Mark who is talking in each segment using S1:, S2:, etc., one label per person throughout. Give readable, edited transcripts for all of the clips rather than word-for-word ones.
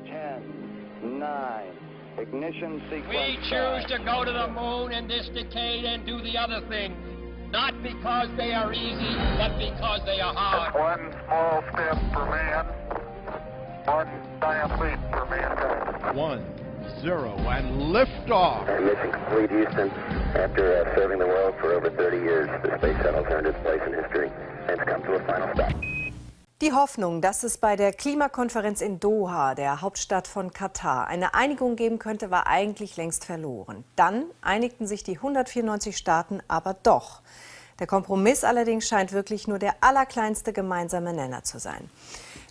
S1: 10, 9, ignition sequence.
S2: We choose to go to the moon in this decade and do the other things, not because they are easy, but because they are hard.
S3: One small step for man, one giant leap for mankind.
S4: 1, 0, and liftoff.
S5: Mission complete, Houston. After serving the world for over 30 years, the space shuttle earned its place in history and has come to a final stop.
S6: Die Hoffnung, dass es bei der Klimakonferenz in Doha, der Hauptstadt von Katar, eine Einigung geben könnte, war eigentlich längst verloren. Dann einigten sich die 194 Staaten aber doch. Der Kompromiss allerdings scheint wirklich nur der allerkleinste gemeinsame Nenner zu sein.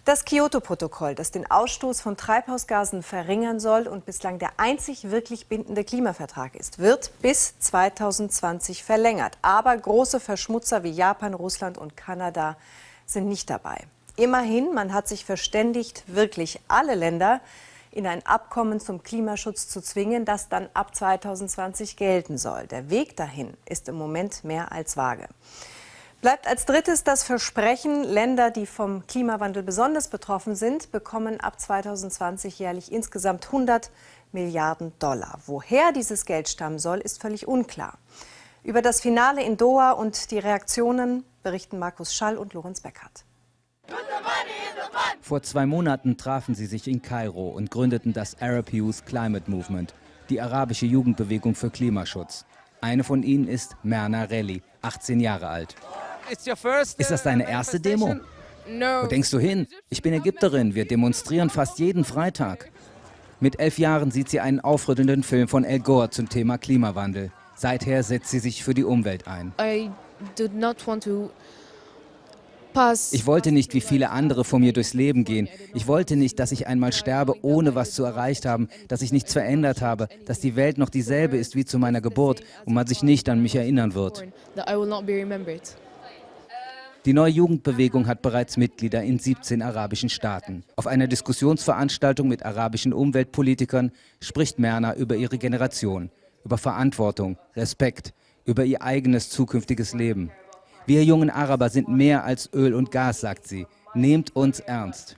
S6: Das Kyoto-Protokoll, das den Ausstoß von Treibhausgasen verringern soll und bislang der einzig wirklich bindende Klimavertrag ist, wird bis 2020 verlängert. Aber große Verschmutzer wie Japan, Russland und Kanada sind nicht dabei. Immerhin, man hat sich verständigt, wirklich alle Länder in ein Abkommen zum Klimaschutz zu zwingen, das dann ab 2020 gelten soll. Der Weg dahin ist im Moment mehr als vage. Bleibt als drittes das Versprechen, Länder, die vom Klimawandel besonders betroffen sind, bekommen ab 2020 jährlich insgesamt 100 Milliarden $. Woher dieses Geld stammen soll, ist völlig unklar. Über das Finale in Doha und die Reaktionen berichten Markus Schall und Lorenz Beckert.
S7: Vor 2 Monaten trafen sie sich in Kairo und gründeten das Arab Youth Climate Movement, die arabische Jugendbewegung für Klimaschutz. Eine von ihnen ist Merna Relli, 18 Jahre alt. Ist das deine erste Demo? Wo denkst du hin? Ich bin Ägypterin, wir demonstrieren fast jeden Freitag. Mit 11 Jahren sieht sie einen aufrüttelnden Film von Al Gore zum Thema Klimawandel. Seither setzt sie sich für die Umwelt ein. Ich wollte nicht wie viele andere vor mir durchs Leben gehen. Ich wollte nicht, dass ich einmal sterbe, ohne was zu erreicht haben, dass ich nichts verändert habe, dass die Welt noch dieselbe ist wie zu meiner Geburt und man sich nicht an mich erinnern wird. Die neue Jugendbewegung hat bereits Mitglieder in 17 arabischen Staaten. Auf einer Diskussionsveranstaltung mit arabischen Umweltpolitikern spricht Merna über ihre Generation, über Verantwortung, Respekt, über ihr eigenes zukünftiges Leben. Wir jungen Araber sind mehr als Öl und Gas, sagt sie. Nehmt uns ernst.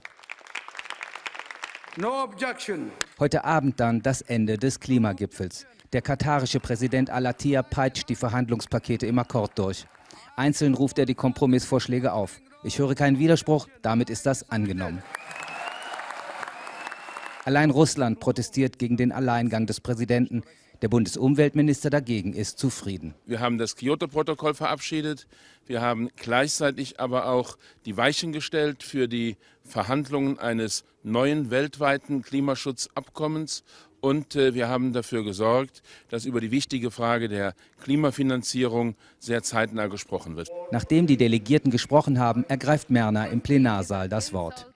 S7: Heute Abend dann das Ende des Klimagipfels. Der katarische Präsident Al-Attiyah peitscht die Verhandlungspakete im Akkord durch. Einzeln ruft er die Kompromissvorschläge auf. Ich höre keinen Widerspruch, damit ist das angenommen. Allein Russland protestiert gegen den Alleingang des Präsidenten. Der Bundesumweltminister dagegen ist zufrieden.
S8: Wir haben das Kyoto-Protokoll verabschiedet. Wir haben gleichzeitig aber auch die Weichen gestellt für die Verhandlungen eines neuen weltweiten Klimaschutzabkommens. Und wir haben dafür gesorgt, dass über die wichtige Frage der Klimafinanzierung sehr zeitnah gesprochen wird.
S7: Nachdem die Delegierten gesprochen haben, ergreift Merna im Plenarsaal das Wort.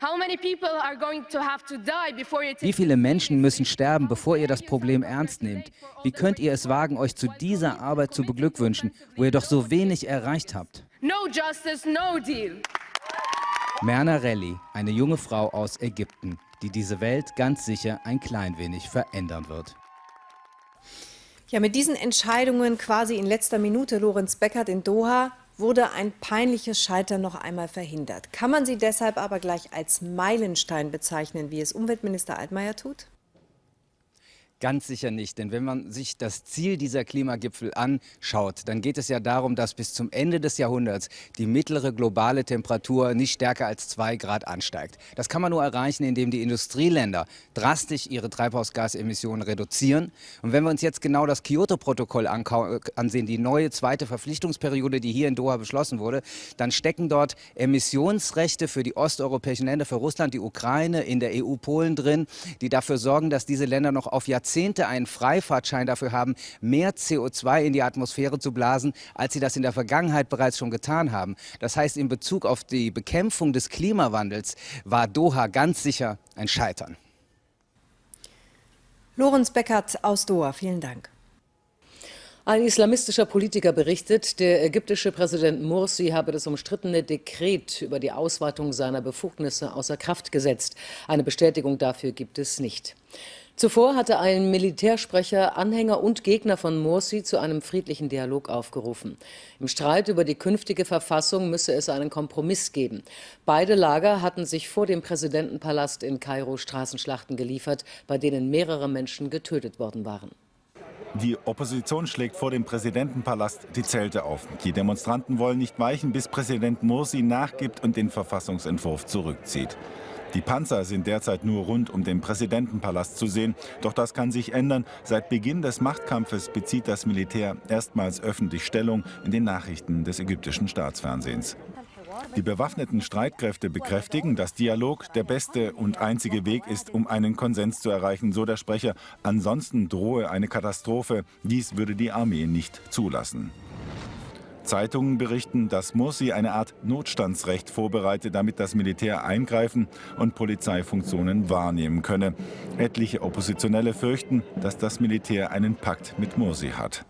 S7: Wie viele Menschen müssen sterben, bevor ihr das Problem ernst nehmt? Wie könnt ihr es wagen, euch zu dieser Arbeit zu beglückwünschen, wo ihr doch so wenig erreicht habt?
S9: No justice, no deal.
S7: Merna Relli, eine junge Frau aus Ägypten, die diese Welt ganz sicher ein klein wenig verändern wird.
S6: Ja, mit diesen Entscheidungen quasi in letzter Minute, Lorenz Beckert in Doha, wurde ein peinliches Scheitern noch einmal verhindert. Kann man sie deshalb aber gleich als Meilenstein bezeichnen, wie es Umweltminister Altmaier tut?
S7: Ganz sicher nicht, denn wenn man sich das Ziel dieser Klimagipfel anschaut, dann geht es ja darum, dass bis zum Ende des Jahrhunderts die mittlere globale Temperatur nicht stärker als 2 Grad ansteigt. Das kann man nur erreichen, indem die Industrieländer drastisch ihre Treibhausgasemissionen reduzieren. Und wenn wir uns jetzt genau das Kyoto-Protokoll ansehen, die neue zweite Verpflichtungsperiode, die hier in Doha beschlossen wurde, dann stecken dort Emissionsrechte für die osteuropäischen Länder, für Russland, die Ukraine, in der EU Polen drin, die dafür sorgen, dass diese Länder noch auf Jahrzehnte einen Freifahrtschein dafür haben, mehr CO2 in die Atmosphäre zu blasen, als sie das in der Vergangenheit bereits schon getan haben. Das heißt, in Bezug auf die Bekämpfung des Klimawandels war Doha ganz sicher ein Scheitern.
S6: Lorenz Beckert aus Doha, vielen Dank.
S10: Ein islamistischer Politiker berichtet, der ägyptische Präsident Morsi habe das umstrittene Dekret über die Ausweitung seiner Befugnisse außer Kraft gesetzt. Eine Bestätigung dafür gibt es nicht. Zuvor hatte ein Militärsprecher Anhänger und Gegner von Morsi zu einem friedlichen Dialog aufgerufen. Im Streit über die künftige Verfassung müsse es einen Kompromiss geben. Beide Lager hatten sich vor dem Präsidentenpalast in Kairo Straßenschlachten geliefert, bei denen mehrere Menschen getötet worden waren.
S11: Die Opposition schlägt vor dem Präsidentenpalast die Zelte auf. Die Demonstranten wollen nicht weichen, bis Präsident Morsi nachgibt und den Verfassungsentwurf zurückzieht. Die Panzer sind derzeit nur rund um den Präsidentenpalast zu sehen. Doch das kann sich ändern. Seit Beginn des Machtkampfes bezieht das Militär erstmals öffentlich Stellung in den Nachrichten des ägyptischen Staatsfernsehens. Die bewaffneten Streitkräfte bekräftigen, dass Dialog der beste und einzige Weg ist, um einen Konsens zu erreichen, so der Sprecher. Ansonsten drohe eine Katastrophe. Dies würde die Armee nicht zulassen. Zeitungen berichten, dass Morsi eine Art Notstandsrecht vorbereite, damit das Militär eingreifen und Polizeifunktionen wahrnehmen könne. Etliche Oppositionelle fürchten, dass das Militär einen Pakt mit Morsi hat.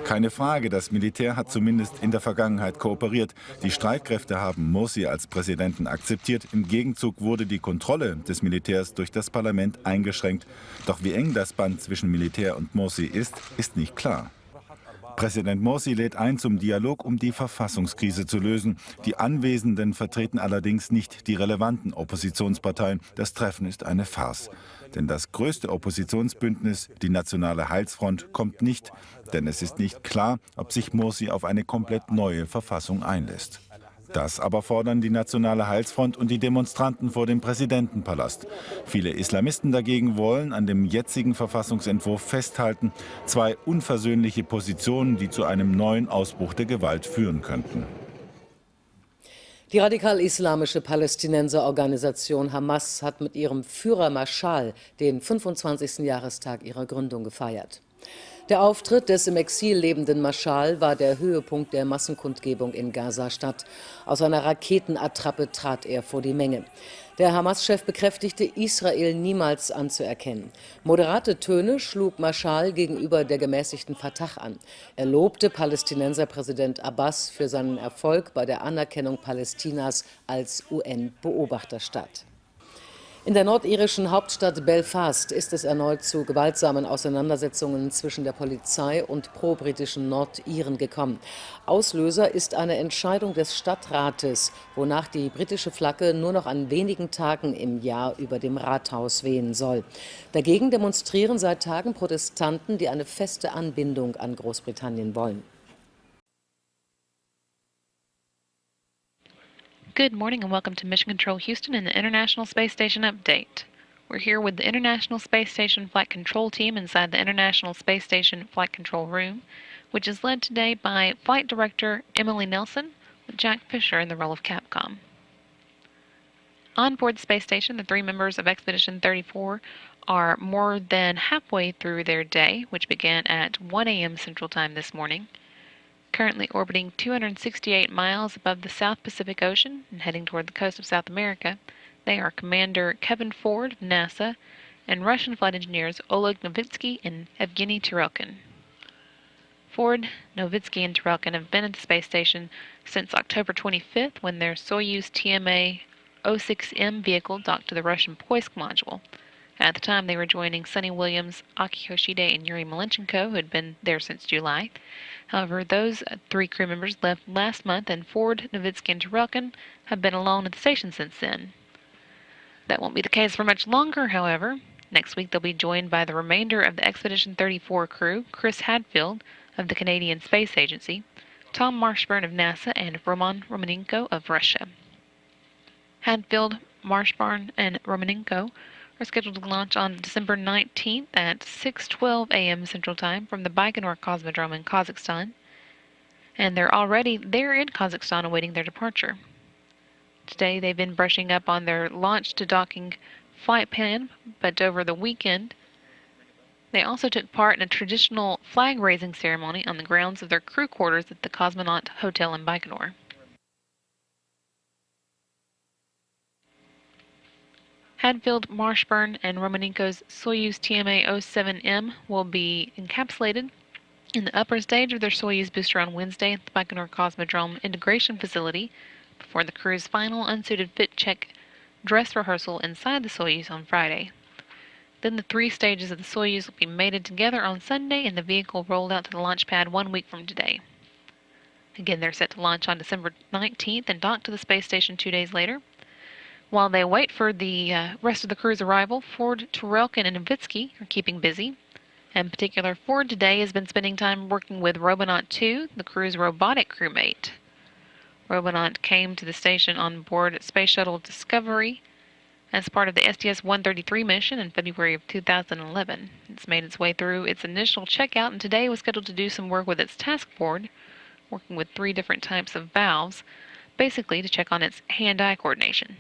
S11: Keine Frage, das Militär hat zumindest in der Vergangenheit kooperiert. Die Streitkräfte haben Morsi als Präsidenten akzeptiert. Im Gegenzug wurde die Kontrolle des Militärs durch das Parlament eingeschränkt. Doch wie eng das Band zwischen Militär und Morsi ist nicht klar. Präsident Morsi lädt ein zum Dialog, um die Verfassungskrise zu lösen. Die Anwesenden vertreten allerdings nicht die relevanten Oppositionsparteien. Das Treffen ist eine Farce. Denn das größte Oppositionsbündnis, die Nationale Heilsfront, kommt nicht. Denn es ist nicht klar, ob sich Morsi auf eine komplett neue Verfassung einlässt. Das aber fordern die Nationale Heilsfront und die Demonstranten vor dem Präsidentenpalast. Viele Islamisten dagegen wollen an dem jetzigen Verfassungsentwurf festhalten. Zwei unversöhnliche Positionen, die zu einem neuen Ausbruch der Gewalt führen könnten.
S10: Die radikal-islamische Palästinenserorganisation Hamas hat mit ihrem Führer Maschal den 25. Jahrestag ihrer Gründung gefeiert. Der Auftritt des im Exil lebenden Maschal war der Höhepunkt der Massenkundgebung in Gaza-Stadt. Aus einer Raketenattrappe trat er vor die Menge. Der Hamas-Chef bekräftigte, Israel niemals anzuerkennen. Moderate Töne schlug Maschal gegenüber der gemäßigten Fatah an. Er lobte Palästinenserpräsident Abbas für seinen Erfolg bei der Anerkennung Palästinas als UN-Beobachterstaat. In der nordirischen Hauptstadt Belfast ist es erneut zu gewaltsamen Auseinandersetzungen zwischen der Polizei und pro-britischen Nordiren gekommen. Auslöser ist eine Entscheidung des Stadtrates, wonach die britische Flagge nur noch an wenigen Tagen im Jahr über dem Rathaus wehen soll. Dagegen demonstrieren seit Tagen Protestanten, die eine feste Anbindung an Großbritannien wollen.
S12: Good morning and welcome to Mission Control Houston and the International Space Station update. We're here with the International Space Station Flight Control Team inside the International Space Station Flight Control Room, which is led today by Flight Director Emily Nelson with Jack Fisher in the role of Capcom. On board the space station, the 3 members of Expedition 34 are more than halfway through their day, which began at 1 a.m. Central Time this morning. Currently orbiting 268 miles above the South Pacific Ocean and heading toward the coast of South America, they are Commander Kevin Ford of NASA and Russian flight engineers Oleg Novitsky and Evgeny Turelkin. Ford, Novitsky, and Turelkin have been at the space station since October 25th when their Soyuz TMA-06M vehicle docked to the Russian Poisk module. At the time, they were joining Sonny Williams, Aki Hoshide, and Yuri Malenchenko, who had been there since July. However, those 3 crew members left last month, and Ford, Novitsky, and Turelkin have been alone at the station since then. That won't be the case for much longer, however. Next week, they'll be joined by the remainder of the Expedition 34 crew, Chris Hadfield of the Canadian Space Agency, Tom Marshburn of NASA, and Roman Romanenko of Russia. Hadfield, Marshburn, and Romanenko are scheduled to launch on December 19th at 6:12 a.m. Central Time from the Baikonur Cosmodrome in Kazakhstan, and they're already there in Kazakhstan awaiting their departure. Today they've been brushing up on their launch to docking flight plan, but over the weekend they also took part in a traditional flag-raising ceremony on the grounds of their crew quarters at the Cosmonaut Hotel in Baikonur. Hadfield, Marshburn, and Romanenko's Soyuz TMA-07M will be encapsulated in the upper stage of their Soyuz booster on Wednesday at the Baikonur Cosmodrome Integration Facility before the crew's final unsuited fit check dress rehearsal inside the Soyuz on Friday. Then the 3 stages of the Soyuz will be mated together on Sunday and the vehicle rolled out to the launch pad 1 week from today. Again, they're set to launch on December 19th and dock to the space station 2 days later. While they wait for the rest of the crew's arrival, Ford, Turelkin, and Novitsky are keeping busy. In particular, Ford today has been spending time working with Robonaut 2, the crew's robotic crewmate. Robonaut came to the station on board Space Shuttle Discovery as part of the STS-133 mission in February of 2011. It's made its way through its initial checkout and today was scheduled to do some work with its task board, working with 3 different types of valves, basically to check on its hand-eye coordination.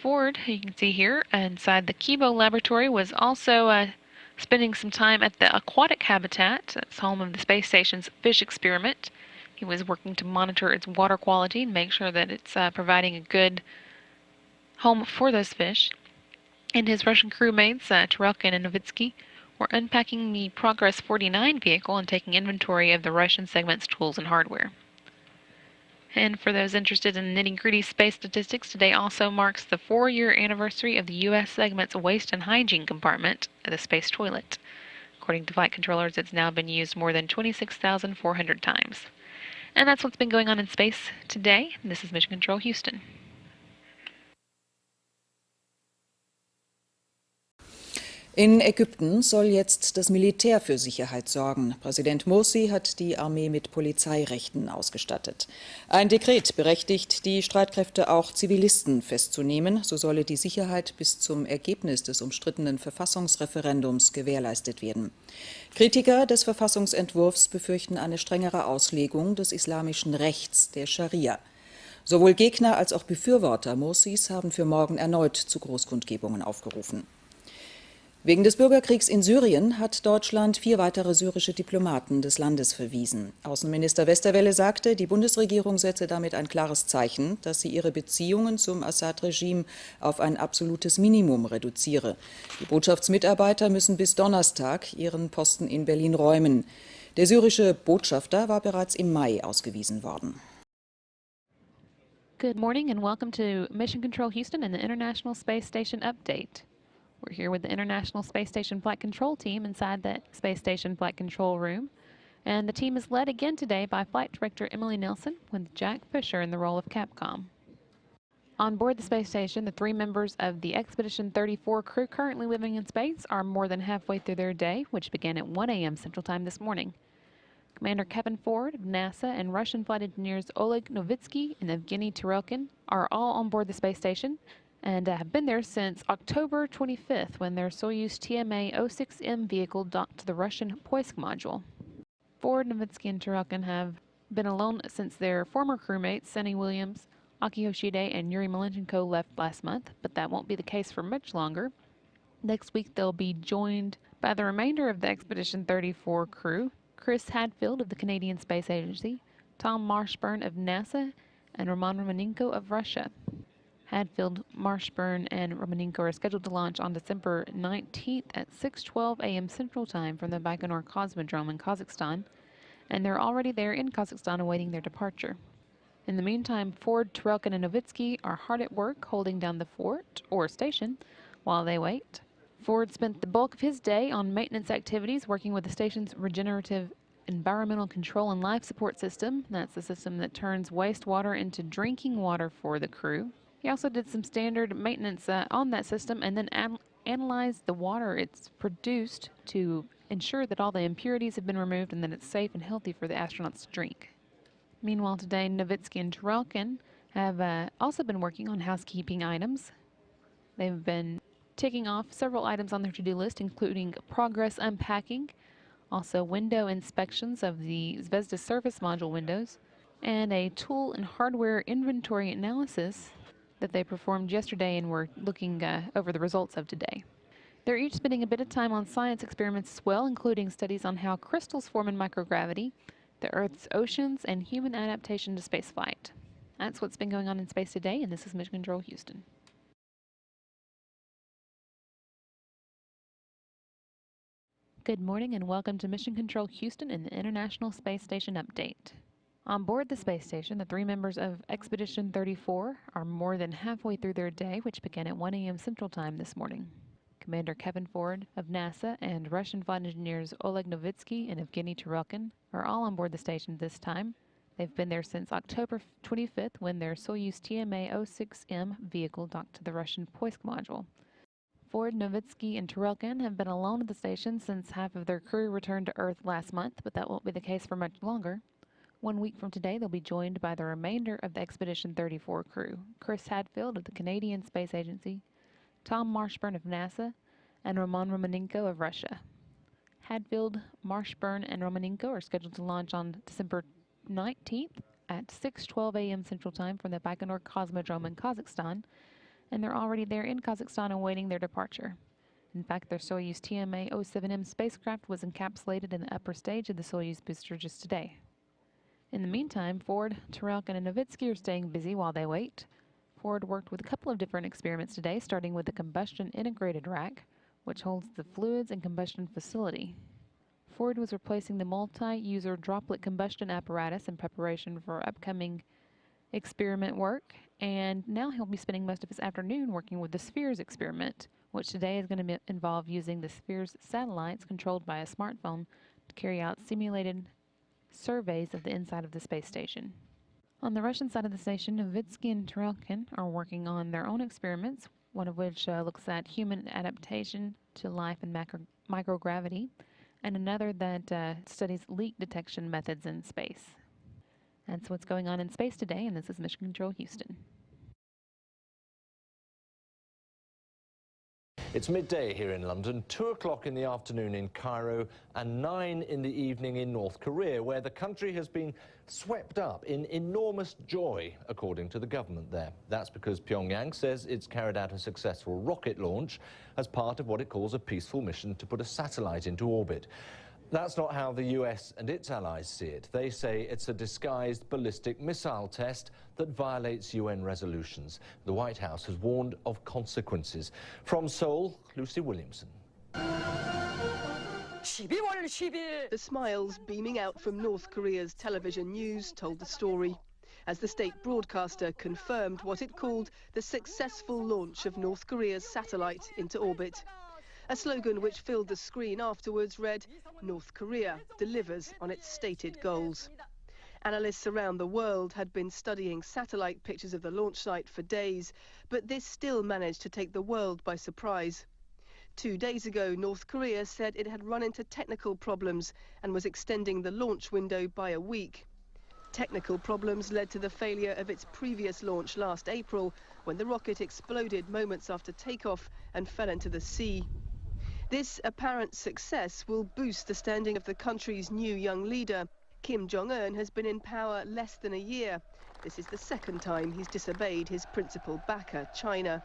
S12: Ford, you can see here, inside the Kibo laboratory, was also spending some time at the aquatic habitat. It's home of the space station's fish experiment. He was working to monitor its water quality and make sure that it's providing a good home for those fish. And his Russian crewmates, Turelkin and Novitsky, were unpacking the Progress 49 vehicle and taking inventory of the Russian segment's tools and hardware. And for those interested in nitty-gritty space statistics, today also marks the 4-year anniversary of the U.S. segment's waste and hygiene compartment, the space toilet. According to flight controllers, it's now been used more than 26,400 times. And that's what's been going on in space today. This is Mission Control Houston.
S13: In Ägypten soll jetzt das Militär für Sicherheit sorgen. Präsident Morsi hat die Armee mit Polizeirechten ausgestattet. Ein Dekret berechtigt die Streitkräfte auch Zivilisten festzunehmen. So solle die Sicherheit bis zum Ergebnis des umstrittenen Verfassungsreferendums gewährleistet werden. Kritiker des Verfassungsentwurfs befürchten eine strengere Auslegung des islamischen Rechts, der Scharia. Sowohl Gegner als auch Befürworter Morsis haben für morgen erneut zu Großkundgebungen aufgerufen. Wegen des Bürgerkriegs in Syrien hat Deutschland 4 weitere syrische Diplomaten des Landes verwiesen. Außenminister Westerwelle sagte, die Bundesregierung setze damit ein klares Zeichen, dass sie ihre Beziehungen zum Assad-Regime auf ein absolutes Minimum reduziere. Die Botschaftsmitarbeiter müssen bis Donnerstag ihren Posten in Berlin räumen. Der syrische Botschafter war bereits im Mai ausgewiesen worden.
S12: Good morning and welcome to Mission Control Houston and the International Space Station update. We're here with the International Space Station Flight Control Team inside the Space Station Flight Control Room. And the team is led again today by Flight Director Emily Nelson with Jack Fisher in the role of Capcom. On board the space station, the 3 members of the Expedition 34 crew currently living in space are more than halfway through their day, which began at 1 a.m. Central Time this morning. Commander Kevin Ford of NASA and Russian flight engineers Oleg Novitsky and Evgeny Turelkin are all on board the space station and have been there since October 25th when their Soyuz TMA-06M vehicle docked to the Russian Poisk module. Ford, Novitsky, and Turelkin have been alone since their former crewmates, Sunny Williams, Aki Hoshide, and Yuri Malenchenko left last month, but that won't be the case for much longer. Next week, they'll be joined by the remainder of the Expedition 34 crew, Chris Hadfield of the Canadian Space Agency, Tom Marshburn of NASA, and Roman Romanenko of Russia. Hadfield, Marshburn, and Romanenko are scheduled to launch on December 19th at 6:12 a.m. Central Time from the Baikonur Cosmodrome in Kazakhstan, and they're already there in Kazakhstan awaiting their departure. In the meantime, Ford, Turelkin, and Novitsky are hard at work holding down the fort, or station, while they wait. Ford spent the bulk of his day on maintenance activities working with the station's regenerative environmental control and life support system. That's the system that turns wastewater into drinking water for the crew. He also did some standard maintenance on that system and then analyzed the water it's produced to ensure that all the impurities have been removed and that it's safe and healthy for the astronauts to drink. Meanwhile, today, Novitsky and Turelkin have also been working on housekeeping items. They've been ticking off several items on their to-do list, including progress unpacking, also window inspections of the Zvezda service module windows, and a tool and hardware inventory analysis that they performed yesterday and were looking over the results of today. They're each spending a bit of time on science experiments as well, including studies on how crystals form in microgravity, the Earth's oceans, and human adaptation to spaceflight. That's what's been going on in space today, and this is Mission Control Houston. Good morning and welcome to Mission Control Houston and the International Space Station update. On board the space station, the 3 members of Expedition 34 are more than halfway through their day, which began at 1 a.m. Central Time this morning. Commander Kevin Ford of NASA and Russian flight engineers Oleg Novitsky and Evgeny Tarelkin are all on board the station this time. They've been there since October 25th when their Soyuz TMA-06M vehicle docked to the Russian Poisk module. Ford, Novitsky, and Tarelkin have been alone at the station since half of their crew returned to Earth last month, but that won't be the case for much longer. 1 week from today, they'll be joined by the remainder of the Expedition 34 crew, Chris Hadfield of the Canadian Space Agency, Tom Marshburn of NASA, and Roman Romanenko of Russia. Hadfield, Marshburn, and Romanenko are scheduled to launch on December 19th at 6:12 a.m. Central Time from the Baikonur Cosmodrome in Kazakhstan, and they're already there in Kazakhstan awaiting their departure. In fact, their Soyuz TMA-07M spacecraft was encapsulated in the upper stage of the Soyuz booster just today. In the meantime, Ford, Tarelkin, and Novitsky are staying busy while they wait. Ford worked with a couple of different experiments today, starting with the combustion integrated rack, which holds the fluids and combustion facility. Ford was replacing the multi-user droplet combustion apparatus in preparation for upcoming experiment work, and now he'll be spending most of his afternoon working with the Spheres experiment, which today is going to involve using the Spheres satellites controlled by a smartphone to carry out simulated surveys of the inside of the space station. On the Russian side of the station, Novitsky and Tarelkin are working on their own experiments, one of which looks at human adaptation to life in microgravity, and another that studies leak detection methods in space. That's what's going on in space today, and this is Mission Control Houston.
S14: It's midday here in London, 2 o'clock in the afternoon in Cairo, and 9 in the evening in North Korea, where the country has been swept up in enormous joy, according to the government there. That's because Pyongyang says it's carried out a successful rocket launch as part of what it calls a peaceful mission to put a satellite into orbit. That's not how the US and its allies see it. They say it's a disguised ballistic missile test that violates UN resolutions. The White House has warned of consequences. From Seoul, Lucy Williamson.
S15: The smiles beaming out from North Korea's television news told the story, as the state broadcaster confirmed what it called the successful launch of North Korea's satellite into orbit. A slogan which filled the screen afterwards read, "North Korea delivers on its stated goals." Analysts around the world had been studying satellite pictures of the launch site for days, but this still managed to take the world by surprise. 2 days ago, North Korea said it had run into technical problems and was extending the launch window by a week. Technical problems led to the failure of its previous launch last April, when the rocket exploded moments after takeoff and fell into the sea. This apparent success will boost the standing of the country's new young leader. Kim Jong-un has been in power less than a year. This is the second time he's disobeyed his principal backer, China.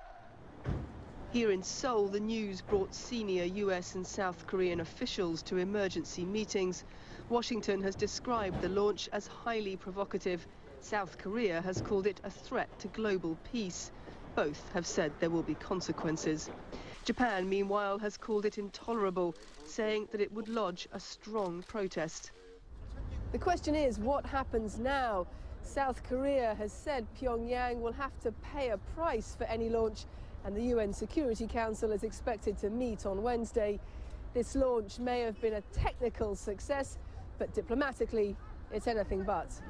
S15: Here in Seoul, the news brought senior US and South Korean officials to emergency meetings. Washington has described the launch as highly provocative. South Korea has called it a threat to global peace. Both have said there will be consequences. Japan, meanwhile, has called it intolerable, saying that it would lodge a strong protest. The question is, what happens now? South Korea has said Pyongyang will have to pay a price for any launch, and the UN Security Council is expected to meet on Wednesday. This launch may have been a technical success, but diplomatically, it's anything but.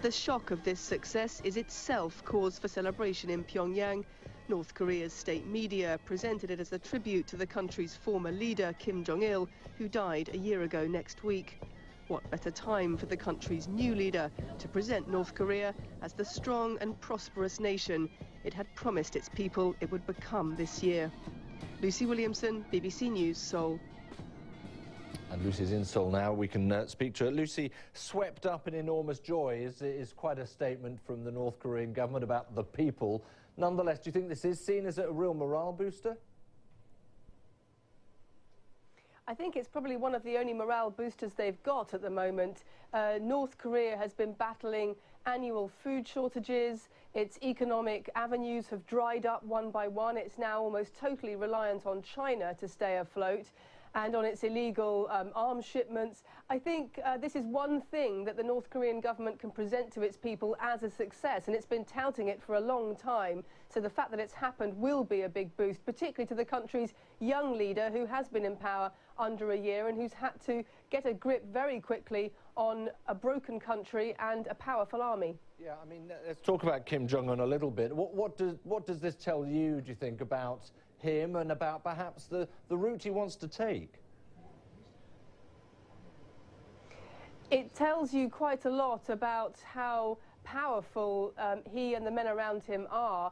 S15: The shock of this success is itself cause for celebration in Pyongyang. North Korea's state media presented it as a tribute to the country's former leader, Kim Jong-il, who died a year ago next week. What better time for the country's new leader to present North Korea as the strong and prosperous nation it had promised its people it would become this year. Lucy Williamson, BBC News, Seoul.
S14: And Lucy's in Seoul now. We can speak to her. Lucy, swept up in enormous joy is quite a statement from the North Korean government about the people. Nonetheless, do you think this is seen as a real morale booster?
S15: I think it's probably one of the only morale boosters they've got at the moment. North Korea has been battling annual food shortages. Its economic avenues have dried up one by one. It's now almost totally reliant on China to stay afloat. and on its illegal arms shipments. I think this is one thing that the North Korean government can present to its people as a success, and it's been touting it for a long time. So the fact that it's happened will be a big boost, particularly to the country's young leader, who has been in power under a year and who's had to get a grip very quickly on a broken country and a powerful army.
S14: Yeah, I mean, let's talk about Kim Jong-un a little bit. What does this tell you, do you think, about him and about perhaps the route he wants to take?
S15: It tells you quite a lot about how powerful he and the men around him are.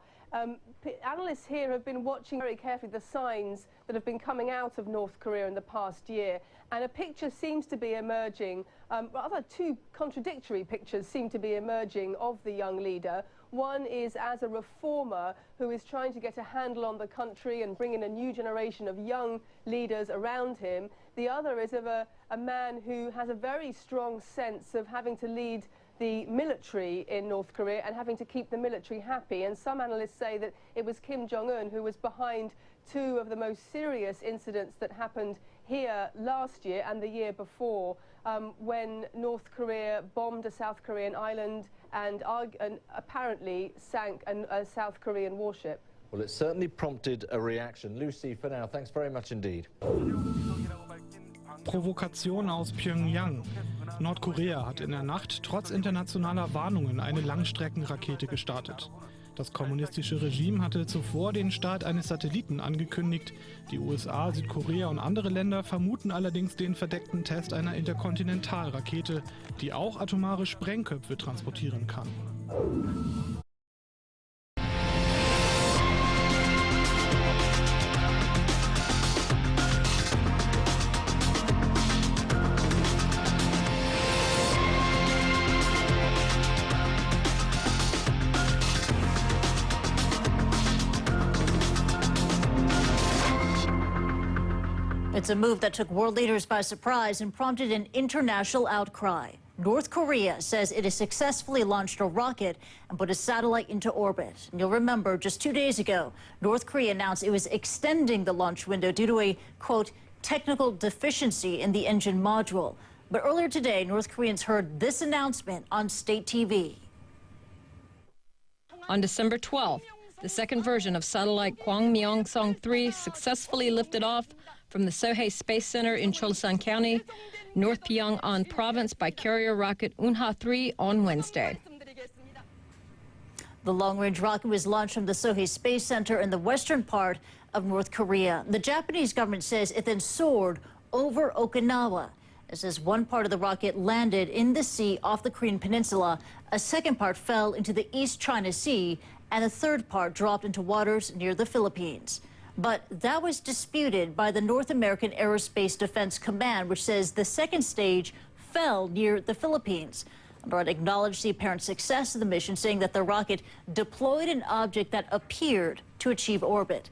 S15: Analysts here have been watching very carefully the signs that have been coming out of North Korea in the past year, and a picture seems to be emerging, rather two contradictory pictures seem to be emerging of the young leader. One is as a reformer who is trying to get a handle on the country and bring in a new generation of young leaders around him. The other is of a man who has a very strong sense of having to lead the military in North Korea and having to keep the military happy. And some analysts say that it was Kim Jong-un who was behind two of the most serious incidents that happened here last year and the year before, when North Korea bombed a South Korean island and apparently sank a South Korean warship.
S14: Well, it certainly prompted a reaction. Lucy, for now, thanks very much indeed.
S16: Provokation aus Pyongyang. Nordkorea hat in der Nacht trotz internationaler Warnungen eine Langstreckenrakete gestartet. Das kommunistische Regime hatte zuvor den Start eines Satelliten angekündigt. Die USA, Südkorea und andere Länder vermuten allerdings den verdeckten Test einer Interkontinentalrakete, die auch atomare Sprengköpfe transportieren kann.
S17: It's a move that took world leaders by surprise and prompted an international outcry. North Korea says it has successfully launched a rocket and put a satellite into orbit. And you'll remember just 2 days ago, North Korea announced it was extending the launch window due to a, quote, technical deficiency in the engine module. But earlier today, North Koreans heard this announcement on state TV.
S18: On December 12th, the second version of satellite Kwangmyongsong-3 successfully lifted off from the Sohae Space Center in Chollsan County, North Pyongan Province by carrier rocket Unha-3 on Wednesday.
S17: The long-range rocket was launched from the Sohae Space Center in the western part of North Korea. The Japanese government says it then soared over Okinawa. It says one part of the rocket landed in the sea off the Korean peninsula, a second part fell into the East China Sea, and a third part dropped into waters near the Philippines. But that was disputed by the North American Aerospace Defense Command, which says the second stage fell near the Philippines. But acknowledged the apparent success of the mission, saying that the rocket deployed an object that appeared to achieve orbit.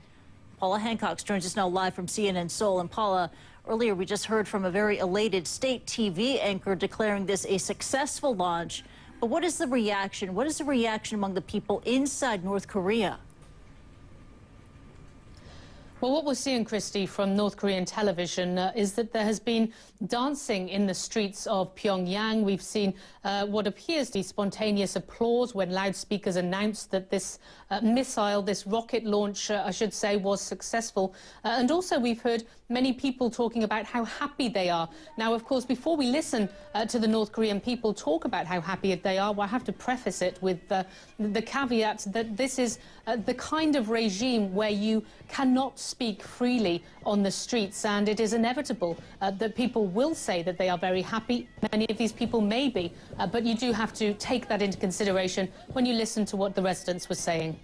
S17: Paula Hancock joins us now live from CNN Seoul. And Paula, earlier we just heard from a very elated state TV anchor declaring this a successful launch. But what is the reaction? What is the reaction among the people inside North Korea?
S19: Well, what we're seeing, Christy, from North Korean television is that there has been dancing in the streets of Pyongyang. We've seen what appears to be spontaneous applause when loudspeakers announced that this missile, this rocket launch, I should say, was successful. And also we've heard many people talking about how happy they are. Now, of course, before we listen to the North Korean people talk about how happy they are, well, I have to preface it with the caveat that this is the kind of regime where you cannot speak freely on the streets, and it is inevitable that people will say that they are very happy. Many of these people may be, but you do have to take that into consideration when you listen to what the residents were saying.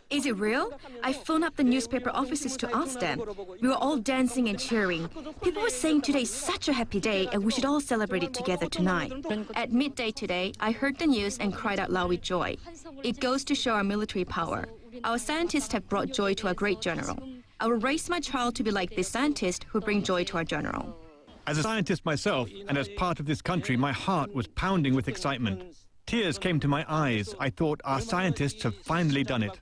S20: Is it real? I phoned up the newspaper offices to ask them. We were all dancing and cheering. People were saying today is such a happy day and we should all celebrate it together tonight. At midday today, I heard the news and cried out loud with joy. It goes to show our military power. Our scientists have brought joy to our great general. I will raise my child to be like this scientist who bring joy to our general.
S21: As a scientist myself and as part of this country, my heart was pounding with excitement. Tears came to my eyes. I thought our scientists have finally done it.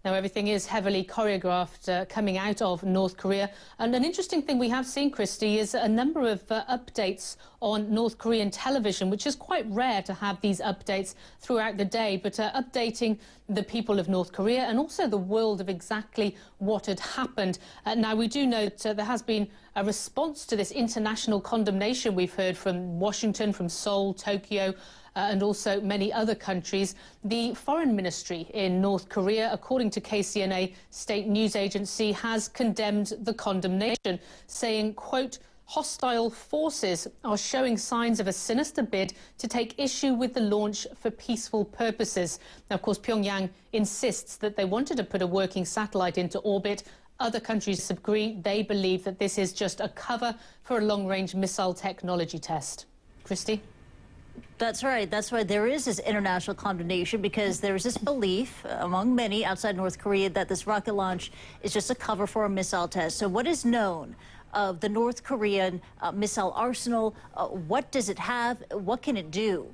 S19: Now, everything is heavily choreographed coming out of North Korea. And an interesting thing we have seen, Christy, is a number of updates on North Korean television, which is quite rare to have these updates throughout the day, but updating the people of North Korea and also the world of exactly what had happened. Now, we do know that there has been a response to this international condemnation we've heard from Washington, from Seoul, Tokyo, and also many other countries. The foreign ministry in North Korea, according to KCNA state news agency, has condemned the condemnation, saying, quote, hostile forces are showing signs of a sinister bid to take issue with the launch for peaceful purposes. Now, of course, Pyongyang insists that they wanted to put a working satellite into orbit. Other countries disagree. They believe that this is just a cover for a long-range missile technology test. Christy?
S17: That's right. That's why there is this international condemnation, because there is this belief among many outside North Korea that this rocket launch is just a cover for a missile test. So what is known of the North Korean missile arsenal? What does it have? What can it do?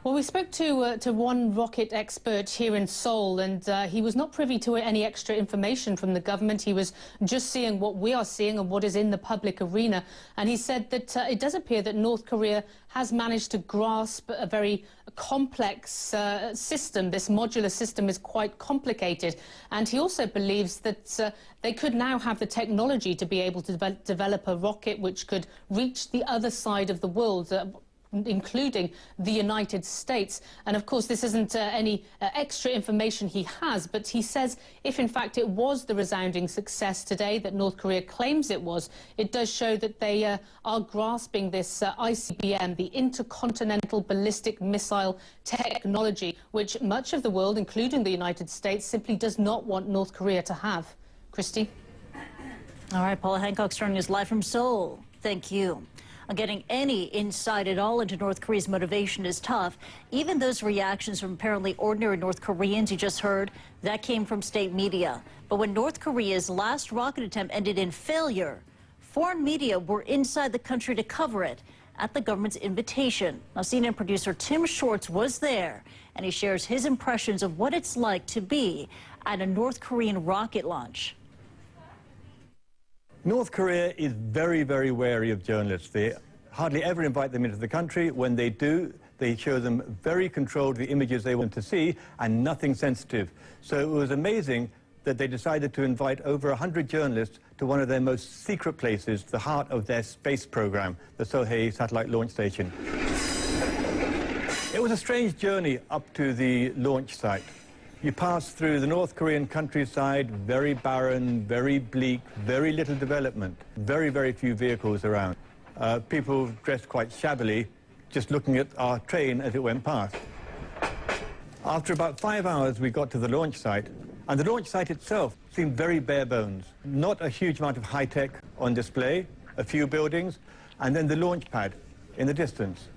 S19: Well, we spoke to one rocket expert here in Seoul, and he was not privy to any extra information from the government. He was just seeing what we are seeing and what is in the public arena. And he said that it does appear that North Korea has managed to grasp a very complex system. This modular system is quite complicated. And he also believes that they could now have the technology to be able to develop a rocket which could reach the other side of the world, including the United States. And of course, this isn't any extra information he has, but he says if in fact it was the resounding success today that North Korea claims it was, it does show that they are grasping this ICBM, the Intercontinental Ballistic Missile technology, which much of the world, including the United States, simply does not want North Korea to have. Christy?
S17: All right, Paula Hancock's joining us live from Seoul. Thank you. Getting any insight at all into North Korea's motivation is tough. Even those reactions from apparently ordinary North Koreans you just heard, that came from state media. But when North Korea's last rocket attempt ended in failure, foreign media were inside the country to cover it at the government's invitation. Now, CNN producer Tim Shorts was there, and he shares his impressions of what it's like to be at a North Korean rocket launch.
S21: North Korea is very, very wary of journalists. They hardly ever invite them into the country. When they do, they show them very controlled the images they want to see and nothing sensitive. So it was amazing that they decided to invite over 100 journalists to one of their most secret places, the heart of their space program, the Sohae satellite launch station. It was a strange journey up to the launch site. You pass through the North Korean countryside, very barren, very bleak, very little development, very, very few vehicles around. People dressed quite shabbily, just looking at our train as it went past. After about 5 hours, we got to the launch site, and the launch site itself seemed very bare bones. Not a huge amount of high-tech on display, a few buildings, and then the launch pad in the distance.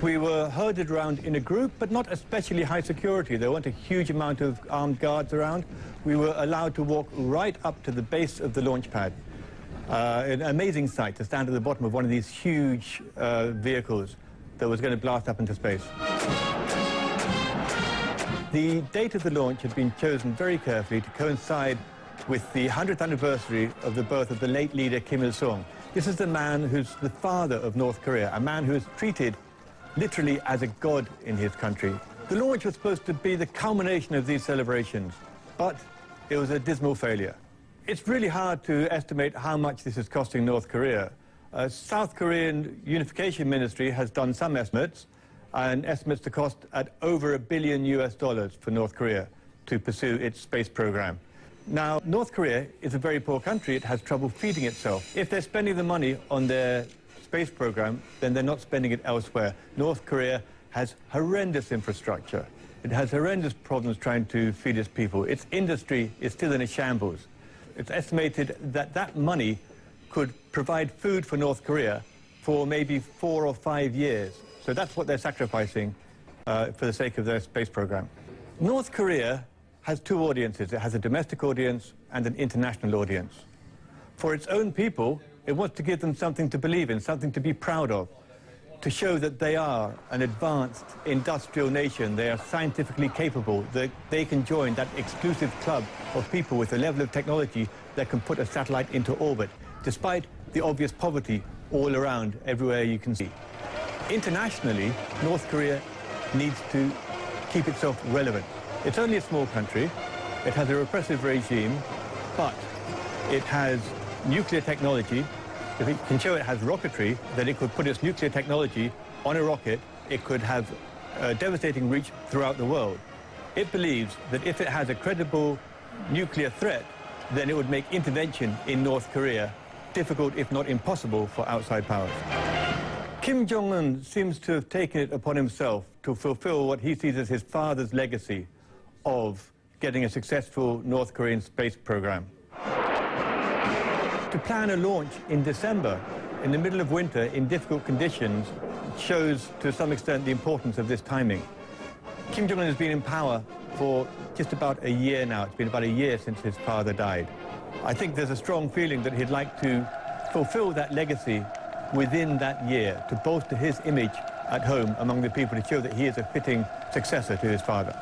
S21: We were herded around in a group, but not especially high security. There weren't a huge amount of armed guards around. We were allowed to walk right up to the base of the launch pad. An amazing sight to stand at the bottom of one of these huge vehicles that was going to blast up into space. The date of the launch had been chosen very carefully to coincide with the 100th anniversary of the birth of the late leader Kim Il-sung. This is the man who's the father of North Korea, a man who is treated literally as a god in his country. The launch was supposed to be the culmination of these celebrations, but it was a dismal failure. It's really hard to estimate how much this is costing North Korea. South Korean Unification Ministry has done some estimates, and estimates the cost at over $1 billion for North Korea to pursue its space program. Now, North Korea is a very poor country. It has trouble feeding itself. If they're spending the money on their space program, then they're not spending it elsewhere. North Korea has horrendous infrastructure. It has horrendous problems trying to feed its people. Its industry is still in a shambles. It's estimated that that money could provide food for North Korea for maybe 4 or 5 years. So that's what they're sacrificing for the sake of their space program. North Korea has two audiences. It has a domestic audience and an international audience. For its own people, it wants to give them something to believe in, something to be proud of. to show that they are an advanced industrial nation. They are scientifically capable, that they can join that exclusive club of people with a level of technology that can put a satellite into orbit, despite the obvious poverty all around, everywhere you can see. Internationally, North Korea needs to keep itself relevant. It's only a small country, it has a repressive regime, but it has nuclear technology. If it can show it has rocketry, that it could put its nuclear technology on a rocket, it could have a devastating reach throughout the world. It believes that if it has a credible nuclear threat, then it would make intervention in North Korea difficult, if not impossible, for outside powers. Kim Jong-un seems to have taken it upon himself to fulfill what he sees as his father's legacy of getting a successful North Korean space program. To plan a launch in December, in the middle of winter, in difficult conditions, shows to some extent the importance of this timing. Kim Jong-un has been in power for just about a year now. It's been about a year since his father died. I think there's a strong feeling that he'd like to fulfill that legacy within that year, to bolster his image at home among the people, to show that he is a fitting successor to his father.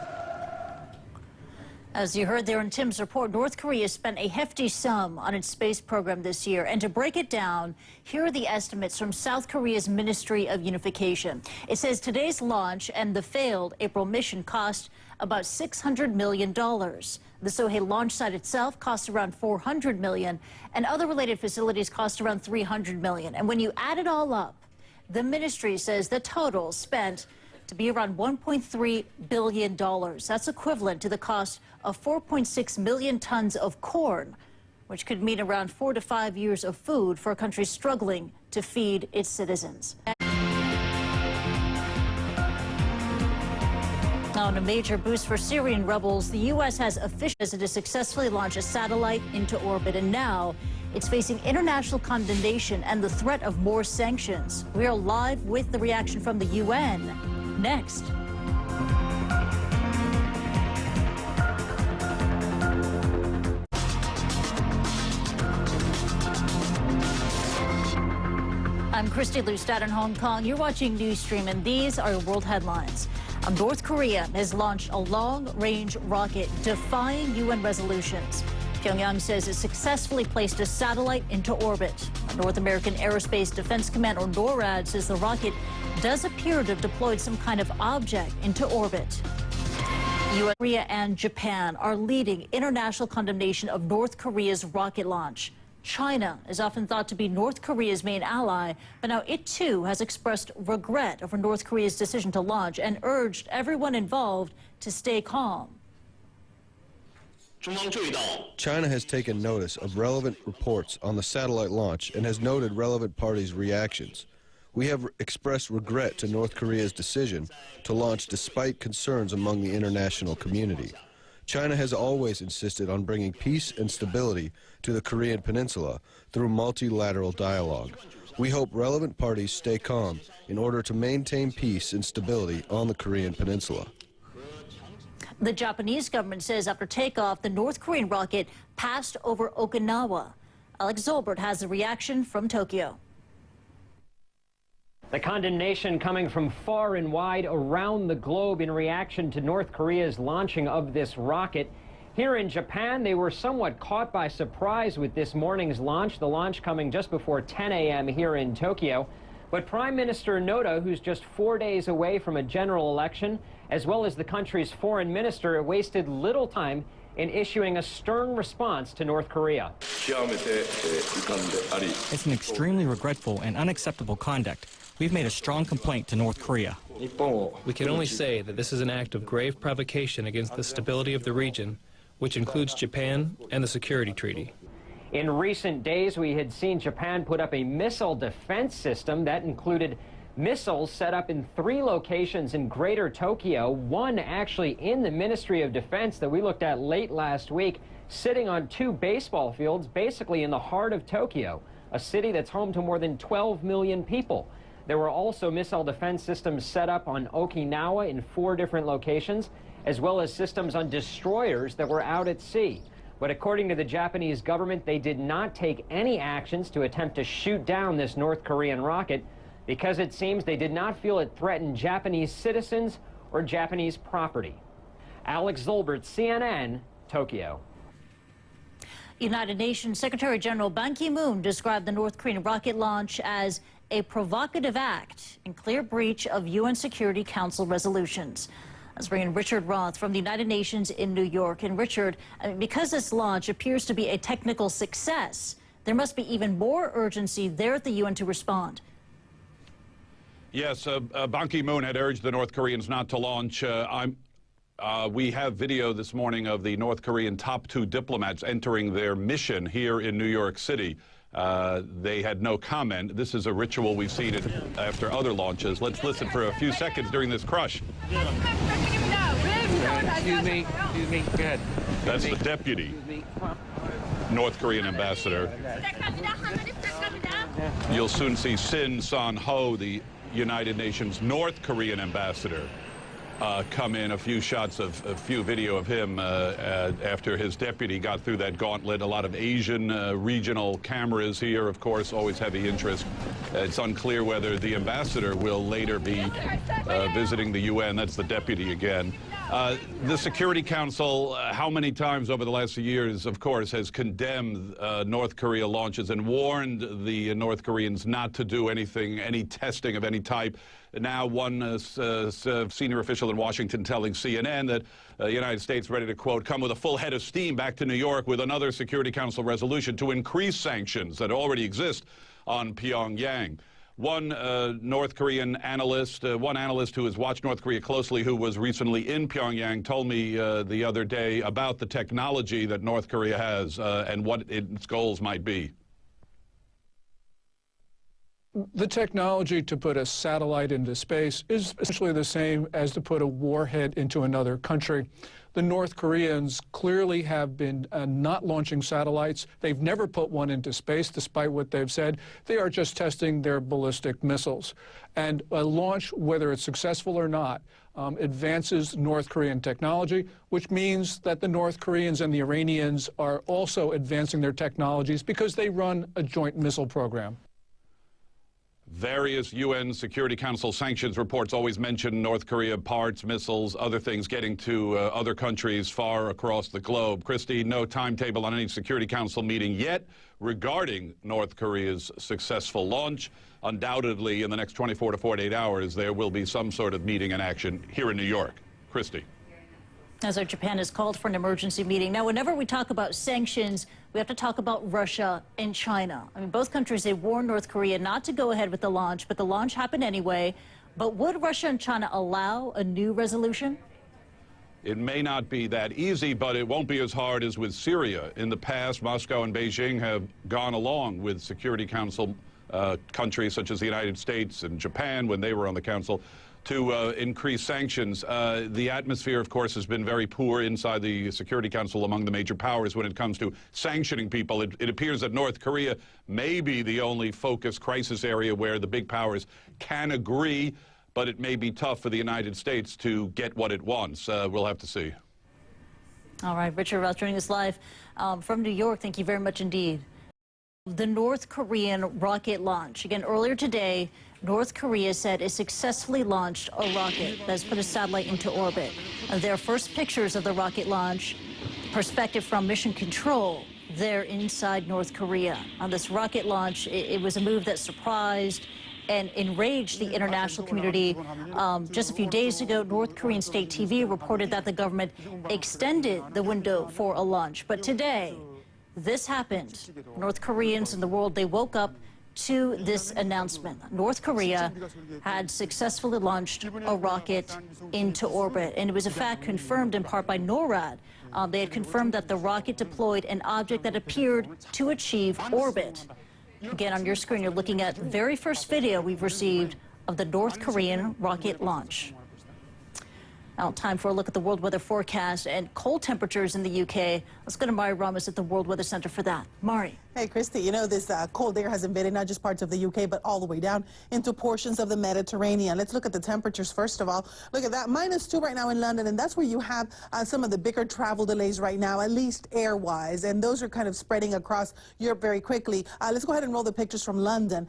S17: As you heard there in Tim's report, North Korea spent a hefty sum on its space program this year. And to break it down, here are the estimates from South Korea's Ministry of Unification. It says today's launch and the failed April mission cost about $600 million. The Sohae launch site itself cost around $400 million, and other related facilities cost around $300 million. And when you add it all up, the ministry says the total spent to be around $1.3 billion. That's equivalent to the cost of 4.6 million tons of corn, which could mean around 4 to 5 years of food for a country struggling to feed its citizens. On a major boost for Syrian rebels, the U.S. has officially successfully launched a satellite into orbit, and now it's facing international condemnation and the threat of more sanctions. We are live with the reaction from the UN. Next. I'm Christy Lustad in Hong Kong. You're watching Newsstream, and these are your world headlines. North Korea has launched a long-range rocket defying UN resolutions. Pyongyang says it successfully placed a satellite into orbit. North American Aerospace Defense Command, or NORAD, says the rocket does appear to have deployed some kind of object into orbit. U.S., Korea, and Japan are leading international condemnation of North Korea's rocket launch. China is often thought to be North Korea's main ally, but now it too has expressed regret over North Korea's decision to launch and urged everyone involved to stay calm.
S1: China has taken notice of relevant reports on the satellite launch and has noted relevant parties' reactions. We have expressed regret to North Korea's decision to launch despite concerns among the international community. China has always insisted on bringing peace and stability to the Korean Peninsula through multilateral dialogue. We hope relevant parties stay calm in order to maintain peace and stability on the Korean Peninsula.
S17: The Japanese government says after takeoff, the North Korean rocket passed over Okinawa. Alex Zolbert has a reaction from Tokyo.
S22: The condemnation coming from far and wide around the globe in reaction to North Korea's launching of this rocket. Here in Japan, they were somewhat caught by surprise with this morning's launch, the launch coming just before 10 a.m. here in Tokyo. But Prime Minister Noda, who's just 4 days away from a general election, as well as the country's foreign minister, wasted little time in issuing a stern response to North Korea.
S23: It's an extremely regretful and unacceptable conduct. We've made a strong complaint to North Korea.
S24: We can only say that this is an act of grave provocation against the stability of the region, which includes Japan and the security treaty.
S22: In recent days, we had seen Japan put up a missile defense system that included missiles set up in 3 locations in Greater Tokyo, one actually in the Ministry of Defense that we looked at late last week, sitting on 2 baseball fields, basically in the heart of Tokyo, a city that's home to more than 12 million people. There were also missile defense systems set up on Okinawa in 4 different locations, as well as systems on destroyers that were out at sea. But according to the Japanese government, they did not take any actions to attempt to shoot down this North Korean rocket. because it seems they did not feel it threatened Japanese citizens or Japanese property. Alex Zolbert, CNN, Tokyo.
S17: United Nations Secretary General Ban Ki-moon described the North Korean rocket launch as a provocative act in clear breach of UN Security Council resolutions. Let's bring in Richard Roth from the United Nations in New York. And Richard, because this launch appears to be a technical success, there must be even more urgency there at the UN to respond.
S2: Yes, Ban Ki-moon had urged the North Koreans not to launch. We have video this morning of the North Korean top 2 diplomats entering their mission here in New York City. They had no comment. This is a ritual we've seen it after other launches. Let's listen for a few seconds during this crush.
S3: Excuse me, go ahead.
S2: That's the deputy North Korean ambassador. You'll soon see Sin Son-ho, the United Nations North Korean ambassador, come in. A few video of him after his deputy got through that gauntlet. A lot of Asian regional cameras here, of course, always heavy interest. It's unclear whether the ambassador will later be visiting the UN. That's the deputy again. The Security Council, how many times over the last few years, of course, has condemned North Korea launches and warned the North Koreans not to do anything, any testing of any type. Now one senior official in Washington telling CNN that the United States ready to, quote, come with a full head of steam back to New York with another Security Council resolution to increase sanctions that already exist on Pyongyang. One North Korean analyst, one analyst who has watched North Korea closely, who was recently in Pyongyang, told me the other day about the technology that North Korea has and what its goals might be.
S4: The technology to put a satellite into space is essentially the same as to put a warhead into another country. The North Koreans clearly have been not launching satellites. They've never put one into space, despite what they've said. They are just testing their ballistic missiles. And a launch, whether it's successful or not, advances North Korean technology, which means that the North Koreans and the Iranians are also advancing their technologies because they run a joint missile program.
S2: Various UN Security Council sanctions reports always mention North Korea parts, missiles, other things getting to other countries far across the globe. Christy, no timetable on any Security Council meeting yet regarding North Korea's successful launch. Undoubtedly, in the next 24 to 48 hours, there will be some sort of meeting in action here in New York. Christy.
S17: As Japan has called for an emergency meeting. Now, whenever we talk about sanctions, we have to talk about Russia and China. I mean, both countries, they warned North Korea not to go ahead with the launch, but the launch happened anyway. But would Russia and China allow a new resolution?
S2: It may not be that easy, but it won't be as hard as with Syria. In the past, Moscow and Beijing have gone along with Security Council countries such as the United States and Japan when they were on the council to increase sanctions. The atmosphere, of course, has been very poor inside the Security Council among the major powers when it comes to sanctioning people. It appears that North Korea may be the only focus crisis area where the big powers can agree, but it may be tough for the United States to get what it wants. We'll have to see.
S17: All right, Richard Roth joining us live from New York. Thank you very much indeed. The North Korean rocket launch. Again, earlier today, North Korea said it successfully launched a rocket that has put a satellite into orbit. Their first pictures of the rocket launch, perspective from Mission Control there inside North Korea. On this rocket launch, it was a move that surprised and enraged the international community. Just a few days ago, North Korean state TV reported that the government extended the window for a launch. But today, this happened. North Koreans in the world, they woke up to this announcement. North Korea had successfully launched a rocket into orbit, and it was a fact confirmed in part by NORAD. They had confirmed that the rocket deployed an object that appeared to achieve orbit. Again, on your screen, you're looking at the very first video we've received of the North Korean rocket launch. Now, time for a look at the world weather forecast and cold temperatures in the UK. Let's go to Mari Ramos at the World Weather Center for that. Mari.
S5: Hey, Christy, you know, this cold air has invaded not just parts of the UK, but all the way down into portions of the Mediterranean. Let's look at the temperatures first of all. Look at that, -2 right now in London, and that's where you have some of the bigger travel delays right now, at least air-wise, and those are kind of spreading across Europe very quickly. Let's go ahead and roll the pictures from London.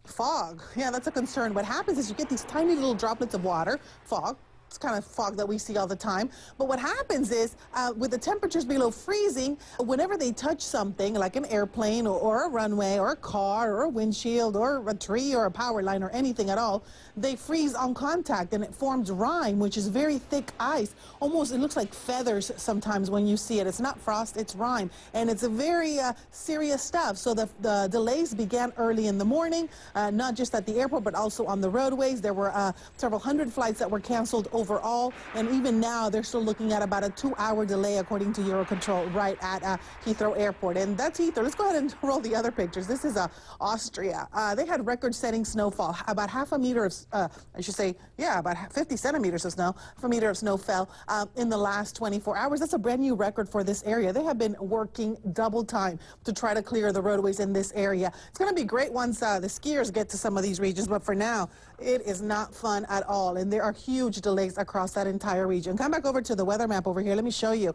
S5: Fog. Yeah, that's a concern. What happens is you get these tiny little droplets of water, fog. It's kind of fog that we see all the time. But what happens is, with the temperatures below freezing, whenever they touch something like an airplane or a runway or a car or a windshield or a tree or a power line or anything at all, they freeze on contact and it forms rime, which is very thick ice. Almost, it looks like feathers sometimes when you see it. It's not frost, it's rime. And it's a very serious stuff. So the delays began early in the morning, not just at the airport, but also on the roadways. There were several hundred flights that were canceled overall, and even now they're still looking at about a 2-hour delay according to Eurocontrol right at Heathrow Airport. And that's Heathrow. Let's go ahead and roll the other pictures. This is Austria. They had record-setting snowfall. About half a meter of, I should say, yeah, about 50 centimeters of snow. Half a meter of snow fell in the last 24 hours. That's a brand new record for this area. They have been working double time to try to clear the roadways in this area. It's going to be great once the skiers get to some of these regions, but for now, it is not fun at all, and there are huge delays across that entire region. Come back over to the weather map over here. Let me show you.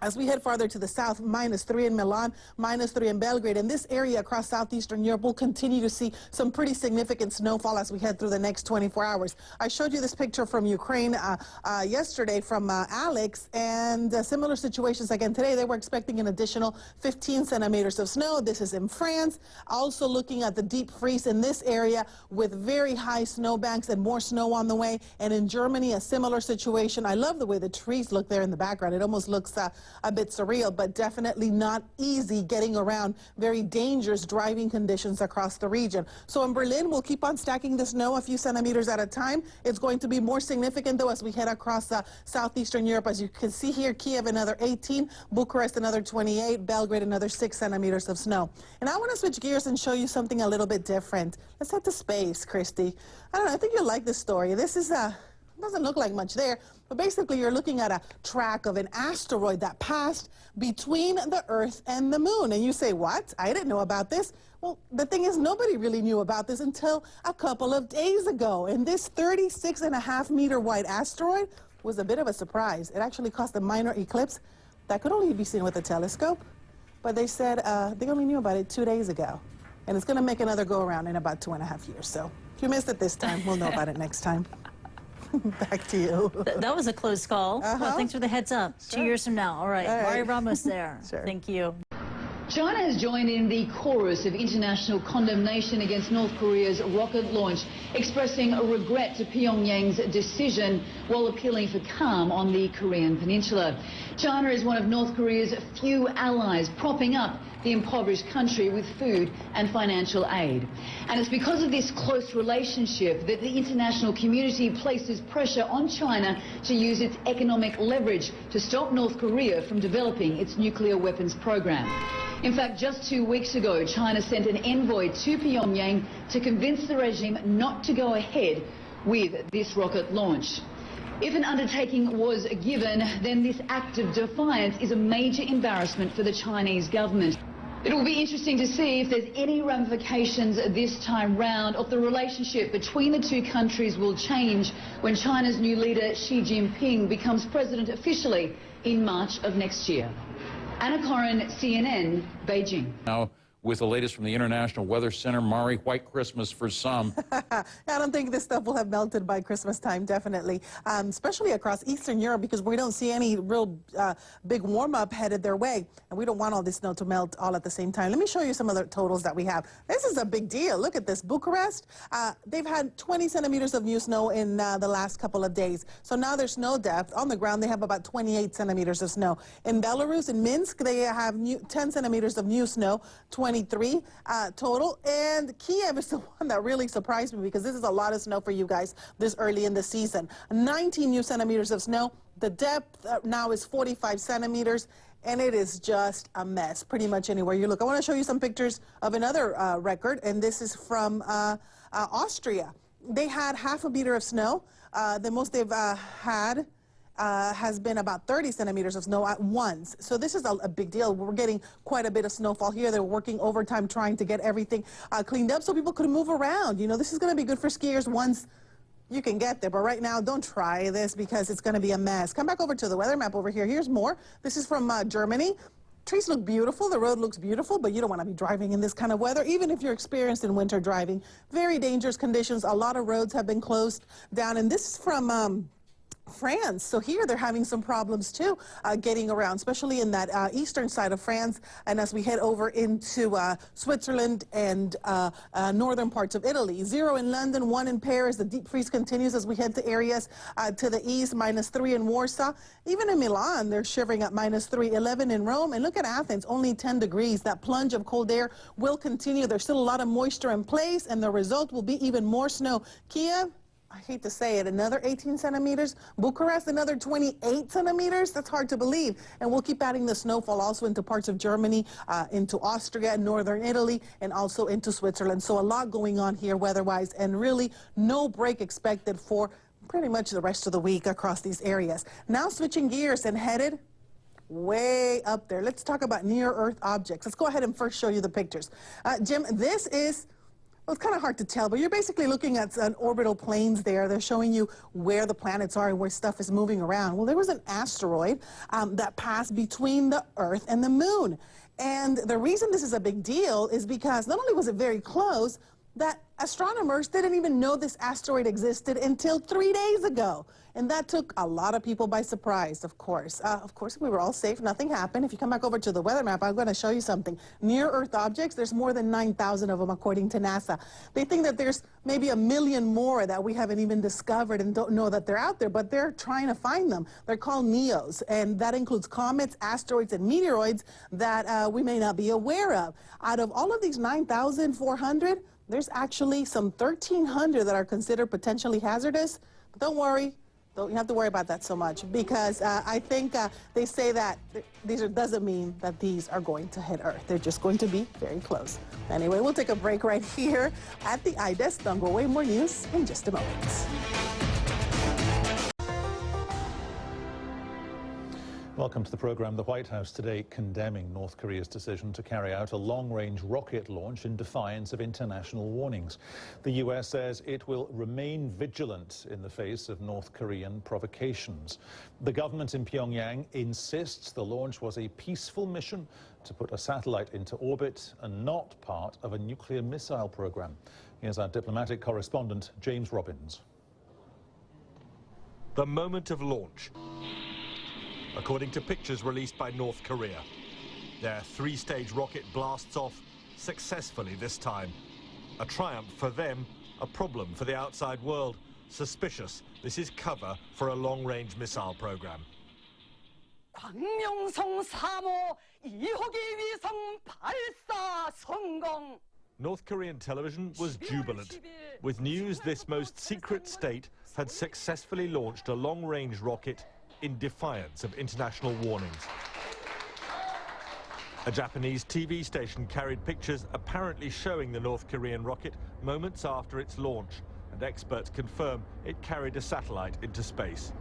S5: As we head farther to the south, -3 in Milan, -3 in Belgrade. In this area across southeastern Europe, we'll continue to see some pretty significant snowfall as we head through the next 24 hours. I showed you this picture from Ukraine yesterday from Alex, and similar situations again today. They were expecting an additional 15 centimeters of snow. This is in France. Also looking at the deep freeze in this area with very high snowbanks and more snow on the way. And in Germany, a similar situation. I love the way the trees look there in the background. It almost looks a bit surreal, but definitely not easy getting around. Very dangerous driving conditions across the region. So in Berlin, we'll keep on stacking the snow a few centimeters at a time. It's going to be more significant, though, as we head across southeastern Europe. As you can see here, Kiev, another 18, Bucharest, another 28, Belgrade, another 6 centimeters of snow. And I want to switch gears and show you something a little bit different. Let's head to space, Christy. I don't know, I think you'll like this story. This is doesn't look like much there, but basically you're looking at a track of an asteroid that passed between the Earth and the Moon. And you say, what? I didn't know about this. Well, the thing is, nobody really knew about this until a couple of days ago. And this 36.5-meter wide asteroid was a bit of a surprise. It actually caused a minor eclipse that could only be seen with a telescope. But they said they only knew about it 2 days ago. And it's going to make another go-around in about 2.5 years. So if you missed it this time, we'll know about it next time. Back to you.
S17: That was a close call. Well, thanks for the heads up. Sure. 2 years from now. All right. Mari Ramos there. Sure. Thank you.
S6: China has joined in the chorus of international condemnation against North Korea's rocket launch, expressing a regret to Pyongyang's decision while appealing for calm on the Korean peninsula. China is one of North Korea's few allies, propping up the impoverished country with food and financial aid. And it's because of this close relationship that the international community places pressure on China to use its economic leverage to stop North Korea from developing its nuclear weapons program. In fact, just 2 weeks ago, China sent an envoy to Pyongyang to convince the regime not to go ahead with this rocket launch. If an undertaking was given, then this act of defiance is a major embarrassment for the Chinese government. It will be interesting to see if there's any ramifications this time round of the relationship between the two countries will change when China's new leader Xi Jinping becomes president officially in March of next year. Anna Corin, CNN, Beijing.
S7: Now, with the latest from the International Weather Center, Mari, white Christmas for some.
S5: I don't think this stuff will have melted by Christmas time, definitely, especially across Eastern Europe, because we don't see any real big warm-up headed their way, and we don't want all this snow to melt all at the same time. Let me show you some of the totals that we have. This is a big deal. Look at this. Bucharest, they've had 20 centimeters of new snow in the last couple of days. So now their snow depth on the ground, they have about 28 centimeters of snow. In Belarus, in Minsk, they have 10 centimeters of new snow, 23 total. And Kiev is the one that really surprised me, because this is a lot of snow for you guys this early in the season. 19 new centimeters of snow. The depth now is 45 centimeters. And it is just a mess pretty much anywhere you look. I want to show you some pictures of another record, and this is from Austria. They had half a meter of snow. The most they've had has been about 30 centimeters of snow at once. So this is a big deal. We're getting quite a bit of snowfall here. They're working overtime trying to get everything cleaned up so people could move around. You know, this is going to be good for skiers once you can get there. But right now, don't try this because it's going to be a mess. Come back over to the weather map over here. Here's more. This is from Germany. trees look beautiful, the road looks beautiful, but you don't want to be driving in this kind of weather, even if you're experienced in winter driving. Very dangerous conditions. A lot of roads have been closed down, and this is from France. So here they're having some problems too getting around, especially in that eastern side of France. And as we head over into Switzerland and northern parts of Italy. 0 in London, 1 in Paris. The deep freeze continues as we head to areas to the east, -3 in Warsaw. Even in Milan, they're shivering at -3, 11 in Rome. And look at Athens, only 10 degrees. That plunge of cold air will continue. There's still a lot of moisture in place, and the result will be even more snow. Kiev, I hate to say it, another 18 centimeters. Bucharest, another 28 centimeters. That's hard to believe. And we'll keep adding the snowfall also into parts of Germany, into Austria, northern Italy, and also into Switzerland. So a lot going on here weather-wise, and really no break expected for pretty much the rest of the week across these areas. Now switching gears and headed way up there. Let's talk about near-Earth objects. Let's go ahead and first show you the pictures. Jim, this is... Well, it's kind of hard to tell, but you're basically looking at orbital planes there. They're showing you where the planets are and where stuff is moving around. Well, there was an asteroid that passed between the Earth and the Moon. And the reason this is a big deal is because not only was it very close, that astronomers didn't even know this asteroid existed until 3 days ago. And that took a lot of people by surprise, of course. Of course, we were all safe. Nothing happened. If you come back over to the weather map, I'm going to show you something. Near-Earth objects, there's more than 9,000 of them, according to NASA. They think that there's maybe 1 million more that we haven't even discovered and don't know that they're out there, but they're trying to find them. They're called NEOs, and that includes comets, asteroids, and meteoroids that we may not be aware of. Out of all of these 9,400, there's actually some 1,300 that are considered potentially hazardous. But don't worry. Don't have to worry about that so much, because I think they say that doesn't mean that these are going to hit Earth. They're just going to be very close. Anyway, we'll take a break right here at the iDesk. Don't go away. More news in just a moment.
S8: Welcome to the program. The White House today condemning North Korea's decision to carry out a long-range rocket launch in defiance of international warnings. The U.S. says it will remain vigilant in the face of North Korean provocations. The government in Pyongyang insists the launch was a peaceful mission to put a satellite into orbit and not part of a nuclear missile program. Here's our diplomatic correspondent, James Robbins.
S9: The moment of launch, according to pictures released by North Korea. Their three-stage rocket blasts off successfully this time. A triumph for them, a problem for the outside world. Suspicious, this is cover for a long-range missile program. North Korean television was jubilant, with news this most secret state had successfully launched a long-range rocket in defiance of international warnings. A Japanese TV station carried pictures apparently showing the North Korean rocket moments after its launch, and experts confirm it carried a satellite into space.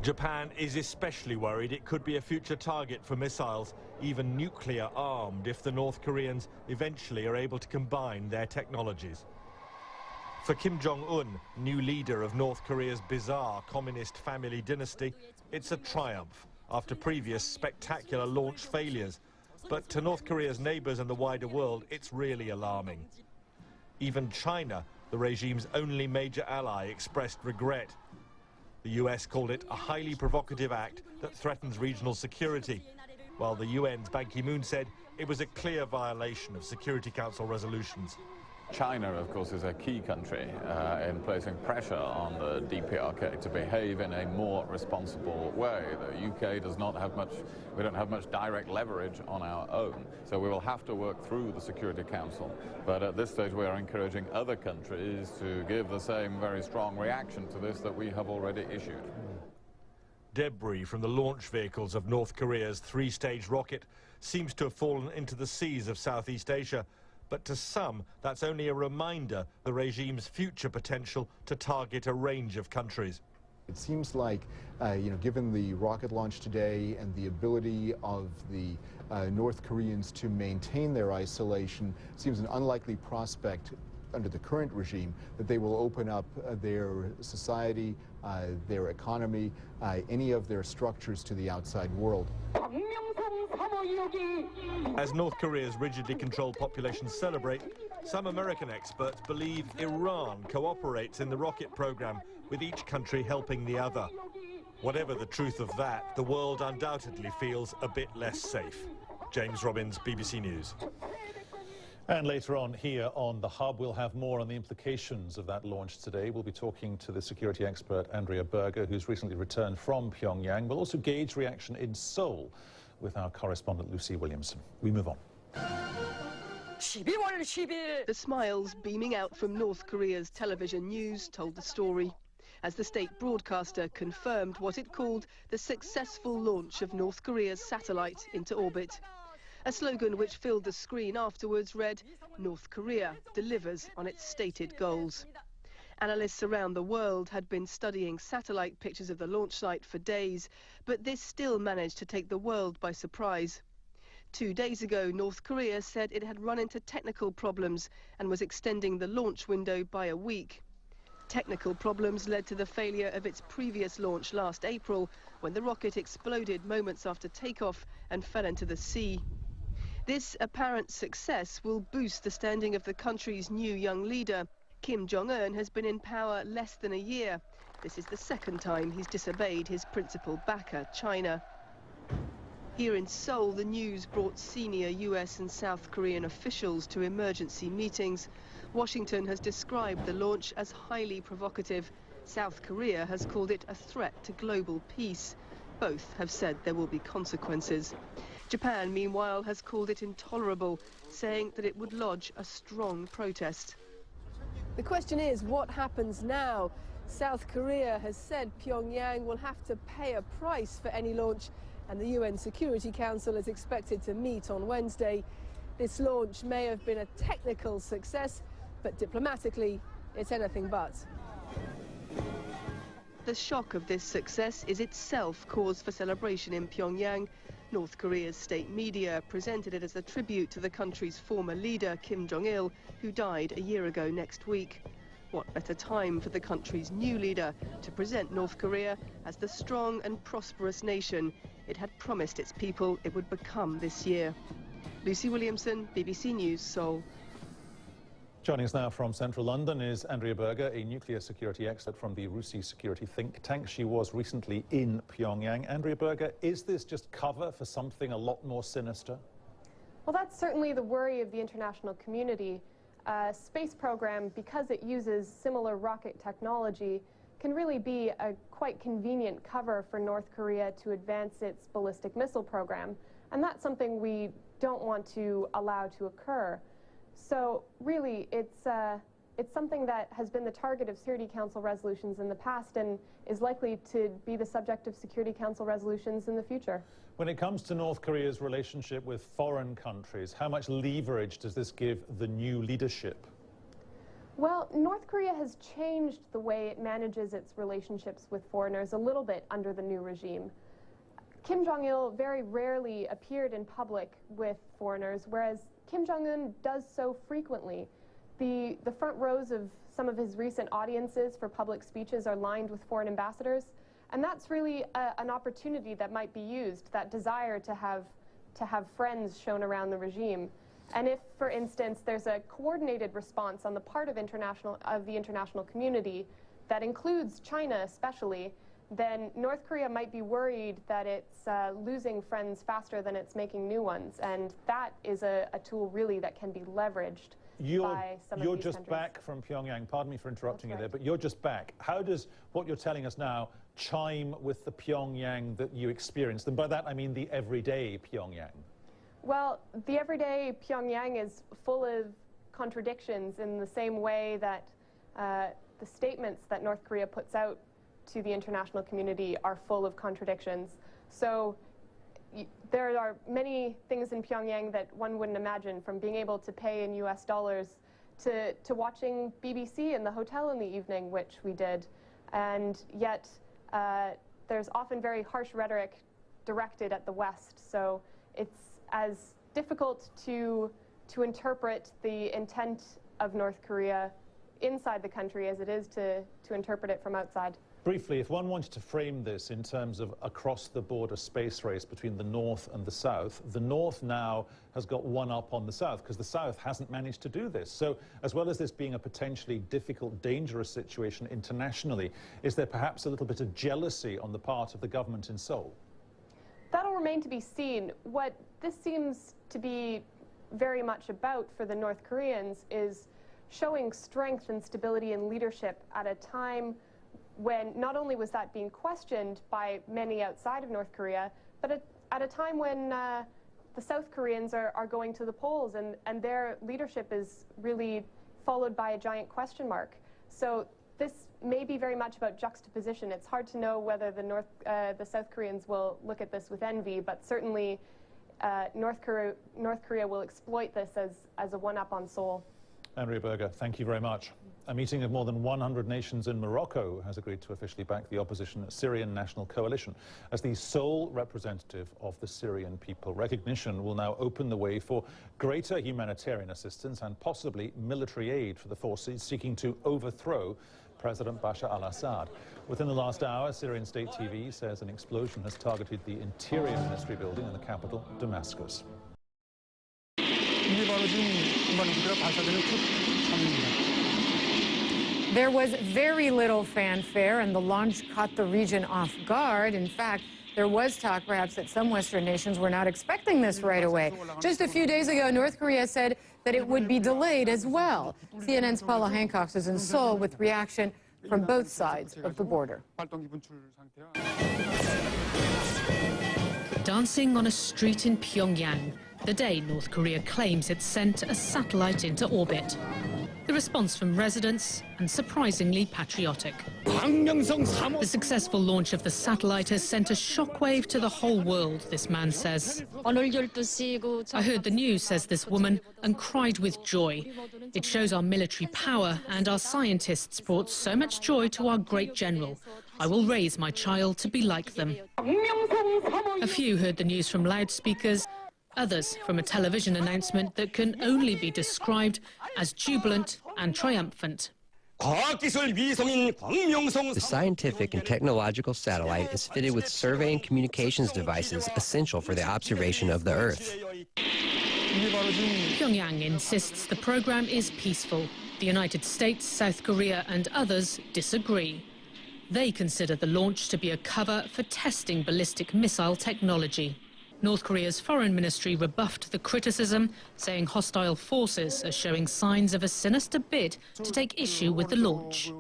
S9: Japan is especially worried it could be a future target for missiles, even nuclear-armed, if the North Koreans eventually are able to combine their technologies. For Kim Jong-un, new leader of North Korea's bizarre communist family dynasty, it's a triumph after previous spectacular launch failures. But to North Korea's neighbors and the wider world, it's really alarming. Even China, the regime's only major ally, expressed regret. The US called it a highly provocative act that threatens regional security, while the UN's Ban Ki-moon said it was a clear violation of Security Council resolutions.
S7: China, of course, is a key country in placing pressure on the DPRK to behave in a more responsible way. The UK does not have much, we don't have much direct leverage on our own, so we will have to work through the Security Council. But at this stage, we are encouraging other countries to give the same very strong reaction to this that we have already issued.
S9: Debris from the launch vehicles of North Korea's three-stage rocket seems to have fallen into the seas of Southeast Asia. But to some, that's only a reminder of the regime's future potential to target a range of countries.
S10: It seems like, given the rocket launch today and the ability of the North Koreans to maintain their isolation, it seems an unlikely prospect under the current regime that they will open up their society, their economy, any of their structures to the outside world.
S9: As North Korea's rigidly controlled populations celebrate, some American experts believe Iran cooperates in the rocket program, with each country helping the other. Whatever the truth of that, the world undoubtedly feels a bit less safe. James Robbins, BBC News.
S8: And later on here on The Hub, we'll have more on the implications of that launch today. We'll be talking to the security expert Andrea Berger, who's recently returned from Pyongyang. We'll also gauge reaction in Seoul with our correspondent Lucy Williamson. We move on.
S11: The smiles beaming out from North Korea's television news told the story, as the state broadcaster confirmed what it called the successful launch of North Korea's satellite into orbit. A slogan which filled the screen afterwards read, "North Korea delivers on its stated goals." Analysts around the world had been studying satellite pictures of the launch site for days, but this still managed to take the world by surprise. 2 days ago, North Korea said it had run into technical problems and was extending the launch window by a week. Technical problems led to the failure of its previous launch last April, when the rocket exploded moments after takeoff and fell into the sea. This apparent success will boost the standing of the country's new young leader. Kim Jong-un has been in power less than a year. This is the second time he's disobeyed his principal backer, China. Here in Seoul, the news brought senior US and South Korean officials to emergency meetings. Washington has described the launch as highly provocative. South Korea has called it a threat to global peace. Both have said there will be consequences. Japan, meanwhile, has called it intolerable, saying that it would lodge a strong protest.
S12: The question is, what happens now? South Korea has said Pyongyang will have to pay a price for any launch, and the UN Security Council is expected to meet on Wednesday. This launch may have been a technical success, but diplomatically, it's anything but.
S11: The shock of this success is itself cause for celebration in Pyongyang. North Korea's state media presented it as a tribute to the country's former leader, Kim Jong-il, who died a year ago next week. What better time for the country's new leader to present North Korea as the strong and prosperous nation it had promised its people it would become this year. Lucy Williamson, BBC News, Seoul.
S8: Joining us now from central London is Andrea Berger, a nuclear security expert from the Rusi security think tank. She was recently in Pyongyang. Andrea Berger, is this just cover for something a lot more sinister?
S13: Well, that's certainly the worry of the international community. Space program, because it uses similar rocket technology, can really be a quite convenient cover for North Korea to advance its ballistic missile program. And that's something we don't want to allow to occur. So really, it's something that has been the target of Security Council resolutions in the past and is likely to be the subject of Security Council resolutions in the future.
S8: When it comes to North Korea's relationship with foreign countries, how much leverage does this give the new leadership?
S13: Well, North Korea has changed the way it manages its relationships with foreigners a little bit under the new regime. Kim Jong-il very rarely appeared in public with foreigners, whereas Kim Jong-un does so frequently. The front rows of some of his recent audiences for public speeches are lined with foreign ambassadors, and that's really an opportunity that might be used, that desire to have friends shown around the regime. And if, for instance, there's a coordinated response on the part of the international community that includes China especially, then North Korea might be worried that it's losing friends faster than it's making new ones. And that is a tool really that can be leveraged by some of these
S8: You're just
S13: countries.
S8: back from Pyongyang. Pardon me for interrupting you there, but you're just back. How does what you're telling us now chime with the Pyongyang that you experienced? And by that I mean the everyday Pyongyang.
S13: Well, the everyday Pyongyang is full of contradictions in the same way that the statements that North Korea puts out to the international community are full of contradictions. So there are many things in Pyongyang that one wouldn't imagine, from being able to pay in US dollars to watching BBC in the hotel in the evening, which we did. And yet there's often very harsh rhetoric directed at the West. So it's as difficult to interpret the intent of North Korea inside the country as it is to interpret it from outside.
S8: Briefly, if one wanted to frame this in terms of across-the-border space race between the North and the North now has got one up on the South because the South hasn't managed to do this. So as well as this being a potentially difficult, dangerous situation internationally, is there perhaps a little bit of jealousy on the part of the government in Seoul?
S13: That'll remain to be seen. What this seems to be very much about for the North Koreans is showing strength and stability and leadership at a time when not only was that being questioned by many outside of North Korea, but at a time when the South Koreans are going to the polls and their leadership is really followed by a giant question mark. So this may be very much about juxtaposition. It's hard to know whether the South Koreans will look at this with envy, but certainly North Korea will exploit this as a one-up on Seoul.
S8: Andrea Berger, thank you very much. A meeting of more than 100 nations in Morocco has agreed to officially back the opposition Syrian National Coalition as the sole representative of the Syrian people. Recognition will now open the way for greater humanitarian assistance and possibly military aid for the forces seeking to overthrow President Bashar al-Assad. Within the last hour, Syrian state TV says an explosion has targeted the Interior Ministry building in the capital, Damascus.
S14: There was very little fanfare, and the launch caught the region off guard. In fact, there was talk perhaps that some Western nations were not expecting this right away. Just a few days ago, North Korea said that it would be delayed as well. CNN's Paula Hancock is in Seoul with reaction from both sides of the border.
S15: Dancing on a street in Pyongyang, the day North Korea claims it sent a satellite into orbit. The response from residents, and surprisingly patriotic. The successful launch of the satellite has sent a shockwave to the whole world, this man says. I heard the news, says this woman, and cried with joy. It shows our military power, and our scientists brought so much joy to our great general. I will raise my child to be like them. A few heard the news from loudspeakers, others from a television announcement that can only be described as jubilant and triumphant.
S16: The scientific and technological satellite is fitted with survey and communications devices essential for the observation of the Earth.
S15: Pyongyang insists the program is peaceful. The United States, South Korea and others disagree. They consider the launch to be a cover for testing ballistic missile technology. North Korea's foreign ministry rebuffed the criticism, saying hostile forces are showing signs of a sinister bid to take issue with the launch.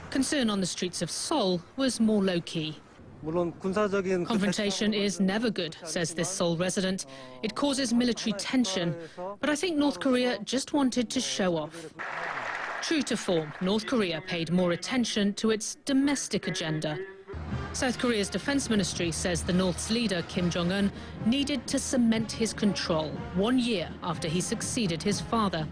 S15: Concern on the streets of Seoul was more low-key. Confrontation is never good, says this Seoul resident. It causes military tension, but I think North Korea just wanted to show off. True to form, North Korea paid more attention to its domestic agenda. South Korea's defense ministry says the North's leader, Kim Jong-un, needed to cement his control 1 year after he succeeded his father.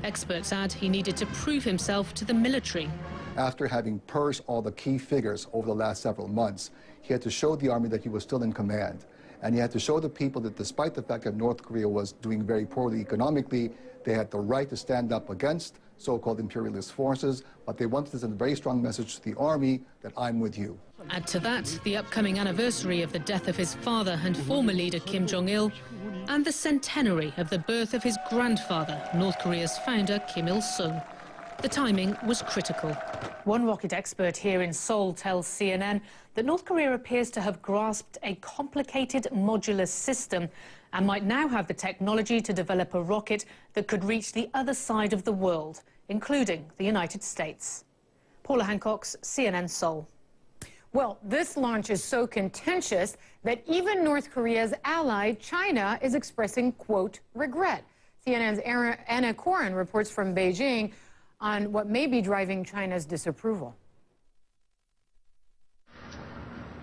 S15: Experts add he needed to prove himself to the military.
S18: After having purged all the key figures over the last several months, he had to show the army that he was still in command. And he had to show the people that despite the fact that North Korea was doing very poorly economically, they had the right to stand up against so-called imperialist forces, but they wanted to send a very strong message to the army that I'm with you.
S15: Add to that the upcoming anniversary of the death of his father and former leader Kim Jong-il, and the centenary of the birth of his grandfather, North Korea's founder Kim Il-sung. The timing was critical.
S19: One rocket expert here in Seoul tells CNN that North Korea appears to have grasped a complicated modular system and might now have the technology to develop a rocket that could reach the other side of the world, including the United States. Paula Hancock, CNN Seoul.
S14: Well, this launch is so contentious that even North Korea's ally, China, is expressing, quote, regret. CNN's Anna Koren reports from Beijing on what may be driving China's disapproval.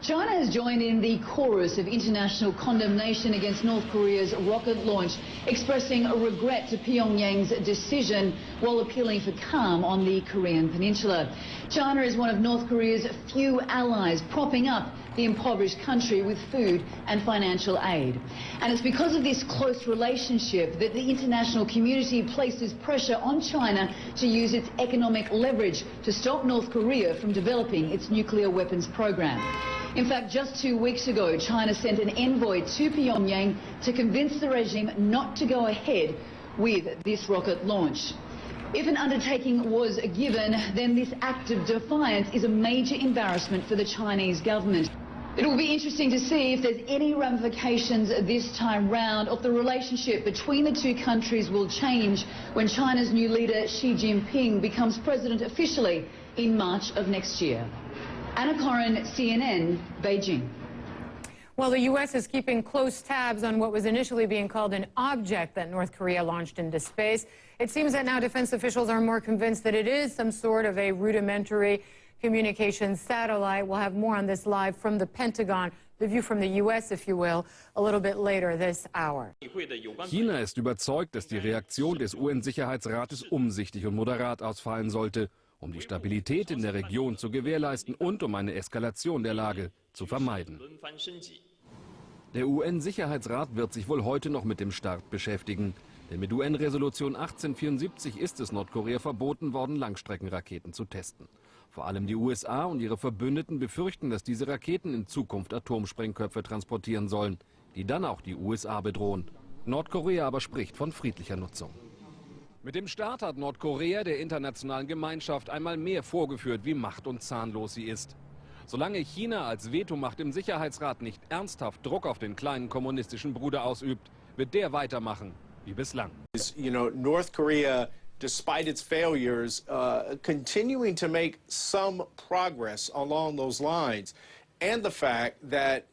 S6: China has joined in the chorus of international condemnation against North Korea's rocket launch, expressing a regret to Pyongyang's decision while appealing for calm on the Korean peninsula. China is one of North Korea's few allies propping up the impoverished country with food and financial aid. And it's because of this close relationship that the international community places pressure on China to use its economic leverage to stop North Korea from developing its nuclear weapons program. In fact, just 2 weeks ago, China sent an envoy to Pyongyang to convince the regime not to go ahead with this rocket launch. If an undertaking was given, then this act of defiance is a major embarrassment for the Chinese government. It will be interesting to see if there's any ramifications this time round, or if the relationship between the two countries will change when China's new leader Xi Jinping becomes president officially in March of next year. Anna Corin, CNN, Beijing.
S14: Well, the U.S. is keeping close tabs on what was initially being called an object that North Korea launched into space. It seems that now defense officials are more convinced that it is some sort of a rudimentary communications satellite. We'll have more on this live from the Pentagon, the view from the U.S., if you will, a little bit later this hour.
S1: China ist überzeugt, dass die Reaktion des UN-Sicherheitsrates umsichtig und moderat ausfallen sollte, um die Stabilität in der Region zu gewährleisten und um eine Eskalation der Lage zu vermeiden. Der UN-Sicherheitsrat wird sich wohl heute noch mit dem Start beschäftigen. Denn mit UN-Resolution 1874 ist es Nordkorea verboten worden, Langstreckenraketen zu testen. Vor allem die USA und ihre Verbündeten befürchten, dass diese Raketen in Zukunft Atomsprengköpfe transportieren sollen, die dann auch die USA bedrohen. Nordkorea aber spricht von friedlicher Nutzung. Mit dem Start hat Nordkorea der internationalen Gemeinschaft einmal mehr vorgeführt, wie macht- und zahnlos sie ist. Solange China als Vetomacht im Sicherheitsrat nicht ernsthaft Druck auf den kleinen kommunistischen Bruder ausübt, wird der weitermachen wie bislang.
S20: You know, North Korea, despite its failures, continuing to make some progress along those lines, and the fact that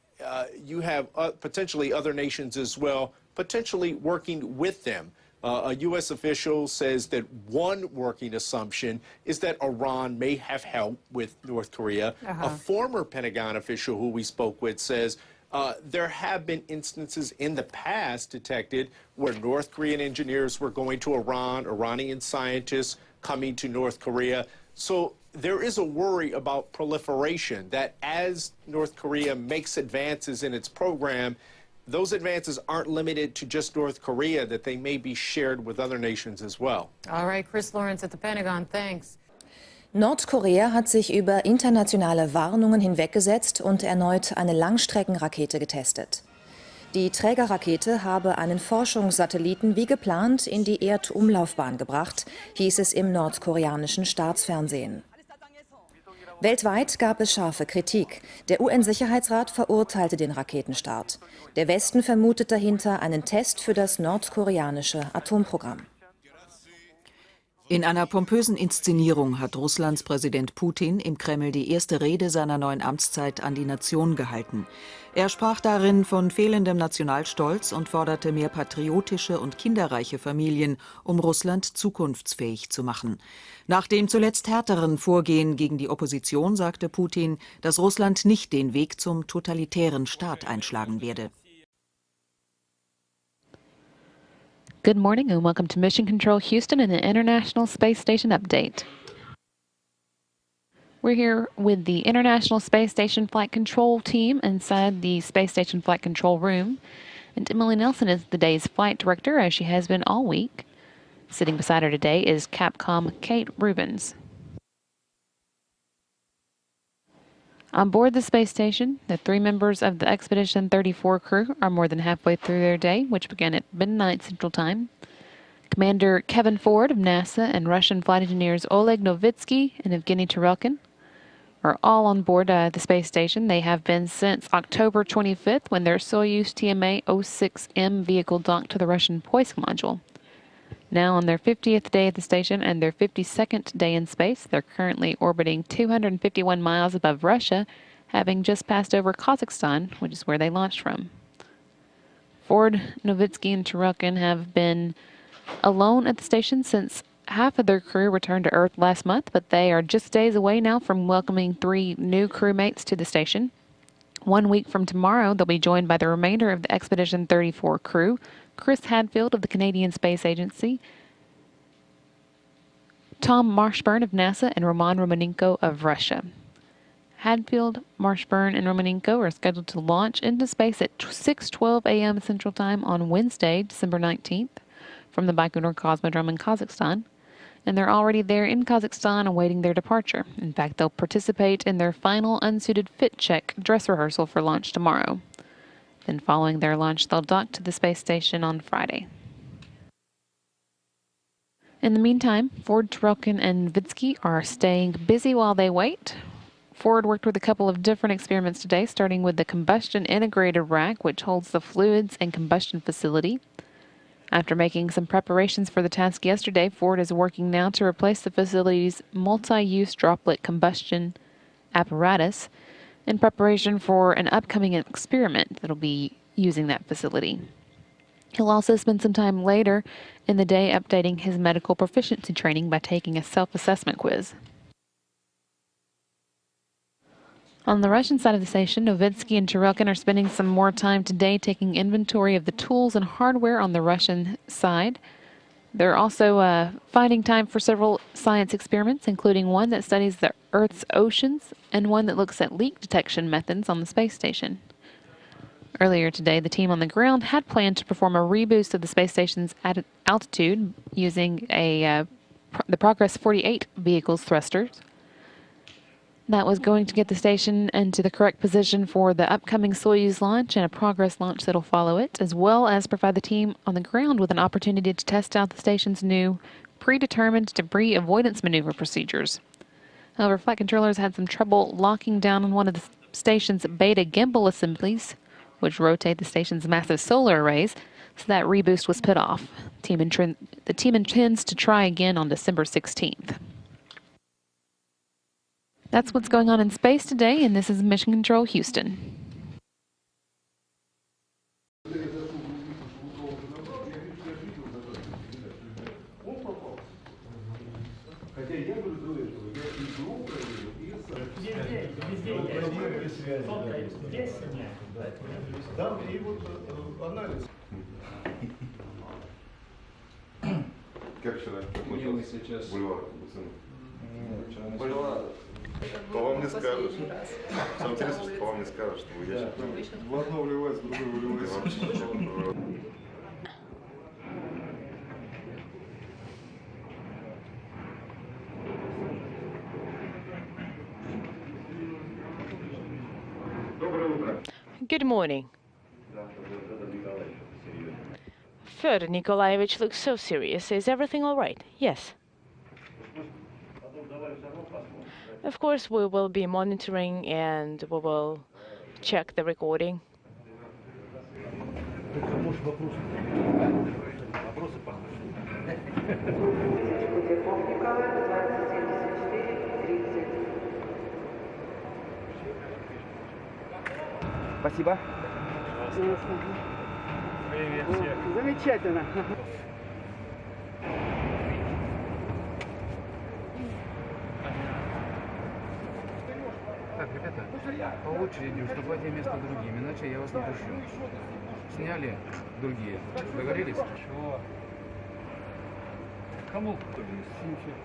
S20: you have potentially other nations as well, potentially working with them. A U.S. official says that one working assumption is that Iran may have help with North Korea. A former Pentagon official who we spoke with says there have been instances in the past detected where North Korean engineers were going to Iran, Iranian scientists coming to North Korea. So there is a worry about proliferation, that as North Korea makes advances in its program, those advances aren't limited to just North Korea, that they may be shared with other nations as well.
S14: All right, Chris Lawrence at the Pentagon, thanks.
S21: Nordkorea hat sich über internationale Warnungen hinweggesetzt und erneut eine Langstreckenrakete getestet. Die Trägerrakete habe einen Forschungssatelliten wie geplant in die Erdumlaufbahn gebracht, hieß es im nordkoreanischen Staatsfernsehen. Weltweit gab es scharfe Kritik. Der UN-Sicherheitsrat verurteilte den Raketenstart. Der Westen vermutet dahinter einen Test für das nordkoreanische Atomprogramm.
S23: In einer pompösen Inszenierung hat Russlands Präsident Putin im Kreml die erste Rede seiner neuen Amtszeit an die Nation gehalten. Er sprach darin von fehlendem Nationalstolz und forderte mehr patriotische und kinderreiche Familien, um Russland zukunftsfähig zu machen. Nach dem zuletzt härteren Vorgehen gegen die Opposition sagte Putin, dass Russland nicht den Weg zum totalitären Staat einschlagen werde.
S25: Good morning and welcome to Mission Control Houston and the International Space Station update. We're here with the International Space Station Flight Control team inside the Space Station Flight Control room. And Emily Nelson is the day's flight director, as she has been all week. Sitting beside her today is Capcom Kate Rubens. On board the space station, the 3 members of the Expedition 34 crew are more than halfway through their day, which began at midnight Central Time. Commander Kevin Ford of NASA and Russian flight engineers Oleg Novitsky and Evgeny Tarelkin are all on board the space station. They have been since October 25th, when their Soyuz TMA-06M vehicle docked to the Russian Poisk module. Now on their 50th day at the station and their 52nd day in space, they're currently orbiting 251 miles above Russia, having just passed over Kazakhstan, which is where they launched from. Ford, Novitsky, and Tarelkin have been alone at the station since half of their crew returned to Earth last month, but they are just days away now from welcoming 3 new crewmates to the station. 1 week from tomorrow, they'll be joined by the remainder of the Expedition 34 crew, Chris Hadfield of the Canadian Space Agency, Tom Marshburn of NASA, and Roman Romanenko of Russia. Hadfield, Marshburn, and Romanenko are scheduled to launch into space at 6:12 a.m. Central Time on Wednesday, December 19th, from the Baikonur Cosmodrome in Kazakhstan. And they're already there in Kazakhstan awaiting their departure. In fact, they'll participate in their final unsuited fit check dress rehearsal for launch tomorrow. Then following their launch, they'll dock to the space station on Friday. In the meantime, Ford, Turelkin, and Vitsky are staying busy while they wait. Ford worked with a couple of different experiments today, starting with the combustion integrated rack, which holds the fluids and combustion facility. After making some preparations for the task yesterday, Ford is working now to replace the facility's multi-use droplet combustion apparatus in preparation for an upcoming experiment that'll be using that facility. He'll also spend some time later in the day updating his medical proficiency training by taking a self-assessment quiz. On the Russian side of the station, Novitsky and Turelkin are spending some more time today taking inventory of the tools and hardware on the Russian side. They're also finding time for several science experiments, including one that studies the Earth's oceans and one that looks at leak detection methods on the space station. Earlier today, the team on the ground had planned to perform a reboost of the space station's altitude using the Progress 48 vehicle's thrusters. That was going to get the station into the correct position for the upcoming Soyuz launch and a Progress launch that'll follow it, as well as provide the team on the ground with an opportunity to test out the station's new predetermined debris avoidance maneuver procedures. However, flight controllers had some trouble locking down on one of the station's beta gimbal assemblies, which rotate the station's massive solar arrays, so that reboost was put off. The team intends to try again on December 16th. That's what's going on in space today, and this is Mission Control Houston.
S2: Как вчера? Мы сейчас... Бульвар, Бульвар. По вам не скажешь. Самое интересное, что по вам не скажешь, что вы ящик. В одно вливается, в другое выливается.
S3: Good morning. Fyodor Nikolaevich looks so serious. Is everything all right? Yes. Of course, we will be monitoring and we will check the recording.
S4: Спасибо. Привет всем. Замечательно.
S22: Так, ребята, по очереди уступайте место другим, иначе я вас не пущу. Сняли другие. Договорились? Чего? Кому? Все, мы общались.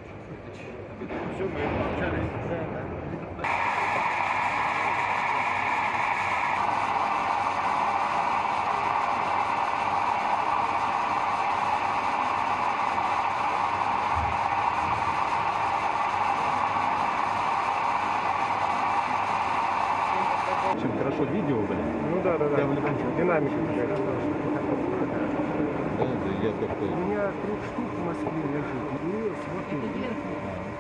S2: Очень хорошо видео, блин.
S4: Ну да. Динамика такая.
S2: Да, я как-то...
S4: У меня 3 штук в Москве лежит. И смотри,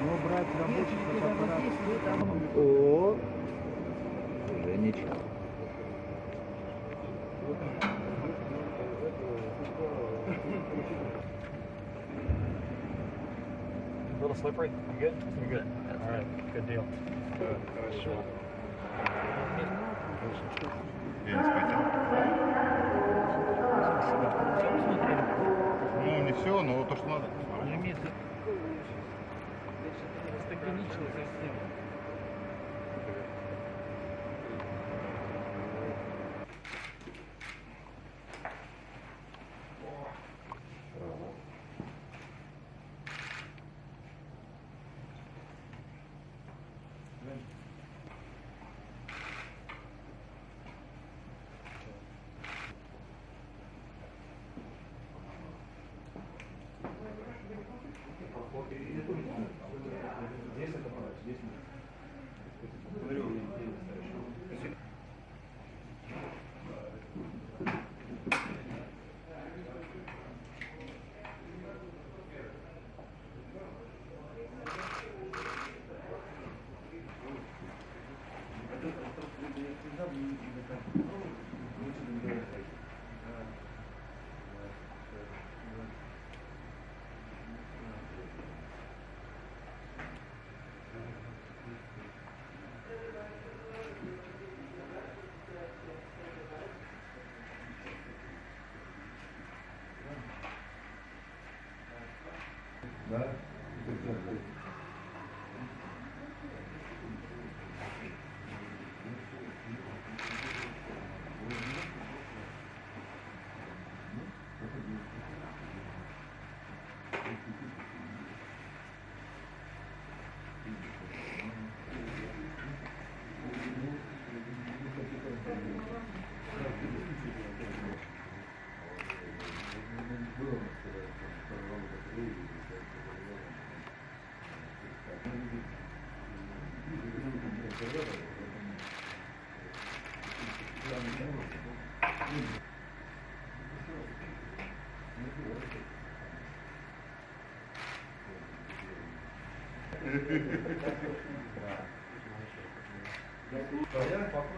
S4: но брать рабочий фотоаппарат. О!
S2: Уже ничего.
S9: A little slippery? You good? You good? All right, good deal. Хорошо.
S2: Ну, не все, но то, что надо.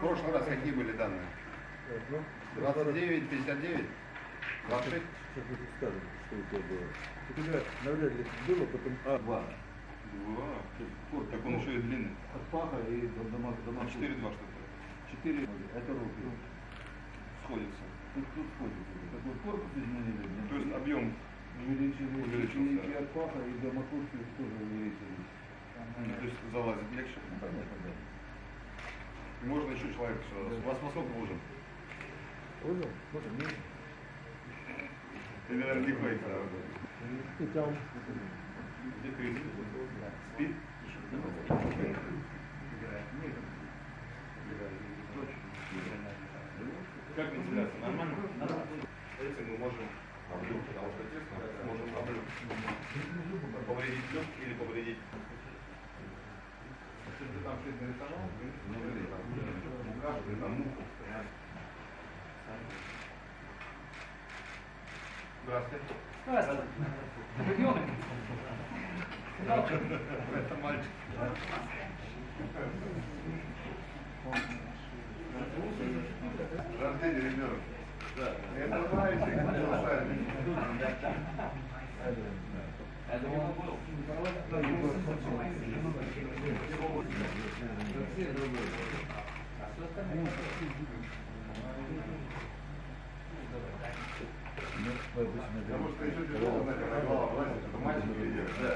S2: В прошлый раз какие были данные? 29, 59, 26?
S4: Сейчас мы скажем, что у тебя было. У тебя навряд ли было, потом... Два.
S2: Так он еще и длинный.
S4: От паха и до дома.
S2: 4-2 что-то.
S4: 4, это руки.
S2: Сходится.
S4: Тут сходится. Такой корпус изменили.
S2: То есть объем увеличился.
S4: И от паха, и до макушки тоже увеличились.
S2: То есть залазить легче?
S4: Понятно, да.
S2: Можно еще человек сюда. У вас насколько ужин?
S4: Ужин? Можно, нет.
S2: Ты, наверное, не ходишь, да?
S4: Спитал.
S2: Где Крис? Спит? Как вентиляция? Нормально? Этим мы можем облюб, потому что тесно, можем облюб. Повредить люк или повредить. Если ты там что-то нарисовал, не говори, там букашка, там муха. Здравствуйте.
S5: Здравствуйте.
S2: Это мальчик. Рождение ребенка. Да. Это мальчик, колоссальный. Это он был. Потому что еще тяжело, знаете, когда голова влазит, это мальчик или девочка. Да.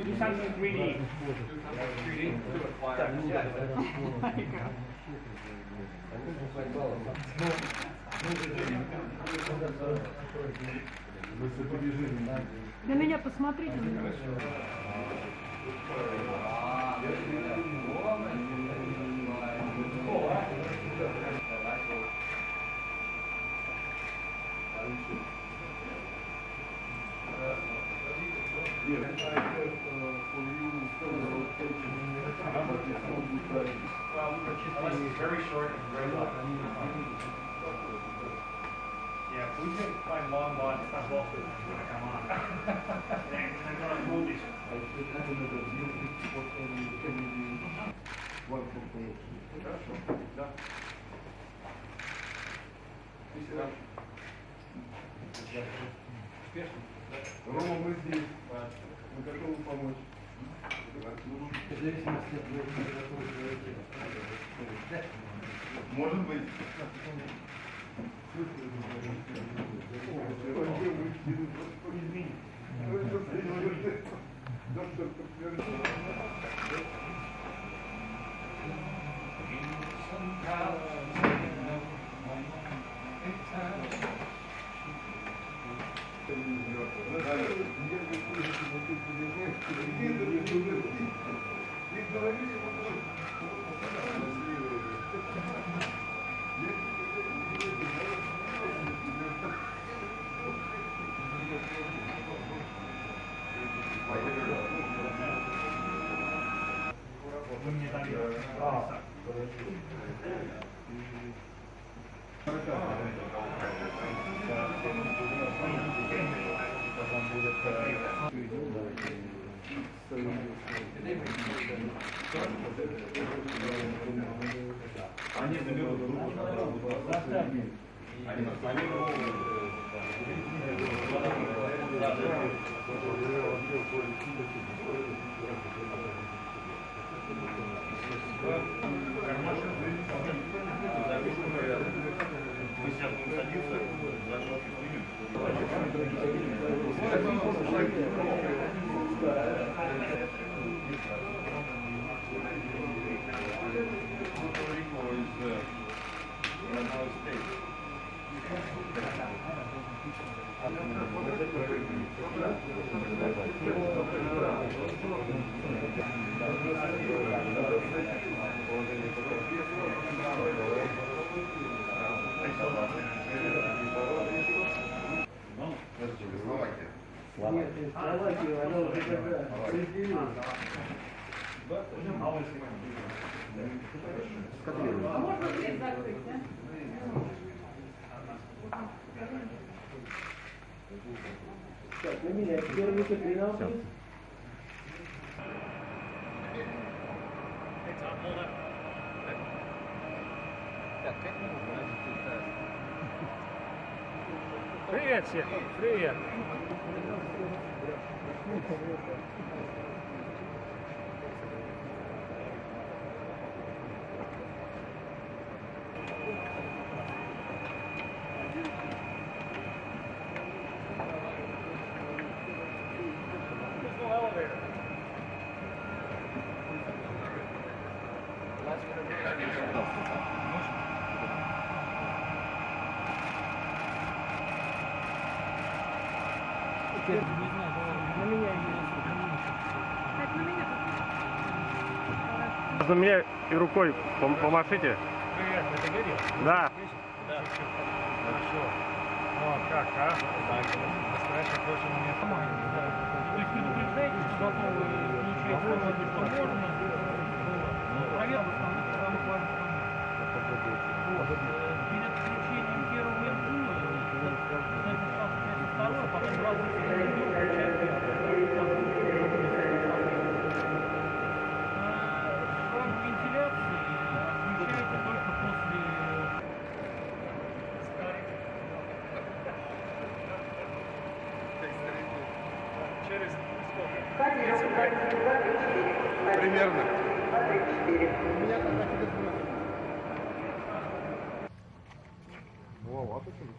S5: Do something 3D. 3D?
S12: На меня посмотрите.
S5: Very short and very long. Yeah, we can find long lines, not both of them, when I come on. I'm gonna move this.
S2: Хорошо, да. Успешно? Рома, мы здесь. Мы готовы помочь. Может быть. Извини. Они заберут группу, которая будет поставить. Они
S5: Привет всем! Привет!
S7: На меня и рукой помашите.
S5: Привет, это горел?
S7: Да.
S5: Да. Хорошо. Ну а как, а? Настоящий хороший момент. То есть предупреждаете, что готовы получать все, что можно. Проверка основных самых важных моментов. Перед включением первого импульса, значит, второй, потом сразу включать первый. Вентиляции отключаете только после... Через сколько?
S2: примерно.
S7: О, а почему?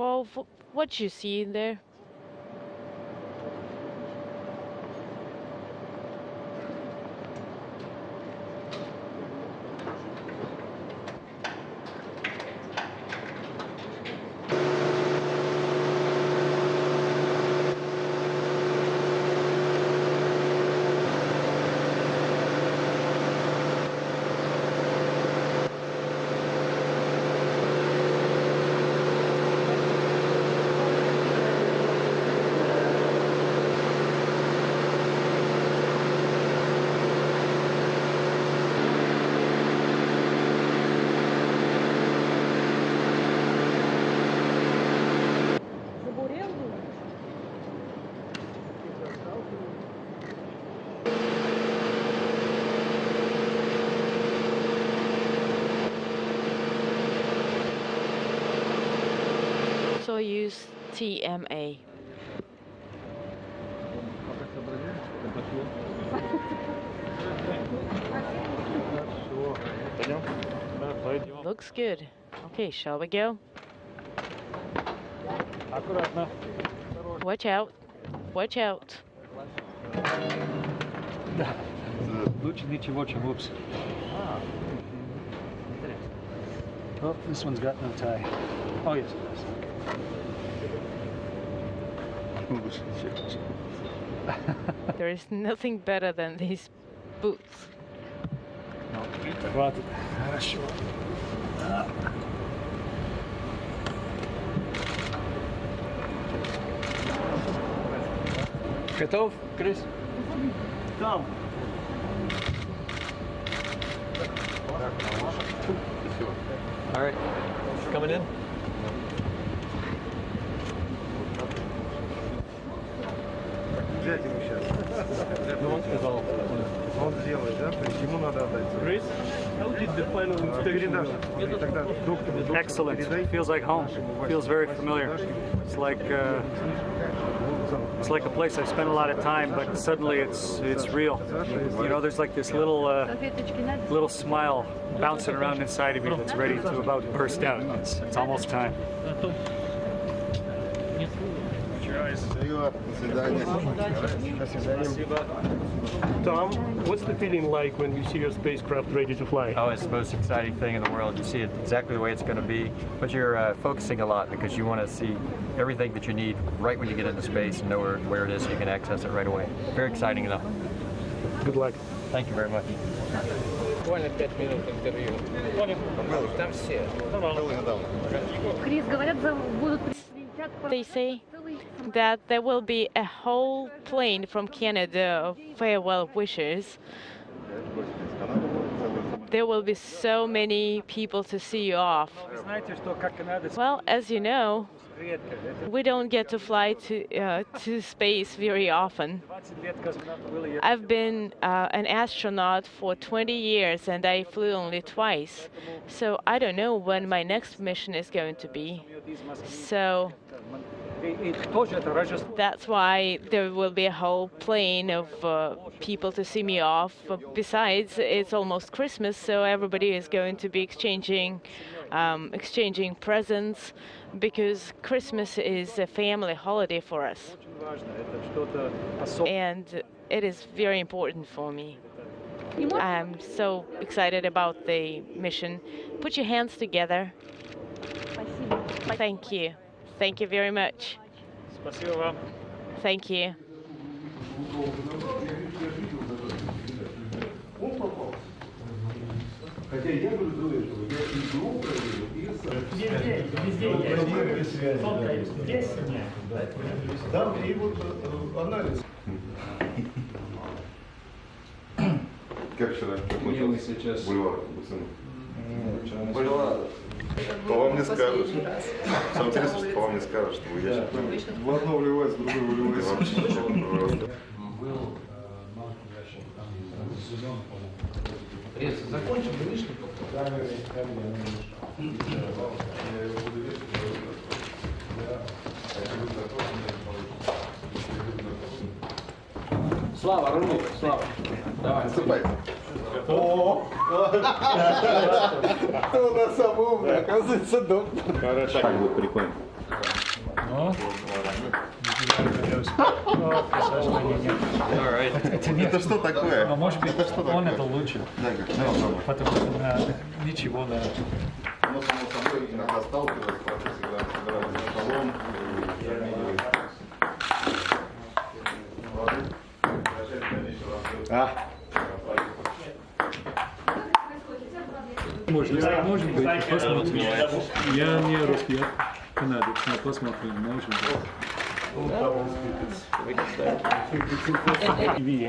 S3: Well, what you see in there? Use TMA. Looks good. Okay, shall we go? Watch out. Watch out.
S10: Лучше ничего, чем упс. Oh, this one's got no tie. Oh, yes, it does.
S3: There is nothing better than these boots.
S10: Хватит. Хорошо. Готов, Крис? Там.
S11: All right, coming in.
S2: Взять ему сейчас. Ну, он сказал. Он сделает, да? То есть ему надо отдать. Grace, how did the final inspection? Тогда доктору
S10: Excellent. Feels like home. Feels very familiar. It's like a place I've spent a lot of time, but suddenly it's real. You know, there's like this little smile bouncing around inside of me that's ready to about burst out. It's almost time.
S7: Tom, what's the feeling like when you see your spacecraft ready to fly?
S11: Oh, it's the most exciting thing in the world. You see it exactly the way it's going to be, but you're focusing a lot because you want to see everything that you need right when you get into space and know where it is so you can access it right away. Very exciting enough.
S7: Good luck.
S11: Thank you very much.
S13: Буквально 5 минут интервью. Там все.
S21: Крис, говорят, будут...
S3: They say that there will be a whole plane from Canada of farewell wishes. There will be so many people to see you off. Well, as you know, we don't get to fly to space very often. I've been an astronaut for 20 years and I flew only twice. So I don't know when my next mission is going to be. So that's why there will be a whole plane of people to see me off. Besides, it's almost Christmas, so everybody is going to be exchanging presents, because Christmas is a family holiday for us. And it is very important for me. I'm so excited about the mission. Put your hands together. Thank you. Thank you very much. Thank you.
S2: Хотя я говорю, что я иду,
S5: Здесь нет.
S2: там и вот анализ. Как вчера?
S13: Мы сейчас...
S2: Бульвар, Бульвар. По вам не скажешь. Самое интересное, что по вам не скажешь, что вы ящик. В одно вливается, в другое вливается.
S13: Закончим, вышли. Слава, руку, Слава. Давай,
S2: наступай. О! Кто у нас самый умный? Оказывается, доктор.
S13: Так будет прикольно.
S2: Это что такое?
S10: Но может быть он это лучше. Потому что ничего, да.
S2: Оно само собой иногда сталкивается, когда собираемся за столом.
S10: Может быть, посмотрим. Я не русский, я канадец, но посмотрим, может быть.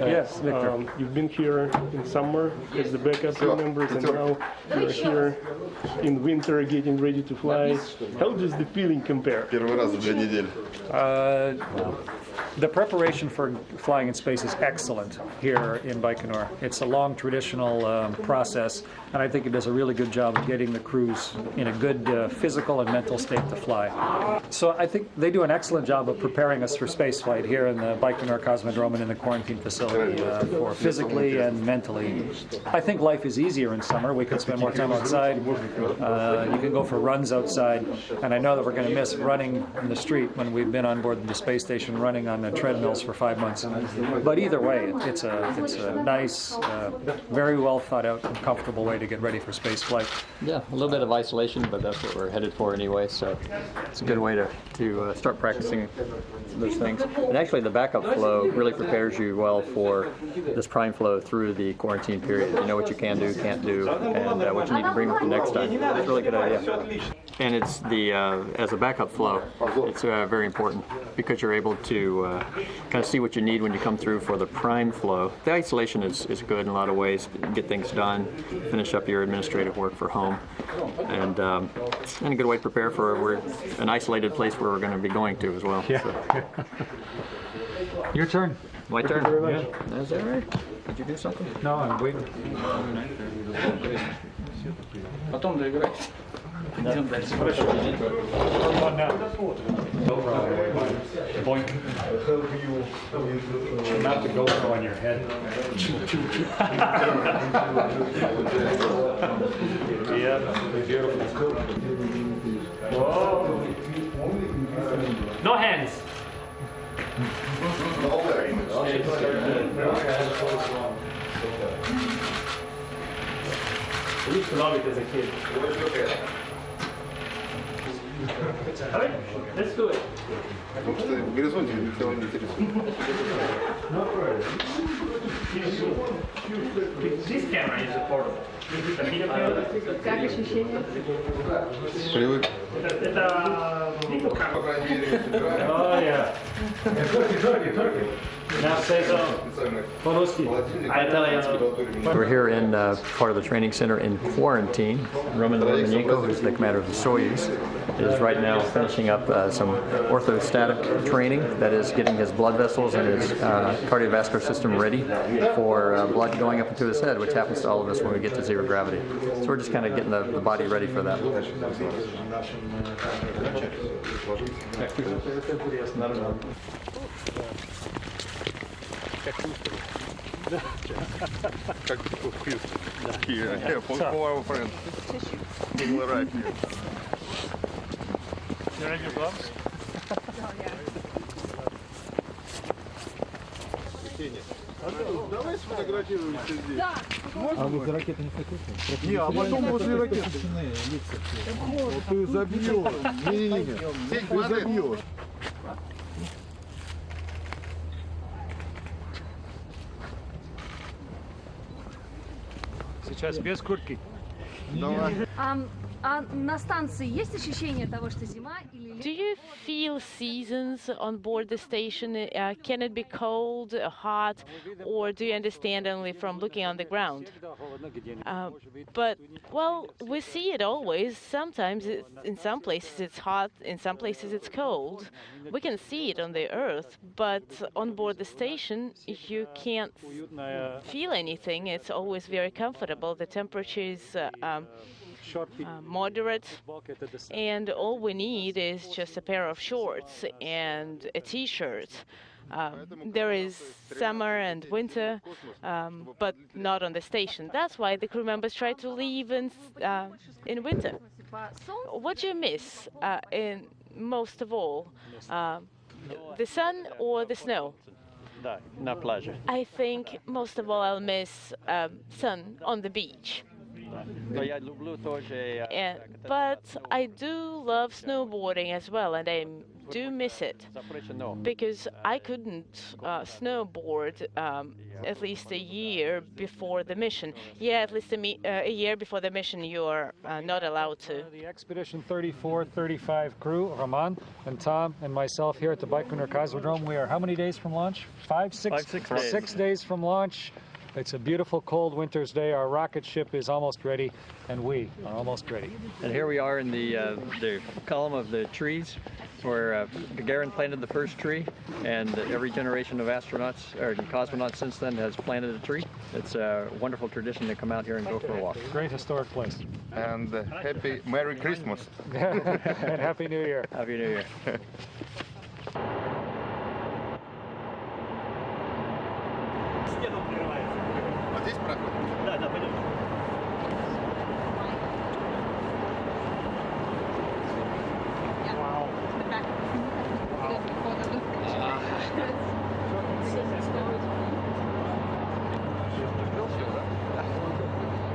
S7: Yes, you've been here in summer as the backup crew members, and now you're here in winter getting ready to fly. How does the feeling compare?
S2: Первый раз за 2 недели.
S10: The preparation for flying in space is excellent here in Baikonur. It's a long traditional process, and I think it does a really good job of getting the crews in a good physical and mental state to fly. So I think they do an excellent job of preparing us for spaceflight here in the Baikonur Cosmodrome and in the quarantine facility for physically and mentally. I think life is easier in summer. We could spend more time outside. You can go for runs outside, and I know that we're going to miss running in the street when we've been on board the space station running on the treadmills for 5 months. But either way, it's a nice, very well thought out and comfortable way to get ready for space flight.
S11: Yeah, a little bit of isolation, but that's what we're headed for anyway, so it's a good way to start practicing those things. And actually the backup flow really prepares you well for this prime flow through the quarantine period. You know what you can do, can't do, and what you need to bring with you next time. It's a really good idea. And it's the as a backup flow, it's very important because you're able to kind of see what you need when you come through for the prime flow. The isolation is good in a lot of ways. Get things done, finish up your administrative work for home, and a good way to prepare for an isolated place where we're going to be going to as well.
S10: Yeah.
S11: So.
S10: Your turn.
S11: My turn?
S10: Yeah.
S11: Is that right? Did you do something?
S10: No, I'm waiting.
S11: Потом доиграть. Идем дальше.
S10: Хорошо. Boink. Not the GoPro on your head. Yeah, beautiful. Whoa. No hands. I used to love it as a kid. Let's do it.
S2: В горизонте целом не интересует.
S5: This camera is portable.
S12: Как ощущения?
S2: Привык.
S5: Это
S10: Oh yeah. Now say so. По-русски.
S11: We're here in part of the training center in quarantine. Roman Romanenko, who's the commander of the Soyuz, is right now finishing up some orthostatic training, that is getting his blood vessels and his cardiovascular system ready for blood going up into his head, which happens to all of us when we get to zero gravity. So we're just kind of getting the body ready for that.
S2: Here, for our friend. All right.
S5: You have your gloves?
S2: Давай сфотографируемся здесь.
S12: Да.
S2: А вы за ракеты не хотите? Не, а потом возле ракеты. Ты забьешь. Не, ты забьешь.
S10: Сейчас без куртки.
S2: Давай.
S8: А на станции есть ощущение того, что зима или лето?
S3: Do you feel seasons on board the station? Can it be cold, hot, or do you understand only from looking on the ground? But, well, we see it always. Sometimes in some places it's hot, in some places it's cold. We can see it on the Earth, but on board the station you can't feel anything. It's always very comfortable. The temperature is moderate, and all we need is just a pair of shorts and a t-shirt. There is summer and winter, but not on the station. That's why the crew members try to leave in winter. What do you miss in most of all? the sun or the snow? I think most of all I'll miss sun on the beach. But I do love snowboarding as well, and I do miss it because I couldn't snowboard at least a year before the mission. Yeah, at least a year before the mission you are not allowed to.
S10: The Expedition 34-35 crew, Roman and Tom and myself here at the Baikonur Cosmodrome. We are how many days from launch? 6 days from launch. It's a beautiful cold winter's day. Our rocket ship is almost ready, and we are almost ready.
S11: And here we are in the column of the trees where Gagarin planted the first tree, and every generation of astronauts or cosmonauts since then has planted a tree. It's a wonderful tradition to come out here and go for a walk.
S10: Great historic place.
S15: And happy Merry Christmas.
S10: And Happy New Year.
S11: Happy New Year.
S15: Здесь проходит?
S5: Да, пойдем.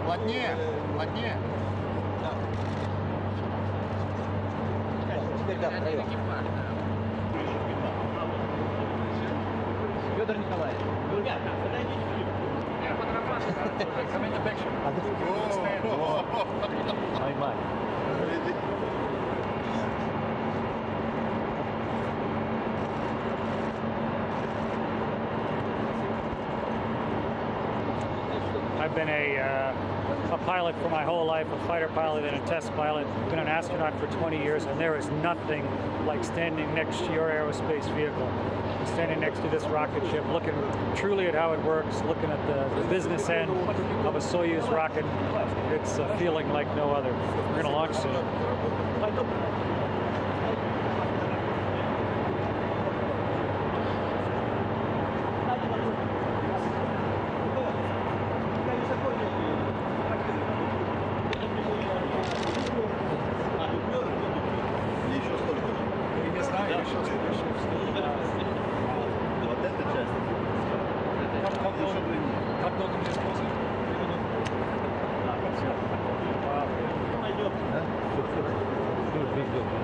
S15: Плотнее, плотнее.
S5: Теперь да, втроем. Федор Николаевич. Ребята, подойдите. Come in the picture.
S10: I've been a pilot for my whole life, a fighter pilot and a test pilot. Been an astronaut for 20 years, and there is nothing like standing next to your aerospace vehicle. Standing next to this rocket ship, looking truly at how it works, looking at the business end of a Soyuz rocket. It's a feeling like no other. We're going to launch soon.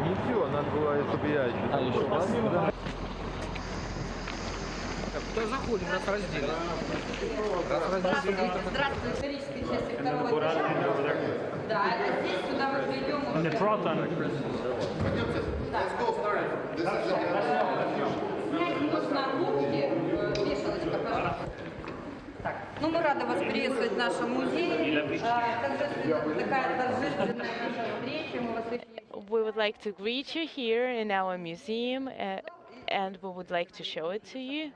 S15: Не все, надо было, чтобы я еще.
S13: Кто заходит, нас раздели.
S16: Здравствуйте, исторической части второго этажа. Да, а здесь сюда мы придем. Снять можно руки, вешалочка, пожалуйста. Так, ну мы рады вас приветствовать в нашем музее. Такая торжественная наша встреча. Мы вас
S3: We would like to greet you here in our museum, and we would like to show it to you.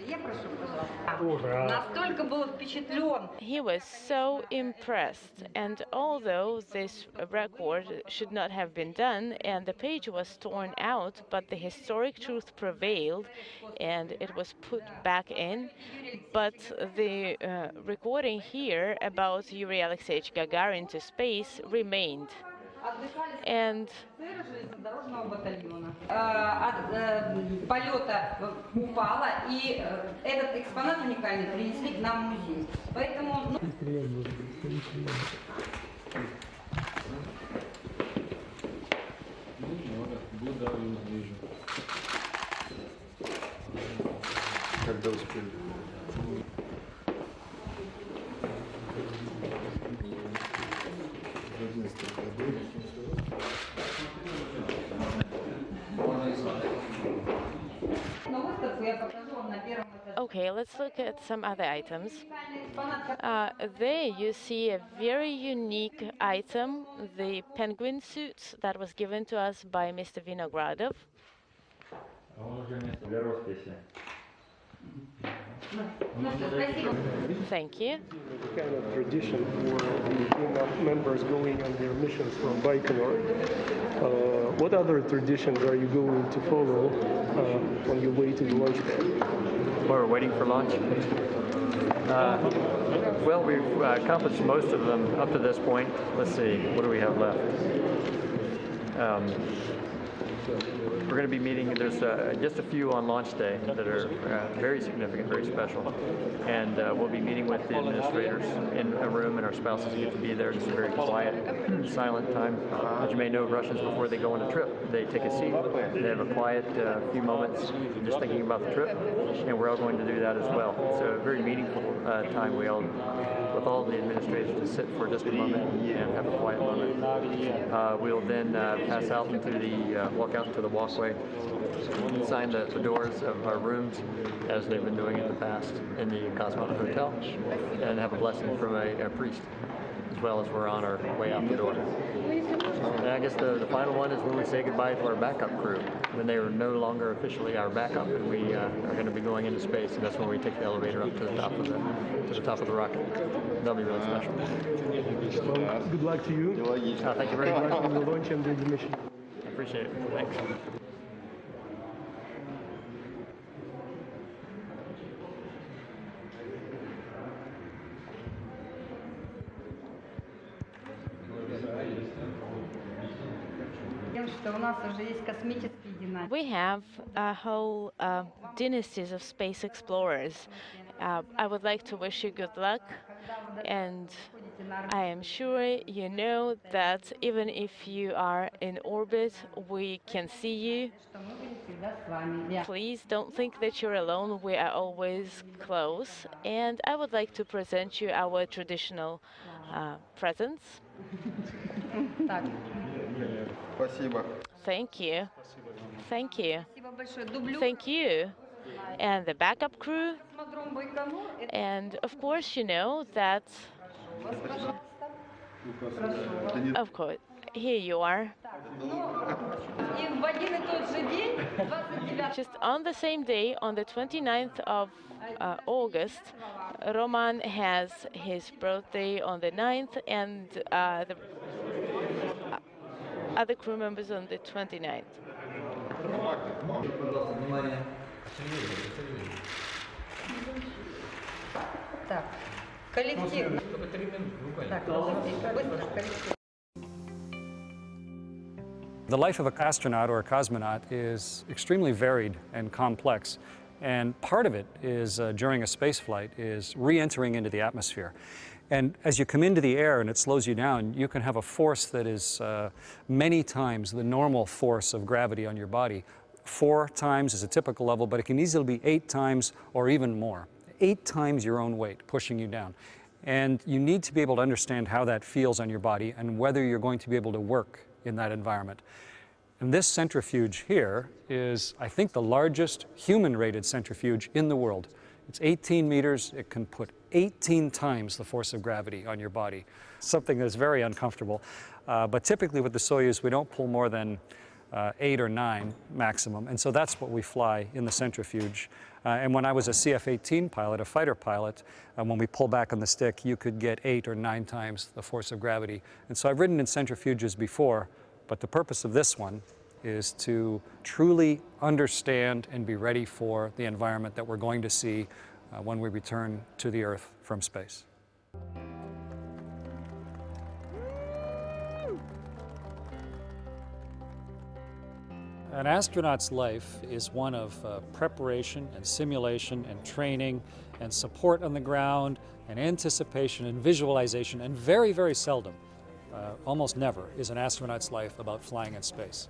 S16: Я прошу, пожалуйста. Настолько был впечатлен.
S3: He was so impressed, and although this record should not have been done and the page was torn out, but the historic truth prevailed and it was put back in, but the recording here about Yuri Alexeyevich Gagarin to space remained. And
S16: Дорожного батальона от полета упала, и этот экспонат уникальный принесли к нам в музей. Поэтому
S15: Когда успели?
S3: Okay, let's look at some other items. There you see a very unique item, the penguin suit that was given to us by Mr. Vinogradov. Thank you.
S7: Kind of tradition for the members going on their missions from Baikonur. What other traditions are you going to follow on your way to the launch pad?
S11: While we're waiting for launch? Well, we've accomplished most of them up to this point. Let's see, what do we have left? We're going to be meeting, there's just a few on launch day that are very significant, very special. And we'll be meeting with the administrators in a room, and our spouses get to be there. It's a very quiet, silent time. As you may know, Russians, before they go on a trip, they take a seat, they have a quiet few moments just thinking about the trip, and we're all going to do that as well. It's a very meaningful time with all the administrators to sit for just a moment and have a quiet moment. We'll then pass out into walk out into the walkway, sign the doors of our rooms as they've been doing in the past in the Cosmonaut Hotel, and have a blessing from a priest, as well as we're on our way out the door. And I guess the final one is when we say goodbye to our backup crew, when they are no longer officially our backup, and we are going to be going into space, and that's when we take the elevator up to the top of the rocket. That'll be really special.
S7: Well, good luck to you.
S11: Thank you very much.
S7: Good luck on the launch and the mission.
S11: I appreciate it. Thanks.
S3: We have a whole dynasties of space explorers. I would like to wish you good luck, and I am sure you know that even if you are in orbit, we can see you. Please don't think that you're alone. We are always close, and I would like to present you our traditional presents. Thank you. Thank you. Thank you. And the backup crew. And of course, you know that. Of course, here you are. Just on the same day, on the 29th of August, Roman has his birthday on the 9th, and the other crew members on the 29th.
S10: The life of an astronaut or a cosmonaut is extremely varied and complex, and part of it is during a space flight is re-entering into the atmosphere. And as you come into the air and it slows you down, you can have a force that is many times the normal force of gravity on your body. 4 times is a typical level, but it can easily be 8 times or even more. 8 times your own weight pushing you down. And you need to be able to understand how that feels on your body and whether you're going to be able to work in that environment. And this centrifuge here is, I think, the largest human-rated centrifuge in the world. It's 18 meters. It can put 18 times the force of gravity on your body, something that's very uncomfortable. But typically with the Soyuz, we don't pull more than 8 or 9 maximum, and so that's what we fly in the centrifuge. And when I was a CF-18 pilot, a fighter pilot, when we pull back on the stick, you could get 8 or 9 times the force of gravity. And so I've ridden in centrifuges before, but the purpose of this one is to truly understand and be ready for the environment that we're going to see when we return to the Earth from space. An astronaut's life is one of preparation and simulation and training and support on the ground and anticipation and visualization, and very, very seldom, almost never, is an astronaut's life about flying in space.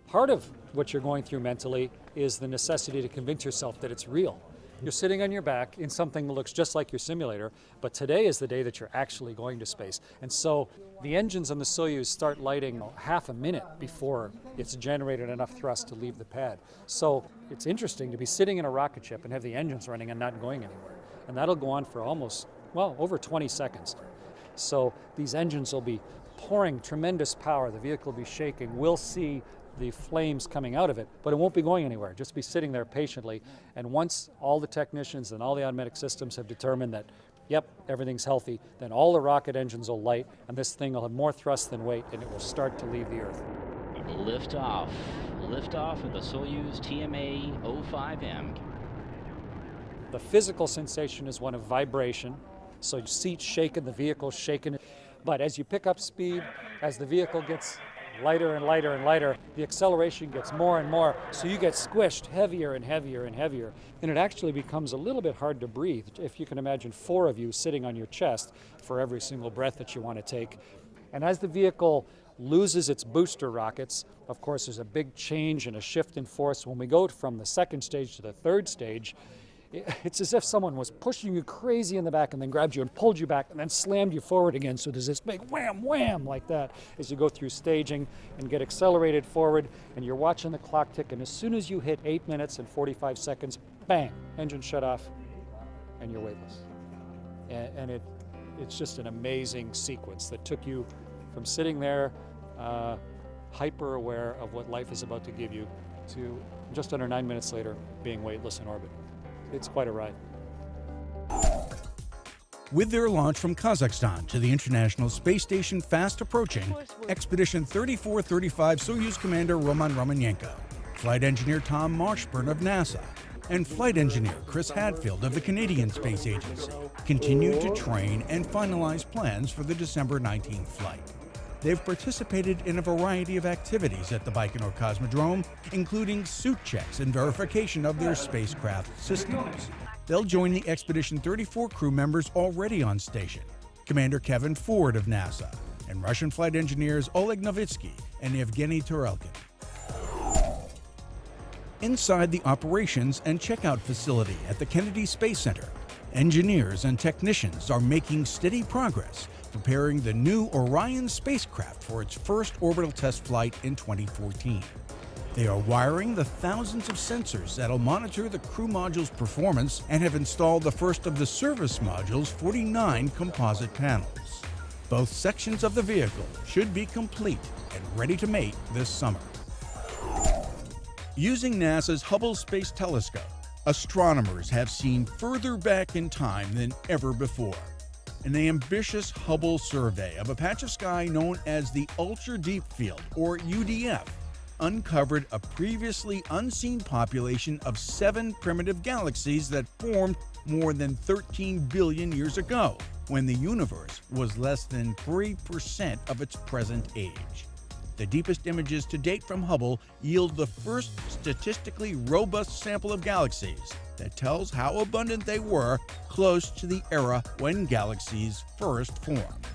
S10: Part of what you're going through mentally is the necessity to convince yourself that it's real. You're sitting on your back in something that looks just like your simulator, but today is the day that you're actually going to space. And so the engines on the Soyuz start lighting half a minute before it's generated enough thrust to leave the pad. So it's interesting to be sitting in a rocket ship and have the engines running and not going anywhere. And that'll go on for almost, well, over 20 seconds. So these engines will be pouring tremendous power. The vehicle will be shaking. We'll see the flames coming out of it, but it won't be going anywhere. Just be sitting there patiently. And once all the technicians and all the automatic systems have determined that, yep, everything's healthy, then all the rocket engines will light, and this thing will have more thrust than weight, and it will start to leave the Earth.
S6: Liftoff. Liftoff of the Soyuz TMA-05M.
S10: The physical sensation is one of vibration, so your seat's shaking, the vehicle's shaking. But as you pick up speed, as the vehicle gets lighter and lighter and lighter. The acceleration gets more and more, so you get squished heavier and heavier and heavier. And it actually becomes a little bit hard to breathe, if you can imagine 4 of you sitting on your chest for every single breath that you want to take. And as the vehicle loses its booster rockets, of course there's a big change and a shift in force. When we go from the second stage to the third stage, it's as if someone was pushing you crazy in the back and then grabbed you and pulled you back and then slammed you forward again. So there's this big wham, wham like that as you go through staging and get accelerated forward, and you're watching the clock tick, and as soon as you hit 8 minutes and 45 seconds, bang, engine shut off and you're weightless. And it's just an amazing sequence that took you from sitting there hyper aware of what life is about to give you to just under 9 minutes later being weightless in orbit. It's quite a ride.
S1: With their launch from Kazakhstan to the International Space Station fast approaching, Expedition 3435 Soyuz Commander Roman Romanenko, Flight Engineer Tom Marshburn of NASA, and Flight Engineer Chris Hadfield of the Canadian Space Agency continue to train and finalize plans for the December 19th flight. They've participated in a variety of activities at the Baikonur Cosmodrome, including suit checks and verification of their spacecraft systems. They'll join the Expedition 34 crew members already on station, Commander Kevin Ford of NASA, and Russian flight engineers Oleg Novitsky and Evgeny Turelkin. Inside the operations and checkout facility at the Kennedy Space Center, engineers and technicians are making steady progress preparing the new Orion spacecraft for its first orbital test flight in 2014. They are wiring the thousands of sensors that'll monitor the crew module's performance and have installed the first of the service module's 49 composite panels. Both sections of the vehicle should be complete and ready to mate this summer. Using NASA's Hubble Space Telescope, astronomers have seen further back in time than ever before. An ambitious Hubble survey of a patch of sky known as the Ultra Deep Field, or UDF, uncovered a previously unseen population of 7 primitive galaxies that formed more than 13 billion years ago, when the universe was less than 3% of its present age. The deepest images to date from Hubble yield the first statistically robust sample of galaxies that tells how abundant they were close to the era when galaxies first formed.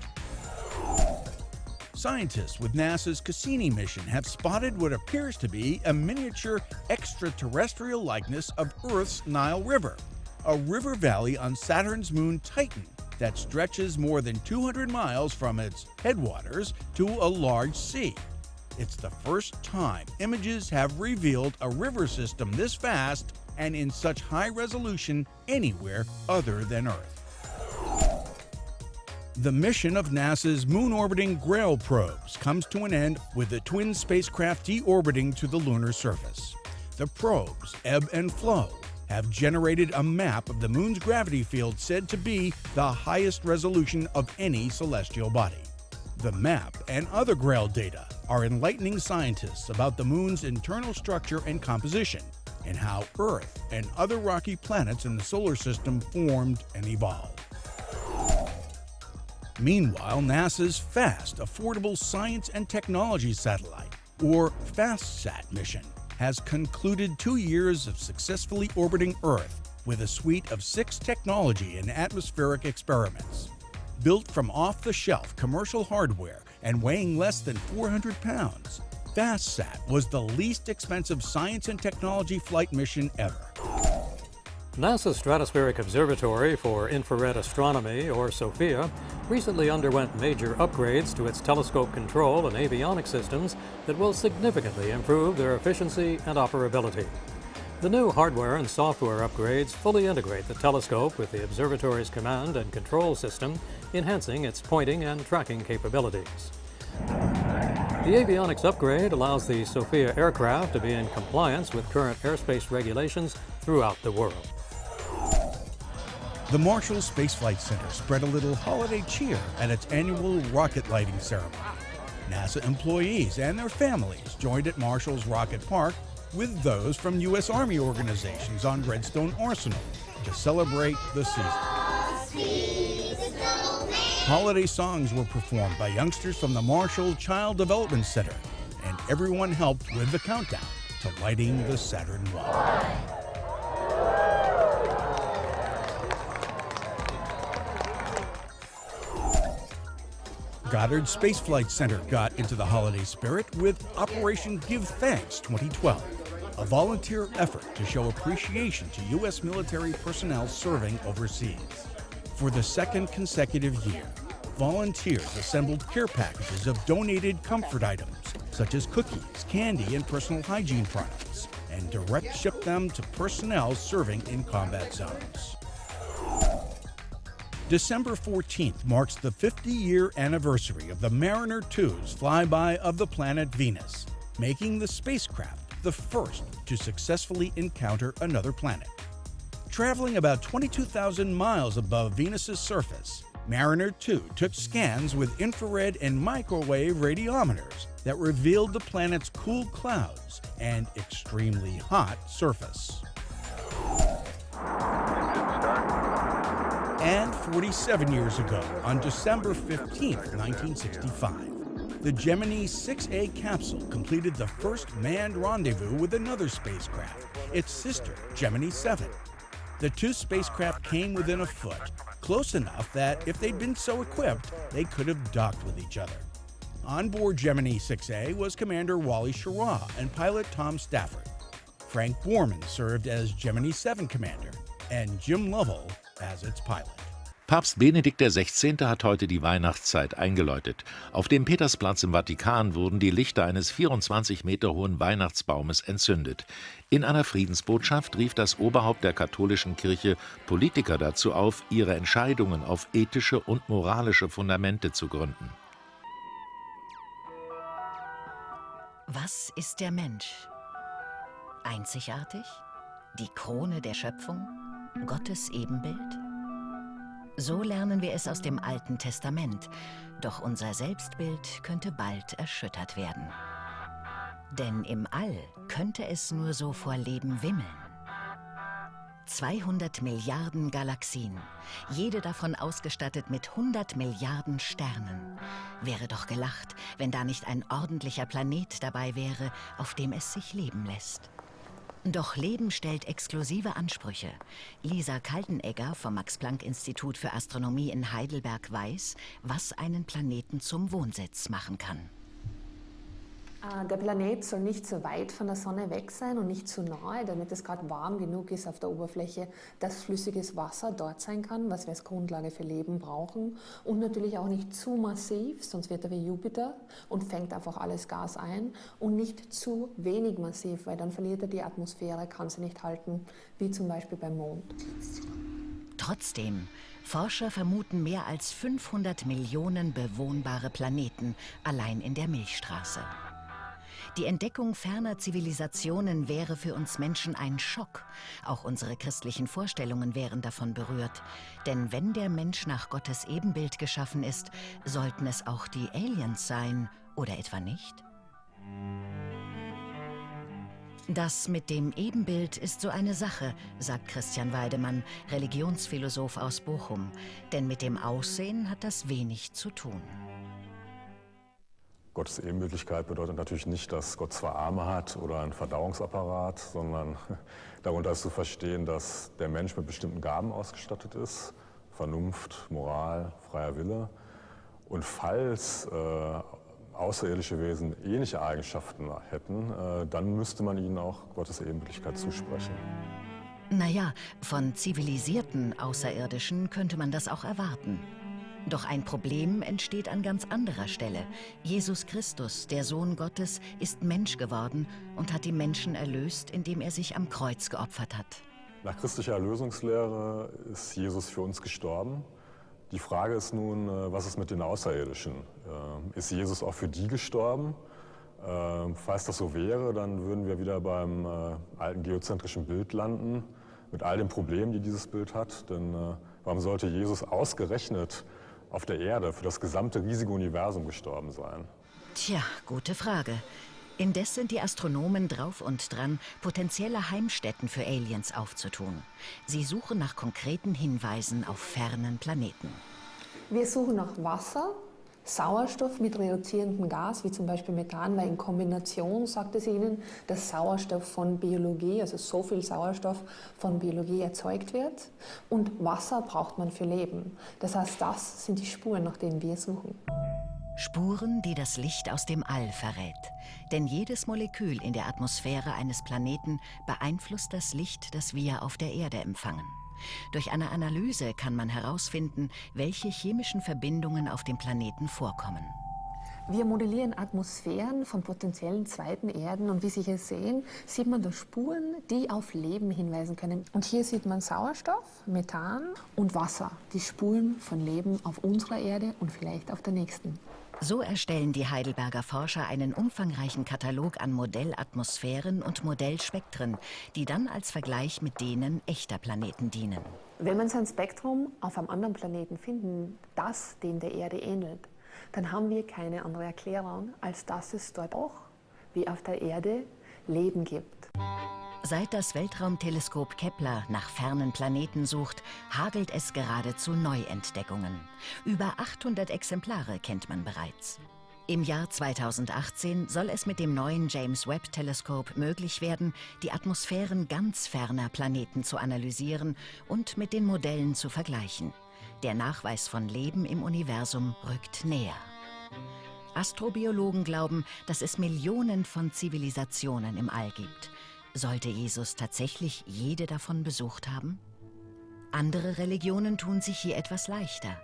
S1: Scientists with NASA's Cassini mission have spotted what appears to be a miniature extraterrestrial likeness of Earth's Nile River, a river valley on Saturn's moon Titan that stretches more than 200 miles from its headwaters to a large sea. It's the first time images have revealed a river system this vast and in such high resolution anywhere other than Earth. The mission of NASA's moon-orbiting Grail probes comes to an end with the twin spacecraft deorbiting to the lunar surface. The probes, Ebb and Flow, have generated a map of the moon's gravity field said to be the highest resolution of any celestial body. The map and other Grail data are enlightening scientists about the moon's internal structure and composition, and how Earth and other rocky planets in the solar system formed and evolved. Meanwhile, NASA's Fast Affordable Science and Technology Satellite, or FASTSat mission, has concluded 2 years of successfully orbiting Earth with a suite of 6 technology and atmospheric experiments. Built from off-the-shelf commercial hardware and weighing less than 400 pounds, FastSat was the least expensive science and technology flight mission ever.
S17: NASA's Stratospheric Observatory for Infrared Astronomy, or SOFIA, recently underwent major upgrades to its telescope control and avionics systems that will significantly improve their efficiency and operability. The new hardware and software upgrades fully integrate the telescope with the observatory's command and control system, enhancing its pointing and tracking capabilities. The avionics upgrade allows the SOFIA aircraft to be in compliance with current airspace regulations throughout the world.
S1: The Marshall Space Flight Center spread a little holiday cheer at its annual rocket lighting ceremony. NASA employees and their families joined at Marshall's Rocket Park with those from U.S. Army organizations on Redstone Arsenal to celebrate the season. Holiday songs were performed by youngsters from the Marshall Child Development Center everyone helped with the countdown to lighting the Saturn I. Goddard Space Flight Center got into the holiday spirit with Operation Give Thanks 2012, a volunteer effort to show appreciation to U.S. military personnel serving overseas. For the second consecutive year, volunteers assembled care packages of donated comfort items, such as cookies, candy, and personal hygiene products, and direct shipped them to personnel serving in combat zones. December 14th marks the 50-year anniversary of the Mariner 2's flyby of the planet Venus, making the spacecraft the first to successfully encounter another planet. Traveling about 22,000 miles above Venus's surface, Mariner 2 took scans with infrared and microwave radiometers that revealed the planet's cool clouds and extremely hot surface. And 47 years ago, on December 15, 1965, the Gemini 6A capsule completed the first manned rendezvous with another spacecraft, its sister, Gemini 7. The two spacecraft came within a foot, close enough that if they'd been so equipped, they could have docked with each other. On board Gemini 6A was Commander Wally Schirra and pilot Tom Stafford. Frank Borman served as Gemini 7 commander, and Jim Lovell as its pilot.
S14: Papst Benedikt XVI. Hat heute die Weihnachtszeit eingeläutet. Auf dem Petersplatz im Vatikan wurden die Lichter eines 24 Meter hohen Weihnachtsbaumes entzündet. In einer Friedensbotschaft rief das Oberhaupt der katholischen Kirche Politiker dazu auf, ihre Entscheidungen auf ethische und moralische Fundamente zu gründen.
S18: Was ist der Mensch? Einzigartig? Die Krone der Schöpfung? Gottes Ebenbild? So lernen wir es aus dem Alten Testament, doch unser Selbstbild könnte bald erschüttert werden. Denn im All könnte es nur so vor Leben wimmeln. 200 Milliarden Galaxien, jede davon ausgestattet mit 100 Milliarden Sternen. Wäre doch gelacht, wenn da nicht ein ordentlicher Planet dabei wäre, auf dem es sich leben lässt. Doch Leben stellt exklusive Ansprüche. Lisa Kaltenegger vom Max-Planck-Institut für Astronomie in Heidelberg weiß, was einen Planeten zum Wohnsitz machen kann.
S19: Der Planet soll nicht so weit von der Sonne weg sein und nicht zu nahe, damit es gerade warm genug ist auf der Oberfläche, dass flüssiges Wasser dort sein kann, was wir als Grundlage für Leben brauchen. Und natürlich auch nicht zu massiv, sonst wird er wie Jupiter und fängt einfach alles Gas ein. Und nicht zu wenig massiv, weil dann verliert er die Atmosphäre, kann sie nicht halten, wie zum Beispiel beim Mond.
S18: Trotzdem, Forscher vermuten mehr als 500 Millionen bewohnbare Planeten allein in der Milchstraße. Die Entdeckung ferner Zivilisationen wäre für uns Menschen ein Schock. Auch unsere christlichen Vorstellungen wären davon berührt. Denn wenn der Mensch nach Gottes Ebenbild geschaffen ist, sollten es auch die Aliens sein, oder etwa nicht? Das mit dem Ebenbild ist so eine Sache, sagt Christian Weidemann, Religionsphilosoph aus Bochum. Denn mit dem Aussehen hat das wenig zu tun.
S20: Gottes Ebenbildlichkeit bedeutet natürlich nicht, dass Gott zwei Arme hat oder einen Verdauungsapparat, sondern darunter ist zu verstehen, dass der Mensch mit bestimmten Gaben ausgestattet ist, Vernunft, Moral, freier Wille. Und falls außerirdische Wesen ähnliche Eigenschaften hätten, dann müsste man ihnen auch Gottes Ebenbildlichkeit zusprechen.
S18: Naja, von zivilisierten Außerirdischen könnte man das auch erwarten. Doch ein Problem entsteht an ganz anderer Stelle. Jesus Christus, der Sohn Gottes, ist Mensch geworden und hat die Menschen erlöst, indem er sich am Kreuz geopfert hat.
S20: Nach christlicher Erlösungslehre ist Jesus für uns gestorben. Die Frage ist nun, was ist mit den Außerirdischen? Ist Jesus auch für die gestorben? Falls das so wäre, dann würden wir wieder beim alten geozentrischen Bild landen, mit all den Problemen, die dieses Bild hat. Denn warum sollte Jesus ausgerechnet auf der Erde für das gesamte riesige Universum gestorben sein?
S18: Tja, gute Frage. Indes sind die Astronomen drauf und dran, potenzielle Heimstätten für Aliens aufzutun. Sie suchen nach konkreten Hinweisen auf fernen Planeten.
S19: Wir suchen nach Wasser, Sauerstoff mit reduzierendem Gas, wie zum Beispiel Methan, weil in Kombination, sagt es Ihnen, dass Sauerstoff von Biologie, also so viel Sauerstoff von Biologie erzeugt wird. Und Wasser braucht man für Leben. Das heißt, das sind die Spuren, nach denen wir suchen.
S18: Spuren, die das Licht aus dem All verrät. Denn jedes Molekül in der Atmosphäre eines Planeten beeinflusst das Licht, das wir auf der Erde empfangen. Durch eine Analyse kann man herausfinden, welche chemischen Verbindungen auf dem Planeten vorkommen.
S19: Wir modellieren Atmosphären von potenziellen zweiten Erden und wie Sie hier sehen, sieht man da Spuren, die auf Leben hinweisen können. Und hier sieht man Sauerstoff, Methan und Wasser, die Spuren von Leben auf unserer Erde und vielleicht auf der nächsten.
S18: So erstellen die Heidelberger Forscher einen umfangreichen Katalog an Modellatmosphären und Modellspektren, die dann als Vergleich mit denen echter Planeten dienen.
S19: Wenn man sein Spektrum auf einem anderen Planeten finden, das dem der Erde ähnelt, dann haben wir keine andere Erklärung, als dass es dort auch, wie auf der Erde, Leben gibt.
S18: Seit das Weltraumteleskop Kepler nach fernen Planeten sucht, hagelt es geradezu Neuentdeckungen. Über 800 Exemplare kennt man bereits. Im Jahr 2018 soll es mit dem neuen James-Webb-Teleskop möglich werden, die Atmosphären ganz ferner Planeten zu analysieren und mit den Modellen zu vergleichen. Der Nachweis von Leben im Universum rückt näher. Astrobiologen glauben, dass es Millionen von Zivilisationen im All gibt. Sollte Jesus tatsächlich jede davon besucht haben? Andere Religionen tun sich hier etwas leichter.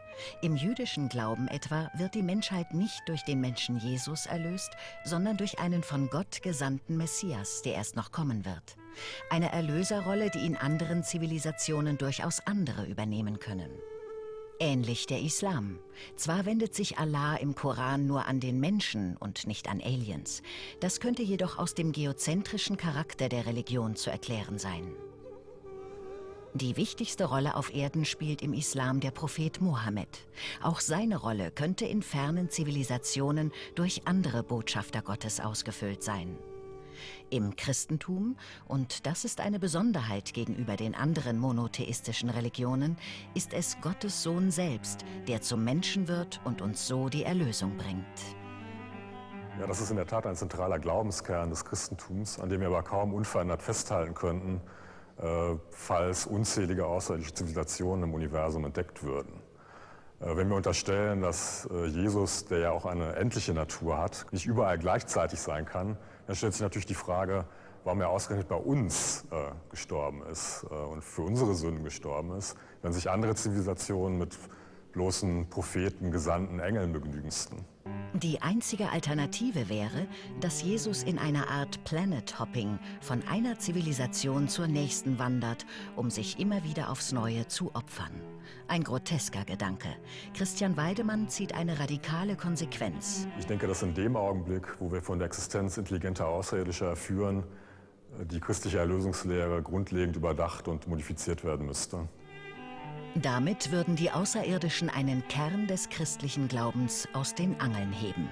S18: Im jüdischen Glauben etwa wird die Menschheit nicht durch den Menschen Jesus erlöst, sondern durch einen von Gott gesandten Messias, der erst noch kommen wird. Eine Erlöserrolle, die in anderen Zivilisationen durchaus andere übernehmen können. Ähnlich der Islam. Zwar wendet sich Allah im Koran nur an den Menschen und nicht an Aliens. Das könnte jedoch aus dem geozentrischen Charakter der Religion zu erklären sein. Die wichtigste Rolle auf Erden spielt im Islam der Prophet Mohammed. Auch seine Rolle könnte in fernen Zivilisationen durch andere Botschafter Gottes ausgefüllt sein. Im Christentum, und das ist eine Besonderheit gegenüber den anderen monotheistischen Religionen, ist es Gottes Sohn selbst, der zum Menschen wird und uns so die Erlösung bringt.
S20: Ja, das ist in der Tat ein zentraler Glaubenskern des Christentums, an dem wir aber kaum unverändert festhalten könnten, falls unzählige außerirdische Zivilisationen im Universum entdeckt würden. Wenn wir unterstellen, dass Jesus, der ja auch eine endliche Natur hat, nicht überall gleichzeitig sein kann, dann stellt sich natürlich die Frage, warum er ausgerechnet bei uns gestorben ist und für unsere Sünden gestorben ist, wenn sich andere Zivilisationen mit bloßen Propheten, Gesandten, Engeln begnügensten.
S18: Die einzige Alternative wäre, dass Jesus in einer Art Planet-Hopping von einer Zivilisation zur nächsten wandert, um sich immer wieder aufs Neue zu opfern. Ein grotesker Gedanke. Christian Weidemann zieht eine radikale Konsequenz.
S20: Ich denke, dass in dem Augenblick, wo wir von der Existenz intelligenter Außerirdischer erführen, die christliche Erlösungslehre grundlegend überdacht und modifiziert werden müsste.
S18: Damit würden die Außerirdischen einen Kern des christlichen Glaubens aus den Angeln heben.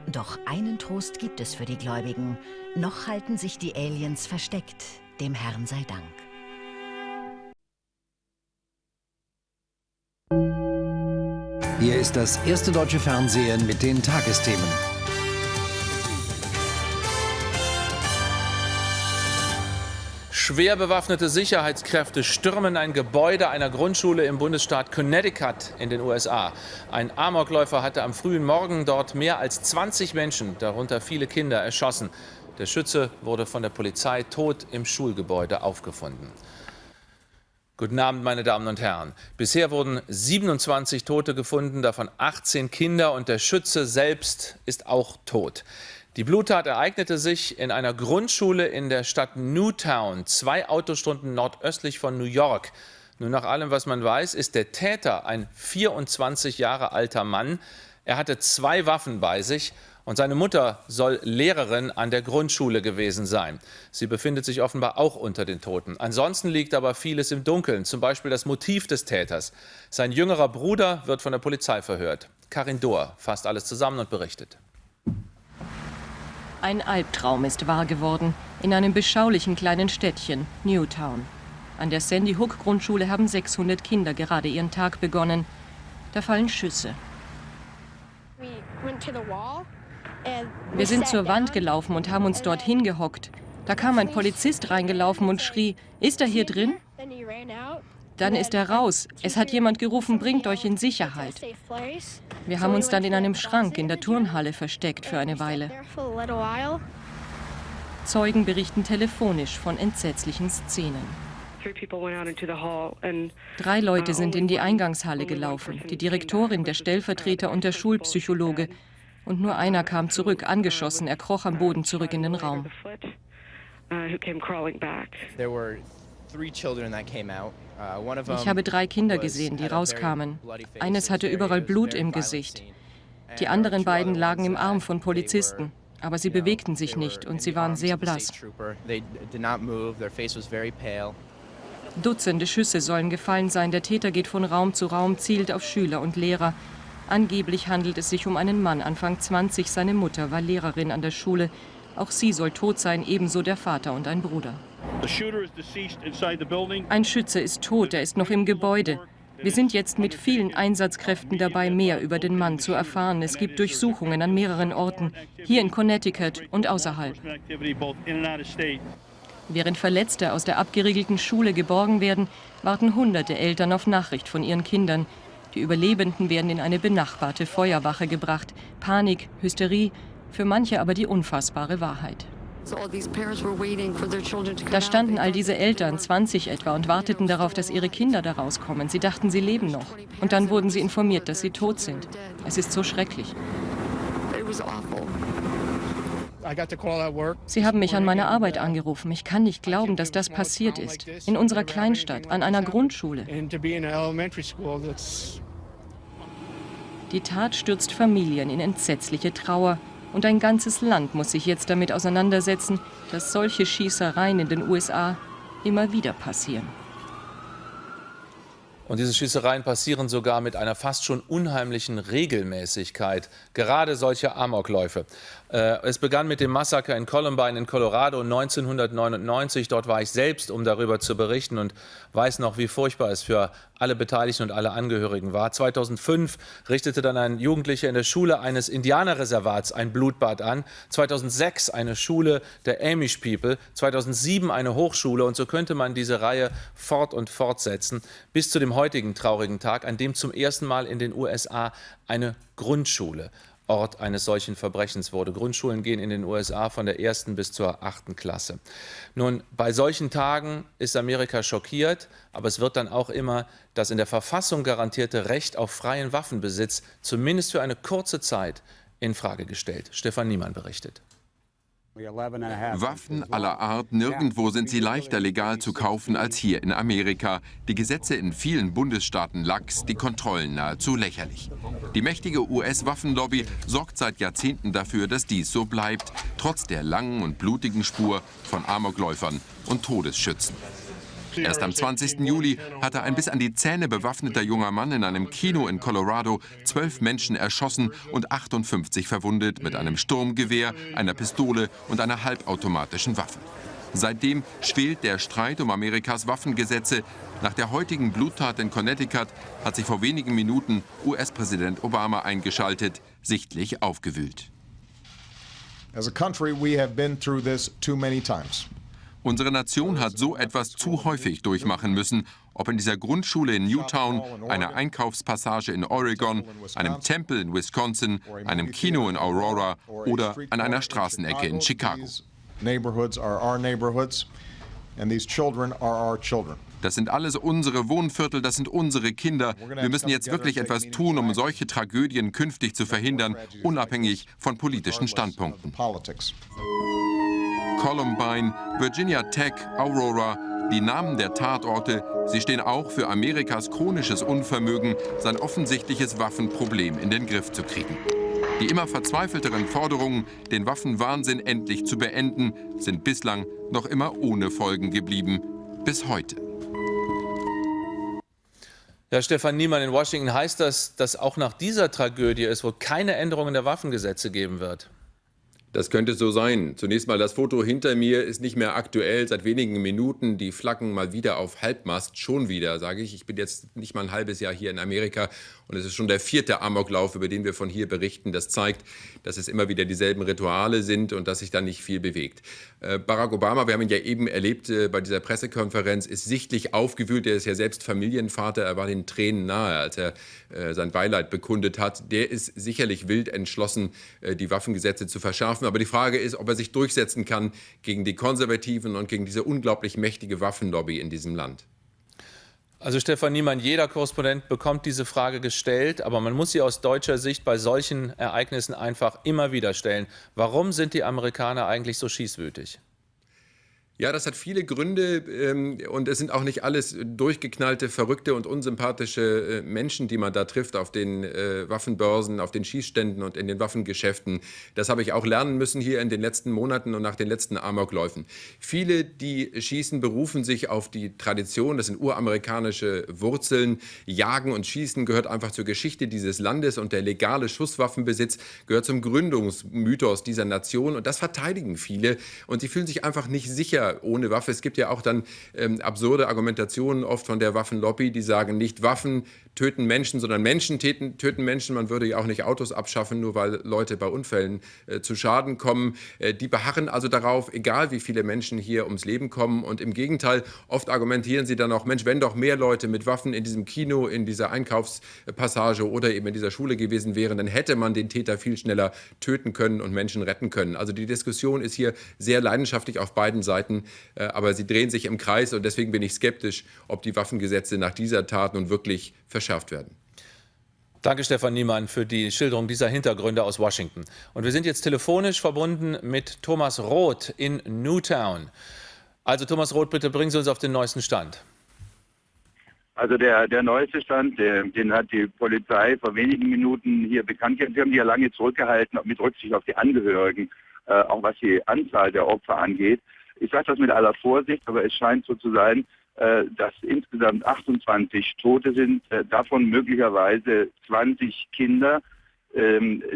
S18: Doch einen Trost gibt es für die Gläubigen. Noch halten sich die Aliens versteckt, dem Herrn sei Dank.
S9: Hier ist das erste deutsche Fernsehen mit den Tagesthemen.
S22: Schwer bewaffnete Sicherheitskräfte stürmen ein Gebäude einer Grundschule im Bundesstaat Connecticut in den USA. Ein Amokläufer hatte am frühen Morgen dort mehr als 20 Menschen, darunter viele Kinder, erschossen. Der Schütze wurde von der Polizei tot im Schulgebäude aufgefunden. Guten Abend, meine Damen und Herren. Bisher wurden 27 Tote gefunden, davon 18 Kinder, und der Schütze selbst ist auch tot. Die Bluttat ereignete sich in einer Grundschule in der Stadt Newtown, 2 Autostunden nordöstlich von New York. Nun, nach allem, was man weiß, ist der Täter ein 24 Jahre alter Mann. Er hatte 2 Waffen bei sich und seine Mutter soll Lehrerin an der Grundschule gewesen sein. Sie befindet sich offenbar auch unter den Toten. Ansonsten liegt aber vieles im Dunkeln, zum Beispiel das Motiv des Täters. Sein jüngerer Bruder wird von der Polizei verhört. Karin Dohr fasst alles zusammen und berichtet.
S23: Ein Albtraum ist wahr geworden in einem beschaulichen kleinen Städtchen, Newtown. An der Sandy Hook Grundschule haben 600 Kinder gerade ihren Tag begonnen. Da fallen Schüsse. Wir sind zur Wand gelaufen und haben uns dort hingehockt. Da kam ein Polizist reingelaufen und schrie, ist er hier drin? Dann ist er raus. Es hat jemand gerufen, bringt euch in Sicherheit. Wir haben uns dann in einem Schrank in der Turnhalle versteckt für eine Weile. Zeugen berichten telefonisch von entsetzlichen Szenen. 3 Leute sind in die Eingangshalle gelaufen, die Direktorin, der Stellvertreter und der Schulpsychologe. Und nur einer kam zurück, angeschossen. Er kroch am Boden zurück in den Raum. Ich habe 3 Kinder gesehen, die rauskamen. Eines hatte überall Blut im Gesicht. Die anderen beiden lagen im Arm von Polizisten. Aber sie bewegten sich nicht und sie waren sehr blass. Dutzende Schüsse sollen gefallen sein. Der Täter geht von Raum zu Raum, zielt auf Schüler und Lehrer. Angeblich handelt es sich um einen Mann, Anfang 20. Seine Mutter war Lehrerin an der Schule. Auch sie soll tot sein, ebenso der Vater und ein Bruder. Ein Schütze ist tot, er ist noch im Gebäude. Wir sind jetzt mit vielen Einsatzkräften dabei, mehr über den Mann zu erfahren. Es gibt Durchsuchungen an mehreren Orten, hier in Connecticut und außerhalb. Während Verletzte aus der abgeriegelten Schule geborgen werden, warten hunderte Eltern auf Nachricht von ihren Kindern. Die Überlebenden werden in eine benachbarte Feuerwache gebracht. Panik, Hysterie, für manche aber die unfassbare Wahrheit. Da standen all diese Eltern, 20 etwa, und warteten darauf, dass ihre Kinder da rauskommen. Sie dachten, sie leben noch. Und dann wurden sie informiert, dass sie tot sind. Es ist so schrecklich. Sie haben mich an meiner Arbeit angerufen. Ich kann nicht glauben, dass das passiert ist. In unserer Kleinstadt, an einer Grundschule. Die Tat stürzt Familien in entsetzliche Trauer. Und ein ganzes Land muss sich jetzt damit auseinandersetzen, dass solche Schießereien in den USA immer wieder passieren.
S22: Und diese Schießereien passieren sogar mit einer fast schon unheimlichen Regelmäßigkeit. Gerade solche Amokläufe. Es begann mit dem Massaker in Columbine in Colorado 1999. Dort war ich selbst, um darüber zu berichten, und weiß noch, wie furchtbar es für alle Beteiligten und alle Angehörigen war. 2005 richtete dann ein Jugendlicher in der Schule eines Indianerreservats ein Blutbad an. 2006 eine Schule der Amish People. 2007 eine Hochschule. Und so könnte man diese Reihe fortsetzen bis zu dem heutigen traurigen Tag, an dem zum ersten Mal in den USA eine Grundschule Ort eines solchen Verbrechens wurde. Grundschulen gehen in den USA von der 1. bis zur 8. Klasse. Nun, bei solchen Tagen ist Amerika schockiert, aber es wird dann auch immer das in der Verfassung garantierte Recht auf freien Waffenbesitz zumindest für eine kurze Zeit in Frage gestellt. Stefan Niemann berichtet.
S4: Waffen aller Art, nirgendwo sind sie leichter legal zu kaufen als hier in Amerika. Die Gesetze in vielen Bundesstaaten lax, die Kontrollen nahezu lächerlich. Die mächtige US-Waffenlobby sorgt seit Jahrzehnten dafür, dass dies so bleibt, trotz der langen und blutigen Spur von Amokläufern und Todesschützen. Erst am 20. Juli hatte ein bis an die Zähne bewaffneter junger Mann in einem Kino in Colorado 12 Menschen erschossen und 58 verwundet mit einem Sturmgewehr, einer Pistole und einer halbautomatischen Waffe. Seitdem schwelt der Streit um Amerikas Waffengesetze. Nach der heutigen Bluttat in Connecticut hat sich vor wenigen Minuten US-Präsident Obama eingeschaltet, sichtlich aufgewühlt.
S12: As a country, we have been through this too many times.
S4: Unsere Nation hat so etwas zu häufig durchmachen müssen, ob in dieser Grundschule in Newtown, einer Einkaufspassage in Oregon, einem Tempel in Wisconsin, einem Kino in Aurora oder an einer Straßenecke in Chicago. Das sind alles unsere Wohnviertel, das sind unsere Kinder. Wir müssen jetzt wirklich etwas tun, um solche Tragödien künftig zu verhindern, unabhängig von politischen Standpunkten. Columbine, Virginia Tech, Aurora, die Namen der Tatorte, sie stehen auch für Amerikas chronisches Unvermögen, sein offensichtliches Waffenproblem in den Griff zu kriegen. Die immer verzweifelteren Forderungen, den Waffenwahnsinn endlich zu beenden, sind bislang noch immer ohne Folgen geblieben, bis heute.
S22: Ja, Stefan Niemann, in Washington heißt das, dass auch nach dieser Tragödie es wohl keine Änderungen der Waffengesetze geben wird.
S4: Das könnte so sein. Zunächst mal, das Foto hinter mir ist nicht mehr aktuell, seit wenigen Minuten. Die Flaggen mal wieder auf Halbmast, schon wieder, sage ich. Ich bin jetzt nicht mal ein halbes Jahr hier in Amerika und es ist schon der 4. Amoklauf, über den wir von hier berichten. Das zeigt, dass es immer wieder dieselben Rituale sind und dass sich da nicht viel bewegt. Barack Obama, wir haben ihn ja eben erlebt bei dieser Pressekonferenz, ist sichtlich aufgewühlt. Er ist ja selbst Familienvater, er war den Tränen nahe, als er sein Beileid bekundet hat. Der ist sicherlich wild entschlossen, die Waffengesetze zu verschärfen. Aber die Frage ist, ob er sich durchsetzen kann gegen die Konservativen und gegen diese unglaublich mächtige Waffenlobby in diesem Land.
S22: Also Stefan Niemann, jeder Korrespondent bekommt diese Frage gestellt, aber man muss sie aus deutscher Sicht bei solchen Ereignissen einfach immer wieder stellen. Warum sind die Amerikaner eigentlich so schießwütig?
S4: Ja, das hat viele Gründe und es sind auch nicht alles durchgeknallte, verrückte und unsympathische Menschen, die man da trifft auf den Waffenbörsen, auf den Schießständen und in den Waffengeschäften. Das habe ich auch lernen müssen hier in den letzten Monaten und nach den letzten Amokläufen. Viele, die schießen, berufen sich auf die Tradition, das sind uramerikanische Wurzeln. Jagen und Schießen gehört einfach zur Geschichte dieses Landes und der legale Schusswaffenbesitz gehört zum Gründungsmythos dieser Nation und das verteidigen viele und sie fühlen sich einfach nicht sicher ohne Waffe. Es gibt ja auch dann absurde Argumentationen oft von der Waffenlobby, die sagen, nicht Waffen töten Menschen, sondern Menschen töten Menschen. Man würde ja auch nicht Autos abschaffen, nur weil Leute bei Unfällen zu Schaden kommen. Die beharren also darauf, egal wie viele Menschen hier ums Leben kommen. Und im Gegenteil, oft argumentieren sie dann auch, Mensch, wenn doch mehr Leute mit Waffen in diesem Kino, in dieser Einkaufspassage oder eben in dieser Schule gewesen wären, dann hätte man den Täter viel schneller töten können und Menschen retten können. Also die Diskussion ist hier sehr leidenschaftlich auf beiden Seiten, aber sie drehen sich im Kreis und deswegen bin ich skeptisch, ob die Waffengesetze nach dieser Tat nun wirklich verschärft werden.
S22: Danke, Stefan Niemann, für die Schilderung dieser Hintergründe aus Washington. Und wir sind jetzt telefonisch verbunden mit Thomas Roth in Newtown. Also Thomas Roth, bitte bringen Sie uns auf den neuesten Stand.
S2: Also der neueste Stand, den hat die Polizei vor wenigen Minuten hier bekannt gegeben. Sie haben die ja lange zurückgehalten, mit Rücksicht auf die Angehörigen, auch was die Anzahl der Opfer angeht. Ich sage das mit aller Vorsicht, aber es scheint so zu sein, dass insgesamt 28 Tote sind, davon möglicherweise 20 Kinder. Der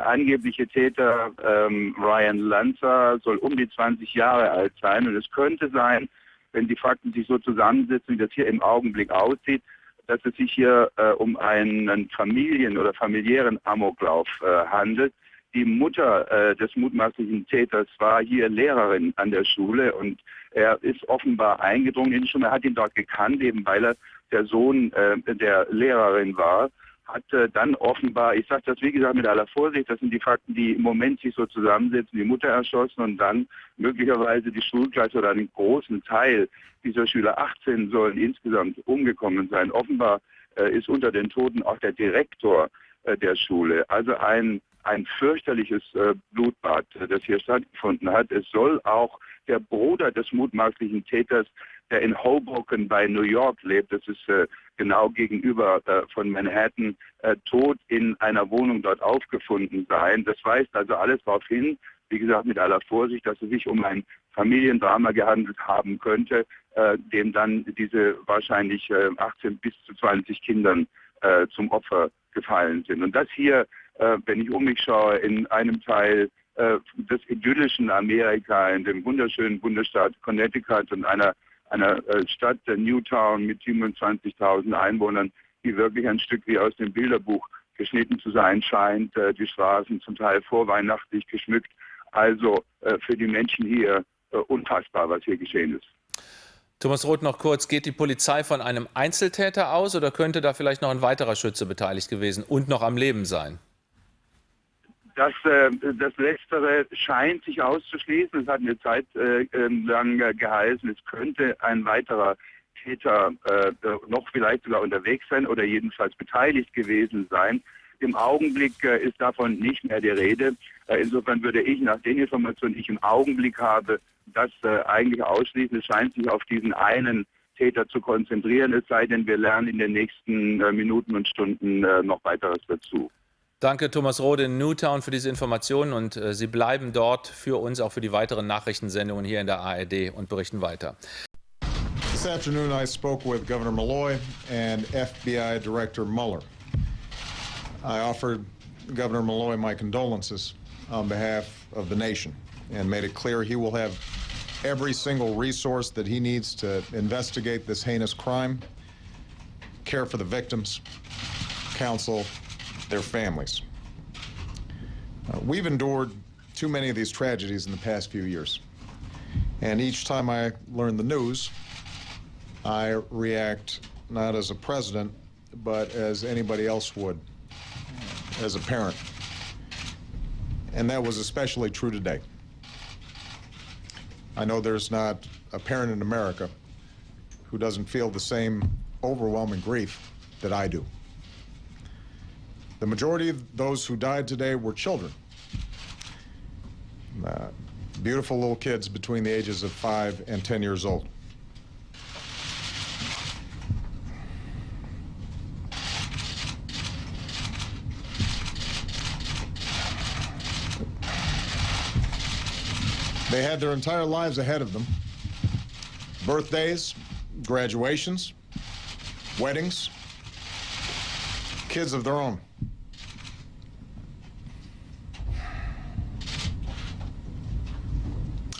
S2: angebliche Täter, Ryan Lanza, soll um die 20 Jahre alt sein. Und es könnte sein, wenn die Fakten sich so zusammensetzen, wie das hier im Augenblick aussieht, dass es sich hier um einen familiären Amoklauf handelt. Die Mutter des mutmaßlichen Täters war hier Lehrerin an der Schule und er ist offenbar eingedrungen in die Schule. Er hat ihn dort gekannt, eben weil er der Sohn der Lehrerin war. Hat dann offenbar, ich sage das wie gesagt mit aller Vorsicht, das sind die Fakten, die im Moment sich so zusammensetzen, die Mutter erschossen und dann möglicherweise die Schulklasse oder einen großen Teil dieser Schüler, 18 sollen insgesamt umgekommen sein. Offenbar ist unter den Toten auch der Direktor der Schule. Also ein fürchterliches Blutbad, das hier stattgefunden hat. Es soll auch der Bruder des mutmaßlichen Täters, der in Hoboken bei New York lebt, das ist genau gegenüber von Manhattan, tot in einer Wohnung dort aufgefunden sein. Das weist also alles darauf hin, wie gesagt mit aller Vorsicht, dass es sich um ein Familiendrama gehandelt haben könnte, dem dann diese wahrscheinlich 18 bis zu 20 Kindern zum Opfer gefallen sind. Und das hier, wenn ich um mich schaue, in einem Teil des idyllischen Amerika, in dem wunderschönen Bundesstaat Connecticut und einer Stadt Newtown mit 27.000 Einwohnern, die wirklich ein Stück wie aus dem Bilderbuch geschnitten zu sein scheint. Die Straßen zum Teil vorweihnachtlich geschmückt. Also für die Menschen hier unfassbar, was hier geschehen ist.
S22: Thomas Roth, noch kurz, geht die Polizei von einem Einzeltäter aus oder könnte da vielleicht noch ein weiterer Schütze beteiligt gewesen und noch am Leben sein?
S2: Das Letztere scheint sich auszuschließen. Es hat eine Zeit lang geheißen, es könnte ein weiterer Täter noch vielleicht sogar unterwegs sein oder jedenfalls beteiligt gewesen sein. Im Augenblick ist davon nicht mehr die Rede. Insofern würde ich nach den Informationen, die ich im Augenblick habe, das eigentlich ausschließen. Es scheint sich auf diesen einen Täter zu konzentrieren, es sei denn, wir lernen in den nächsten Minuten und Stunden noch weiteres dazu.
S22: Danke, Thomas Roth in Newtown, für diese Informationen und Sie bleiben dort für uns, auch für die weiteren Nachrichtensendungen hier in der ARD und berichten weiter.
S12: This afternoon I spoke with Governor Malloy and FBI Director Mueller. I offered Governor Malloy my condolences on behalf of the nation and made it clear he will have every single resource that he needs to investigate this heinous crime, care for the victims, counsel their families. We've endured too many of these tragedies in the past few years. And each time I learn the news, I react not as a president, but as anybody else would, as a parent. And that was especially true today. I know there's not a parent in America who doesn't feel the same overwhelming grief that I do. The majority of those who died today were children. Beautiful little kids between the ages of 5 and 10 years old. They had their entire lives ahead of them. Birthdays, graduations, weddings, kids of their own.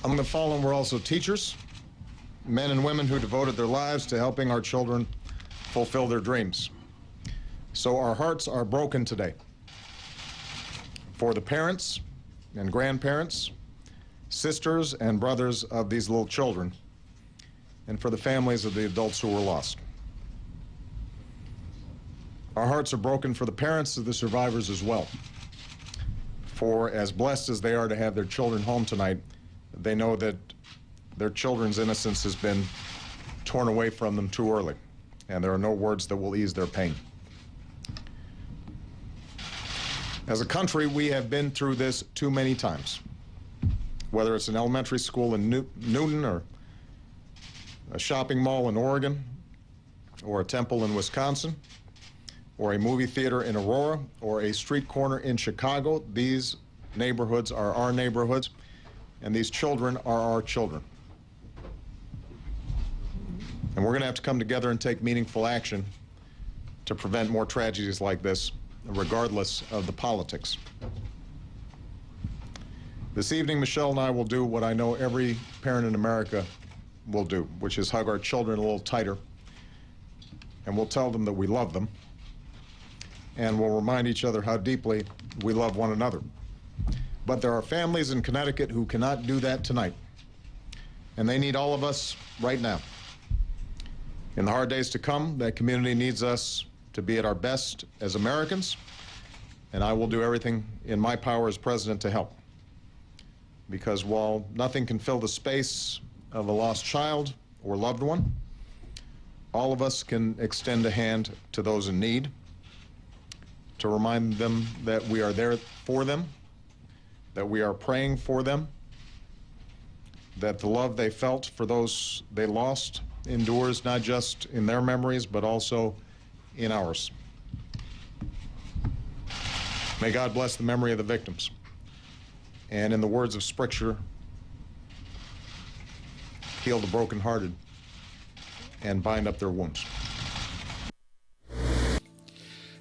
S12: Among the fallen were also teachers, men and women who devoted their lives to helping our children fulfill their dreams. So our hearts are broken today for the parents and grandparents, sisters and brothers of these little children, and for the families of the adults who were lost. Our hearts are broken for the parents of the survivors as well. For as blessed as they are to have their children home tonight, they know that their children's innocence has been torn away from them too early, and there are no words that will ease their pain. As a country, we have been through this too many times. Whether it's an elementary school in Newton or a shopping mall in Oregon or a temple in Wisconsin or a movie theater in Aurora or a street corner in Chicago, these neighborhoods are our neighborhoods, and these children are our children. And we're going to have to come together and take meaningful action to prevent more tragedies like this, regardless of the politics. This evening, Michelle and I will do what I know every parent in America will do, which is hug our children a little tighter, and we'll tell them that we love them, and we'll remind each other how deeply we love one another. But there are families in Connecticut who cannot do that tonight, and they need all of us right now. In the hard days to come, that community needs us to be at our best as Americans, and I will do everything in my power as president to help. Because while nothing can fill the space of a lost child or loved one, all of us can extend a hand to those in need, to remind them that we are there for them, that we are praying for them, that the love they felt for those they lost endures not just in their memories, but also in ours. May God bless the memory of the victims. And in the words of Scripture, heal the brokenhearted and bind up their wounds.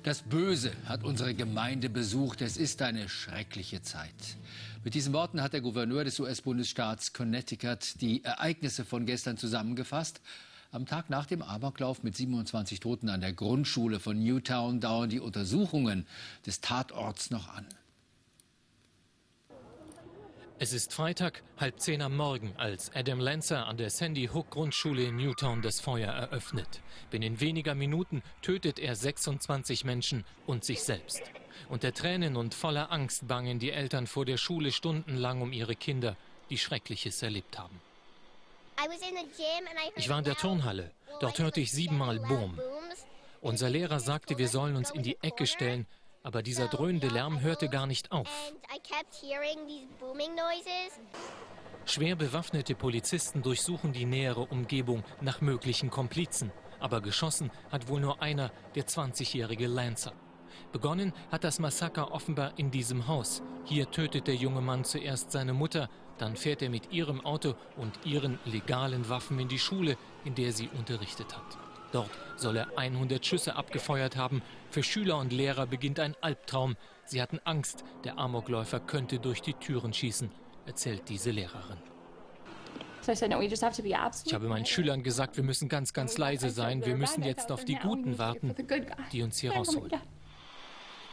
S5: Das Böse hat unsere Gemeinde besucht. Es ist eine schreckliche Zeit. Mit diesen Worten hat der Gouverneur des US-Bundesstaats Connecticut die Ereignisse von gestern zusammengefasst. Am Tag nach dem Amoklauf mit 27 Toten an der Grundschule von Newtown dauern die Untersuchungen des Tatorts noch an.
S8: Es ist Freitag, 9:30 am Morgen, als Adam Lancer an der Sandy Hook Grundschule in Newtown das Feuer eröffnet. Binnen weniger Minuten tötet er 26 Menschen und sich selbst. Unter Tränen und voller Angst bangen die Eltern vor der Schule stundenlang um ihre Kinder, die Schreckliches erlebt haben. Ich war in der Turnhalle. Dort hörte ich 7-mal Boom. Unser Lehrer sagte, wir sollen uns in die Ecke stellen, aber dieser dröhnende Lärm hörte gar nicht auf. Schwer bewaffnete Polizisten durchsuchen die nähere Umgebung nach möglichen Komplizen. Aber geschossen hat wohl nur einer, der 20-jährige Lancer. Begonnen hat das Massaker offenbar in diesem Haus. Hier tötet der junge Mann zuerst seine Mutter, dann fährt er mit ihrem Auto und ihren legalen Waffen in die Schule, in der sie unterrichtet hat. Dort soll er 100 Schüsse abgefeuert haben. Für Schüler und Lehrer beginnt ein Albtraum. Sie hatten Angst, der Amokläufer könnte durch die Türen schießen, erzählt diese Lehrerin. Ich habe meinen Schülern gesagt, wir müssen ganz, ganz leise sein. Wir müssen jetzt auf die Guten warten, die uns hier rausholen.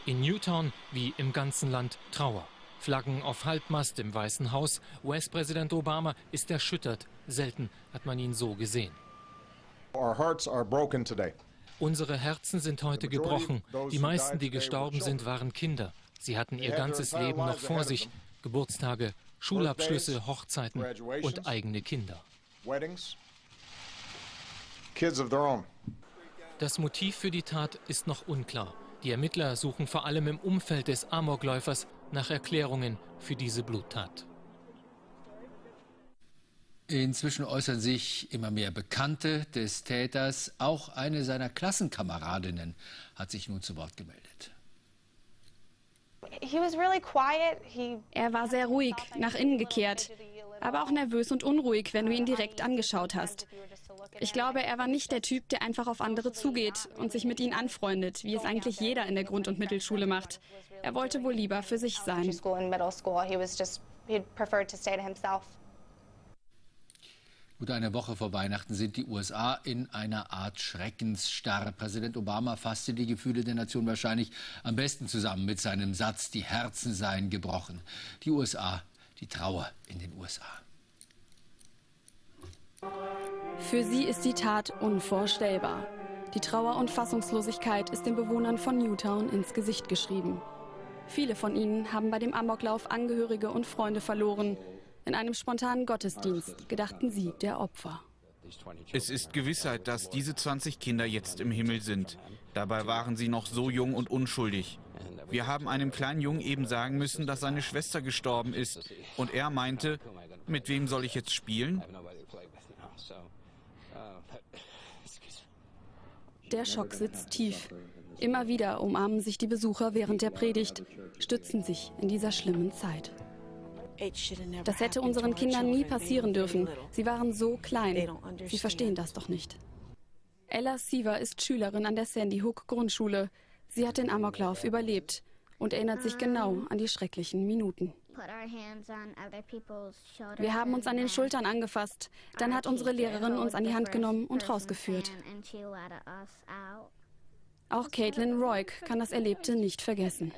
S8: In Newtown, wie im ganzen Land, Trauer. Flaggen auf Halbmast im Weißen Haus. US-Präsident Obama ist erschüttert. Selten hat man ihn so gesehen. Unsere Herzen sind heute gebrochen. Die meisten, die gestorben sind, waren Kinder. Sie hatten ihr ganzes Leben noch vor sich. Geburtstage, Schulabschlüsse, Hochzeiten und eigene Kinder. Das Motiv für die Tat ist noch unklar. Die Ermittler suchen vor allem im Umfeld des Amokläufers nach Erklärungen für diese Bluttat.
S5: Inzwischen äußern sich immer mehr Bekannte des Täters. Auch eine seiner Klassenkameradinnen hat sich nun zu Wort gemeldet.
S13: Er war sehr ruhig, nach innen gekehrt, aber auch nervös und unruhig, wenn du ihn direkt angeschaut hast. Ich glaube, er war nicht der Typ, der einfach auf andere zugeht und sich mit ihnen anfreundet, wie es eigentlich jeder in der Grund- und Mittelschule macht. Er wollte wohl lieber für sich sein.
S5: Gut eine Woche vor Weihnachten sind die USA in einer Art Schreckensstarre. Präsident Obama fasste die Gefühle der Nation wahrscheinlich am besten zusammen mit seinem Satz, die Herzen seien gebrochen. Die USA, die Trauer in den USA.
S13: Für sie ist die Tat unvorstellbar. Die Trauer und Fassungslosigkeit ist den Bewohnern von Newtown ins Gesicht geschrieben. Viele von ihnen haben bei dem Amoklauf Angehörige und Freunde verloren. In einem spontanen Gottesdienst gedachten sie der Opfer.
S16: Es ist Gewissheit, dass diese 20 Kinder jetzt im Himmel sind. Dabei waren sie noch so jung und unschuldig. Wir haben einem kleinen Jungen eben sagen müssen, dass seine Schwester gestorben ist. Und er meinte, mit wem soll ich jetzt spielen?
S13: Der Schock sitzt tief. Immer wieder umarmen sich die Besucher während der Predigt, stützen sich in dieser schlimmen Zeit. Das hätte unseren Kindern nie passieren dürfen. Sie waren so klein. Sie verstehen das doch nicht. Ella Seaver ist Schülerin an der Sandy Hook Grundschule. Sie hat den Amoklauf überlebt und erinnert sich genau an die schrecklichen Minuten. Wir haben uns an den Schultern angefasst. Dann hat unsere Lehrerin uns an die Hand genommen und rausgeführt. Auch Caitlin Roig kann das Erlebte nicht vergessen.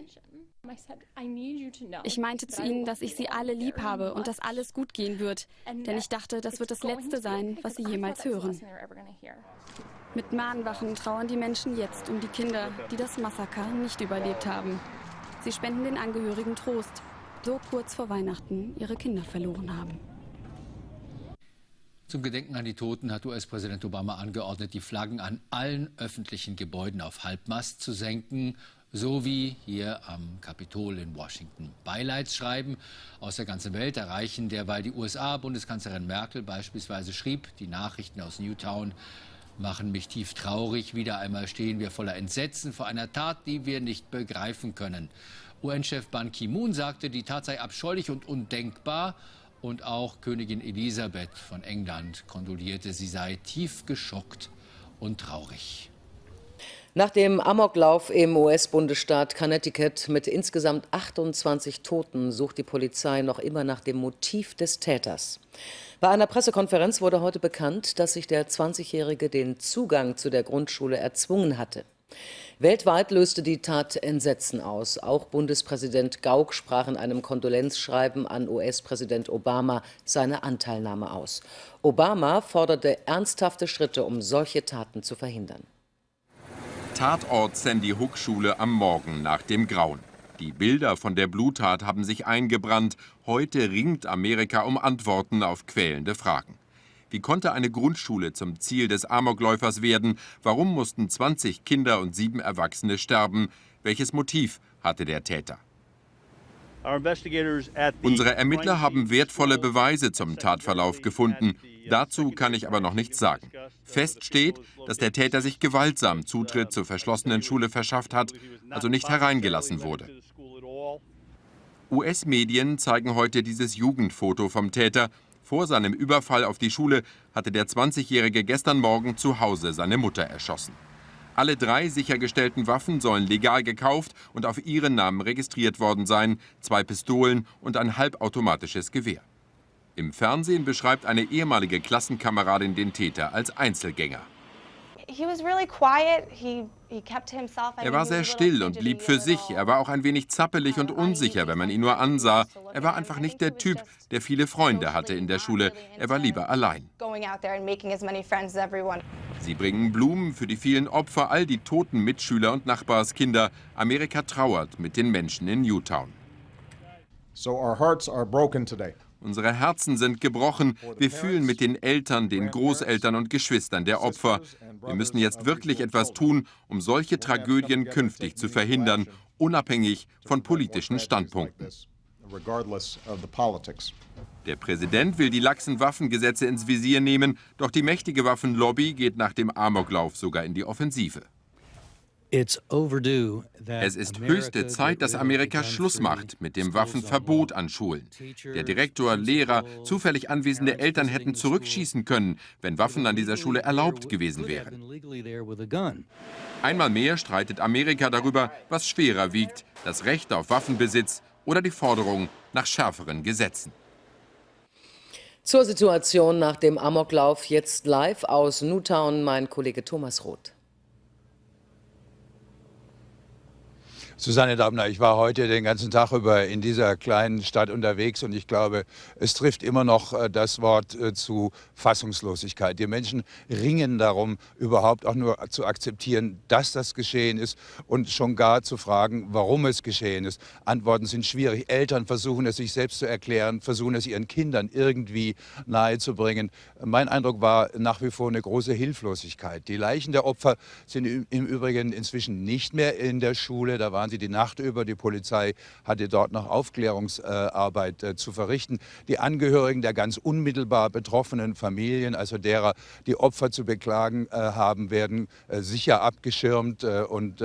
S13: Ich meinte zu ihnen, dass ich sie alle lieb habe und dass alles gut gehen wird. Denn ich dachte, das wird das Letzte sein, was sie jemals hören. Mit Mahnwachen trauern die Menschen jetzt um die Kinder, die das Massaker nicht überlebt haben. Sie spenden den Angehörigen Trost, so kurz vor Weihnachten ihre Kinder verloren haben.
S5: Zum Gedenken an die Toten hat US-Präsident Obama angeordnet, die Flaggen an allen öffentlichen Gebäuden auf Halbmast zu senken, sowie hier am Kapitol in Washington. Beileidsschreiben aus der ganzen Welt erreichen derweil die USA. Bundeskanzlerin Merkel beispielsweise schrieb, die Nachrichten aus Newtown machen mich tief traurig. Wieder einmal stehen wir voller Entsetzen vor einer Tat, die wir nicht begreifen können. UN-Chef Ban Ki-moon sagte, die Tat sei abscheulich und undenkbar. Und auch Königin Elisabeth von England kondolierte, sie sei tief geschockt und traurig.
S21: Nach dem Amoklauf im US-Bundesstaat Connecticut mit insgesamt 28 Toten sucht die Polizei noch immer nach dem Motiv des Täters. Bei einer Pressekonferenz wurde heute bekannt, dass sich der 20-Jährige den Zugang zu der Grundschule erzwungen hatte. Weltweit löste die Tat Entsetzen aus. Auch Bundespräsident Gauck sprach in einem Kondolenzschreiben an US-Präsident Obama seine Anteilnahme aus. Obama forderte ernsthafte Schritte, um solche Taten zu verhindern.
S4: Tatort Sandy Hook Schule am Morgen nach dem Grauen. Die Bilder von der Bluttat haben sich eingebrannt. Heute ringt Amerika um Antworten auf quälende Fragen. Wie konnte eine Grundschule zum Ziel des Amokläufers werden? Warum mussten 20 Kinder und 7 Erwachsene sterben? Welches Motiv hatte der Täter? Unsere Ermittler haben wertvolle Beweise zum Tatverlauf gefunden. Dazu kann ich aber noch nichts sagen. Fest steht, dass der Täter sich gewaltsam Zutritt zur verschlossenen Schule verschafft hat, also nicht hereingelassen wurde. US-Medien zeigen heute dieses Jugendfoto vom Täter. Vor seinem Überfall auf die Schule hatte der 20-Jährige gestern Morgen zu Hause seine Mutter erschossen. Alle 3 sichergestellten Waffen sollen legal gekauft und auf ihren Namen registriert worden sein, 2 Pistolen und ein halbautomatisches Gewehr. Im Fernsehen beschreibt eine ehemalige Klassenkameradin den Täter als Einzelgänger. Er war sehr still und blieb für sich. Er war auch ein wenig zappelig und unsicher, wenn man ihn nur ansah. Er war einfach nicht der Typ, der viele Freunde hatte in der Schule. Er war lieber allein. Sie bringen Blumen für die vielen Opfer, all die toten Mitschüler und Nachbarskinder. Amerika trauert mit den Menschen in Newtown.
S12: So our hearts are broken today.
S4: Unsere Herzen sind gebrochen. Wir fühlen mit den Eltern, den Großeltern und Geschwistern der Opfer. Wir müssen jetzt wirklich etwas tun, um solche Tragödien künftig zu verhindern, unabhängig von politischen Standpunkten. Der Präsident will die laxen Waffengesetze ins Visier nehmen, doch die mächtige Waffenlobby geht nach dem Amoklauf sogar in die Offensive. Es ist höchste Zeit, dass Amerika Schluss macht mit dem Waffenverbot an Schulen. Der Direktor, Lehrer, zufällig anwesende Eltern hätten zurückschießen können, wenn Waffen an dieser Schule erlaubt gewesen wären. Einmal mehr streitet Amerika darüber, was schwerer wiegt, das Recht auf Waffenbesitz oder die Forderung nach schärferen Gesetzen.
S21: Zur Situation nach dem Amoklauf jetzt live aus Newtown mein Kollege Thomas Roth.
S7: Susanne Daubner, ich war heute den ganzen Tag über in dieser kleinen Stadt unterwegs und ich glaube, es trifft immer noch das Wort zu Fassungslosigkeit. Die Menschen ringen darum, überhaupt auch nur zu akzeptieren, dass das geschehen ist und schon gar zu fragen, warum es geschehen ist. Antworten sind schwierig. Eltern versuchen es sich selbst zu erklären, versuchen es ihren Kindern irgendwie nahezubringen. Mein Eindruck war nach wie vor eine große Hilflosigkeit. Die Leichen der Opfer sind im Übrigen inzwischen nicht mehr in der Schule. Da waren sie die Nacht über. Die Polizei hatte dort noch Aufklärungsarbeit zu verrichten. Die Angehörigen der ganz unmittelbar betroffenen Familien, also derer, die Opfer zu beklagen haben, werden sicher abgeschirmt und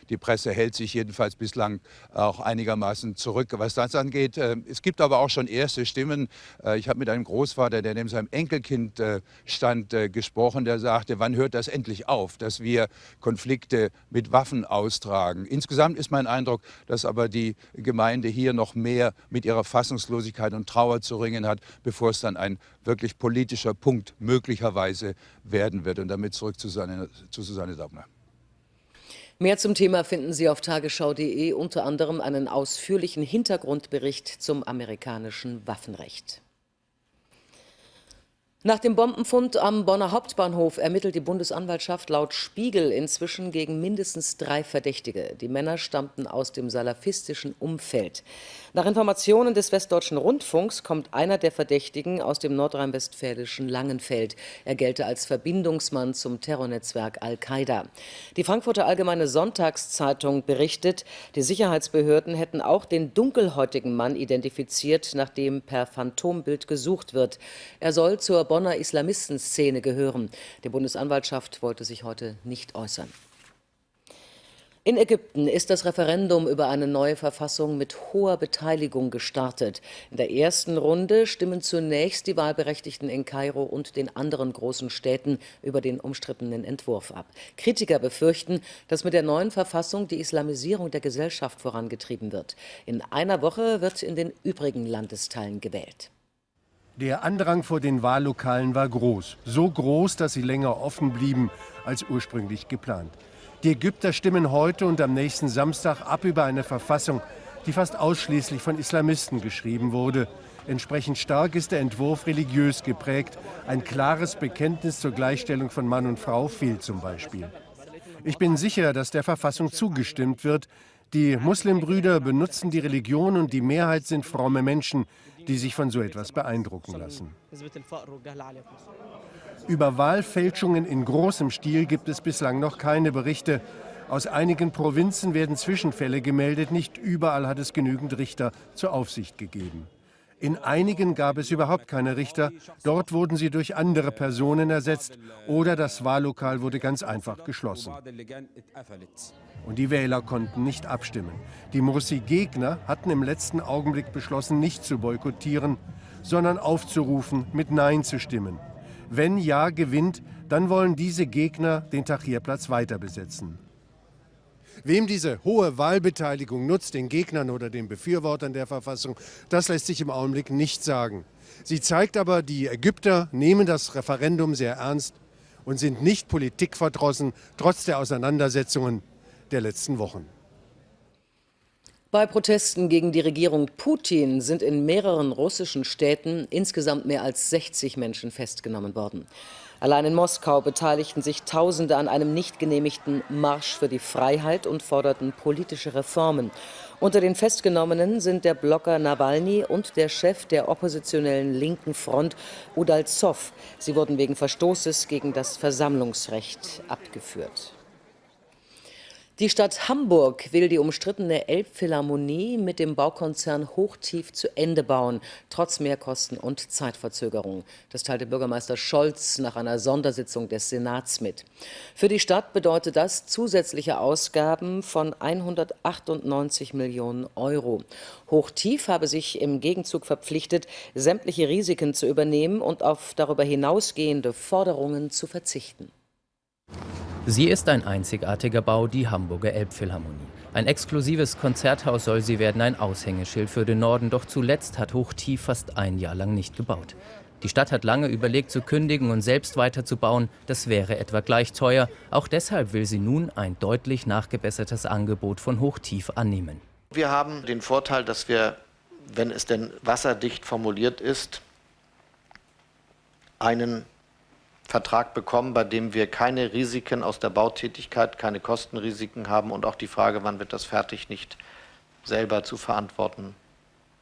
S7: die Presse hält sich jedenfalls bislang auch einigermaßen zurück, was das angeht. Es gibt aber auch schon erste Stimmen. Ich habe mit einem Großvater, der neben seinem Enkelkind stand, gesprochen, der sagte, wann hört das endlich auf, dass wir Konflikte mit Waffen austragen. Insgesamt ist mein Eindruck, dass aber die Gemeinde hier noch mehr mit ihrer Fassungslosigkeit und Trauer zu ringen hat, bevor es dann ein wirklich politischer Punkt möglicherweise werden wird. Und damit zurück zu Susanne Daubner.
S21: Mehr zum Thema finden Sie auf tagesschau.de, unter anderem einen ausführlichen Hintergrundbericht zum amerikanischen Waffenrecht. Nach dem Bombenfund am Bonner Hauptbahnhof ermittelt die Bundesanwaltschaft laut Spiegel inzwischen gegen mindestens 3 Verdächtige. Die Männer stammten aus dem salafistischen Umfeld. Nach Informationen des Westdeutschen Rundfunks kommt einer der Verdächtigen aus dem nordrhein-westfälischen Langenfeld. Er gelte als Verbindungsmann zum Terrornetzwerk Al-Qaida. Die Frankfurter Allgemeine Sonntagszeitung berichtet, die Sicherheitsbehörden hätten auch den dunkelhäutigen Mann identifiziert, nach dem per Phantombild gesucht wird. Er soll zur Bonner Islamistenszene gehören. Die Bundesanwaltschaft wollte sich heute nicht äußern. In Ägypten ist das Referendum über eine neue Verfassung mit hoher Beteiligung gestartet. In der ersten Runde stimmen zunächst die Wahlberechtigten in Kairo und den anderen großen Städten über den umstrittenen Entwurf ab. Kritiker befürchten, dass mit der neuen Verfassung die Islamisierung der Gesellschaft vorangetrieben wird. In einer Woche wird in den übrigen Landesteilen gewählt.
S11: Der Andrang vor den Wahllokalen war groß. So groß, dass sie länger offen blieben als ursprünglich geplant. Die Ägypter stimmen heute und am nächsten Samstag ab über eine Verfassung, die fast ausschließlich von Islamisten geschrieben wurde. Entsprechend stark ist der Entwurf religiös geprägt. Ein klares Bekenntnis zur Gleichstellung von Mann und Frau fehlt zum Beispiel. Ich bin sicher, dass der Verfassung zugestimmt wird. Die Muslimbrüder benutzen die Religion und die Mehrheit sind fromme Menschen, die sich von so etwas beeindrucken lassen. Über Wahlfälschungen in großem Stil gibt es bislang noch keine Berichte. Aus einigen Provinzen werden Zwischenfälle gemeldet. Nicht überall hat es genügend Richter zur Aufsicht gegeben. In einigen gab es überhaupt keine Richter. Dort wurden sie durch andere Personen ersetzt oder das Wahllokal wurde ganz einfach geschlossen. Und die Wähler konnten nicht abstimmen. Die Morsi-Gegner hatten im letzten Augenblick beschlossen, nicht zu boykottieren. sondern aufzurufen, mit Nein zu stimmen. Wenn Ja gewinnt, dann wollen diese Gegner den Tahrirplatz weiter besetzen. Wem diese hohe Wahlbeteiligung nutzt, den Gegnern oder den Befürwortern der Verfassung, das lässt sich im Augenblick nicht sagen. Sie zeigt aber, die Ägypter nehmen das Referendum sehr ernst und sind nicht politikverdrossen, trotz der Auseinandersetzungen der letzten Wochen.
S21: Bei Protesten gegen die Regierung Putin sind in mehreren russischen Städten insgesamt mehr als 60 Menschen festgenommen worden. Allein in Moskau beteiligten sich Tausende an einem nicht genehmigten Marsch für die Freiheit und forderten politische Reformen. Unter den Festgenommenen sind der Blogger Nawalny und der Chef der oppositionellen linken Front Udalzow. Sie wurden wegen Verstoßes gegen das Versammlungsrecht abgeführt. Die Stadt Hamburg will die umstrittene Elbphilharmonie mit dem Baukonzern Hochtief zu Ende bauen, trotz Mehrkosten und Zeitverzögerung. Das teilte Bürgermeister Scholz nach einer Sondersitzung des Senats mit. Für die Stadt bedeutet das zusätzliche Ausgaben von 198 Millionen Euro. Hochtief habe sich im Gegenzug verpflichtet, sämtliche Risiken zu übernehmen und auf darüber hinausgehende Forderungen zu verzichten.
S3: Sie ist ein einzigartiger Bau, die Hamburger Elbphilharmonie. Ein exklusives Konzerthaus soll sie werden, ein Aushängeschild für den Norden. Doch zuletzt hat Hochtief fast ein Jahr lang nicht gebaut. Die Stadt hat lange überlegt, zu kündigen und selbst weiterzubauen. Das wäre etwa gleich teuer. Auch deshalb will sie nun ein deutlich nachgebessertes Angebot von Hochtief annehmen.
S6: Wir haben den Vorteil, dass wir, wenn es denn wasserdicht formuliert ist, einen Vertrag bekommen, bei dem wir keine Risiken aus der Bautätigkeit, keine Kostenrisiken haben und auch die Frage, wann wird das fertig, nicht selber zu verantworten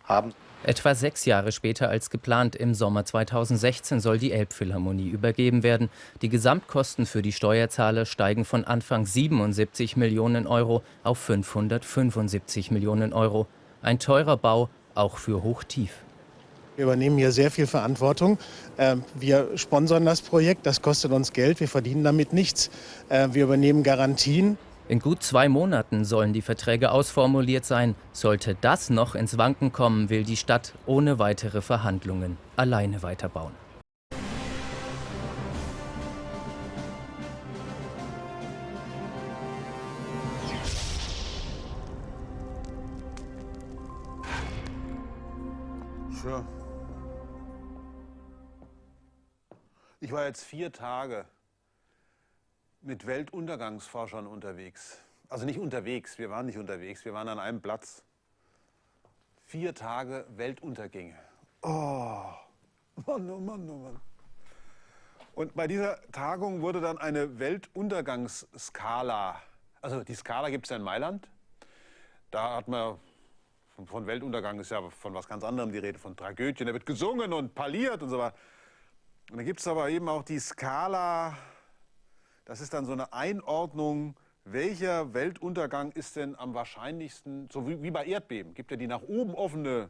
S6: haben.
S3: Etwa 6 Jahre später als geplant, im Sommer 2016, soll die Elbphilharmonie übergeben werden. Die Gesamtkosten für die Steuerzahler steigen von Anfang 77 Millionen Euro auf 575 Millionen Euro. Ein teurer Bau, auch für Hochtief.
S15: Wir übernehmen hier sehr viel Verantwortung. Wir sponsern das Projekt, das kostet uns Geld, wir verdienen damit nichts. Wir übernehmen Garantien.
S3: In gut 2 Monaten sollen die Verträge ausformuliert sein. Sollte das noch ins Wanken kommen, will die Stadt ohne weitere Verhandlungen alleine weiterbauen.
S24: Sure. Ich war jetzt 4 Tage mit Weltuntergangsforschern unterwegs. Also nicht unterwegs, wir waren nicht unterwegs, wir waren an einem Platz. 4 Tage Weltuntergänge. Oh, Mann, oh Mann, oh Mann. Und bei dieser Tagung wurde dann eine Weltuntergangsskala, also die Skala gibt es ja in Mailand. Da hat man, von Weltuntergang ist ja von was ganz anderem die Rede, von Tragödien. Da wird gesungen und parliert und so weiter. Und dann gibt es aber eben auch die Skala, das ist dann so eine Einordnung, welcher Weltuntergang ist denn am wahrscheinlichsten, so wie bei Erdbeben, gibt ja die nach oben offene,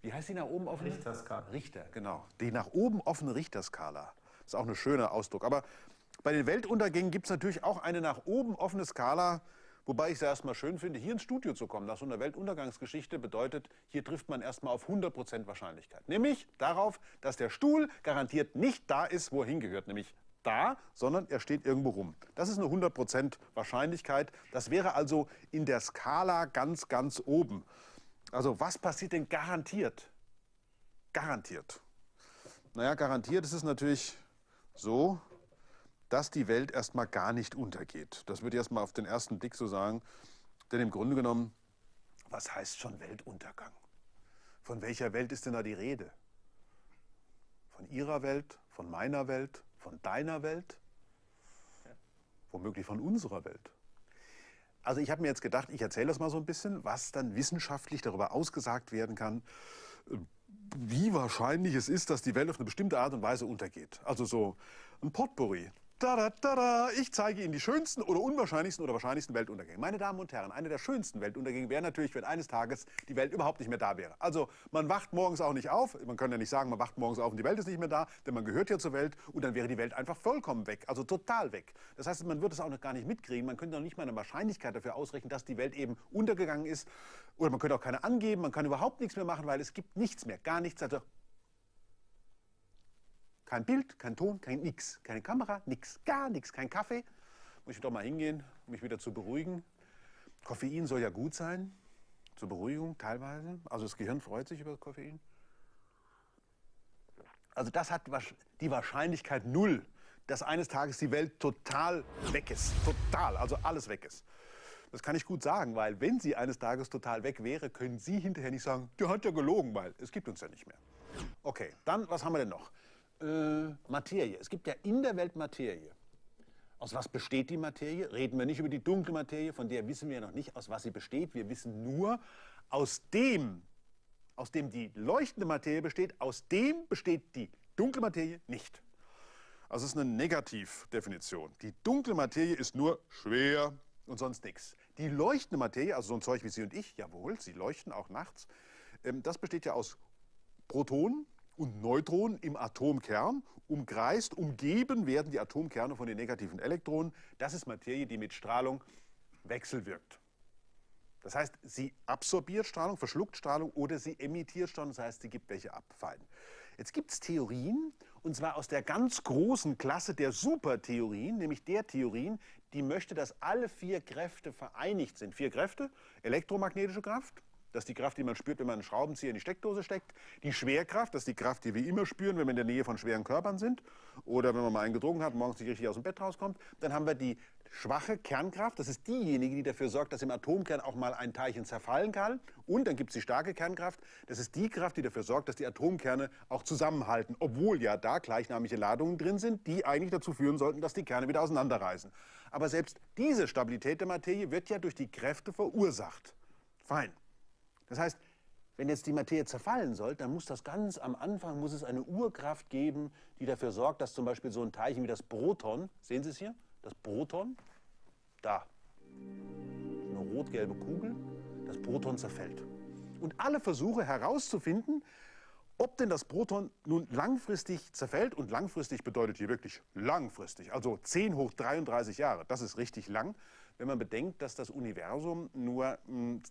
S24: wie heißt die nach oben offene?
S25: Richterskala.
S24: Richter, genau. Die nach oben offene Richterskala. Das ist auch ein schöner Ausdruck. Aber bei den Weltuntergängen gibt es natürlich auch eine nach oben offene Skala, wobei ich es ja erstmal schön finde, hier ins Studio zu kommen. Nach so einer Weltuntergangsgeschichte bedeutet, hier trifft man erstmal auf 100% Wahrscheinlichkeit. Nämlich darauf, dass der Stuhl garantiert nicht da ist, wo er hingehört. Nämlich da, sondern er steht irgendwo rum. Das ist eine 100% Wahrscheinlichkeit. Das wäre also in der Skala ganz, ganz oben. Also was passiert denn garantiert? Garantiert. Naja, garantiert ist es natürlich so, dass die Welt erstmal gar nicht untergeht. Das würde ich erstmal auf den ersten Blick so sagen. Denn im Grunde genommen, was heißt schon Weltuntergang? Von welcher Welt ist denn da die Rede? Von Ihrer Welt, von meiner Welt, von deiner Welt? Womöglich von unserer Welt. Also ich habe mir jetzt gedacht, ich erzähle das mal so ein bisschen, was dann wissenschaftlich darüber ausgesagt werden kann, wie wahrscheinlich es ist, dass die Welt auf eine bestimmte Art und Weise untergeht. Also so ein Potpourri. Tada, tada, ich zeige Ihnen die schönsten oder unwahrscheinlichsten oder wahrscheinlichsten Weltuntergänge. Meine Damen und Herren, eine der schönsten Weltuntergänge wäre natürlich, wenn eines Tages die Welt überhaupt nicht mehr da wäre. Also man wacht morgens auch nicht auf, man kann ja nicht sagen, man wacht morgens auf und die Welt ist nicht mehr da, denn man gehört ja zur Welt und dann wäre die Welt einfach vollkommen weg, also total weg. Das heißt, man würde es auch noch gar nicht mitkriegen, man könnte noch nicht mal eine Wahrscheinlichkeit dafür ausrechnen, dass die Welt eben untergegangen ist oder man könnte auch keine angeben, man kann überhaupt nichts mehr machen, weil es gibt nichts mehr, gar nichts. Also Kein Bild, kein Ton, kein nix. Keine Kamera, nix, gar nichts, kein Kaffee. Muss ich doch mal hingehen, um mich wieder zu beruhigen. Koffein soll ja gut sein, zur Beruhigung teilweise. Also das Gehirn freut sich über das Koffein. Also das hat die Wahrscheinlichkeit 0, dass eines Tages die Welt total weg ist. Total, also alles weg ist. Das kann ich gut sagen, weil wenn sie eines Tages total weg wäre, können Sie hinterher nicht sagen, der hat ja gelogen, weil es gibt uns ja nicht mehr. Okay, dann, was haben wir denn noch? Materie. Es gibt ja in der Welt Materie. Aus was besteht die Materie? Reden wir nicht über die dunkle Materie, von der wissen wir noch nicht, aus was sie besteht. Wir wissen nur, aus dem die leuchtende Materie besteht, aus dem besteht die dunkle Materie nicht. Also es ist eine Negativdefinition. Die dunkle Materie ist nur schwer und sonst nichts. Die leuchtende Materie, also so ein Zeug wie Sie und ich, jawohl, sie leuchten auch nachts, das besteht ja aus Protonen und Neutronen im Atomkern. Umgeben werden die Atomkerne von den negativen Elektronen. Das ist Materie, die mit Strahlung wechselwirkt. Das heißt, sie absorbiert Strahlung, verschluckt Strahlung oder sie emittiert Strahlung, das heißt, sie gibt welche ab. Fein. Jetzt gibt es Theorien, und zwar aus der ganz großen Klasse der Supertheorien, nämlich der Theorien, die möchte, dass alle 4 Kräfte vereinigt sind. 4 Kräfte, elektromagnetische Kraft, das ist die Kraft, die man spürt, wenn man einen Schraubenzieher in die Steckdose steckt. Die Schwerkraft, das ist die Kraft, die wir immer spüren, wenn wir in der Nähe von schweren Körpern sind. Oder wenn man mal einen getrunken hat und morgens nicht richtig aus dem Bett rauskommt. Dann haben wir die schwache Kernkraft, das ist diejenige, die dafür sorgt, dass im Atomkern auch mal ein Teilchen zerfallen kann. Und dann gibt es die starke Kernkraft, das ist die Kraft, die dafür sorgt, dass die Atomkerne auch zusammenhalten. Obwohl ja da gleichnamige Ladungen drin sind, die eigentlich dazu führen sollten, dass die Kerne wieder auseinanderreißen. Aber selbst diese Stabilität der Materie wird ja durch die Kräfte verursacht. Fein. Das heißt, wenn jetzt die Materie zerfallen soll, dann muss das ganz am Anfang muss es eine Urkraft geben, die dafür sorgt, dass zum Beispiel so ein Teilchen wie das Proton, sehen Sie es hier, das Proton, da, eine rot-gelbe Kugel, das Proton zerfällt. Und alle Versuche herauszufinden, ob denn das Proton nun langfristig zerfällt, und langfristig bedeutet hier wirklich langfristig, also 10 hoch 33 Jahre, das ist richtig lang, wenn man bedenkt, dass das Universum nur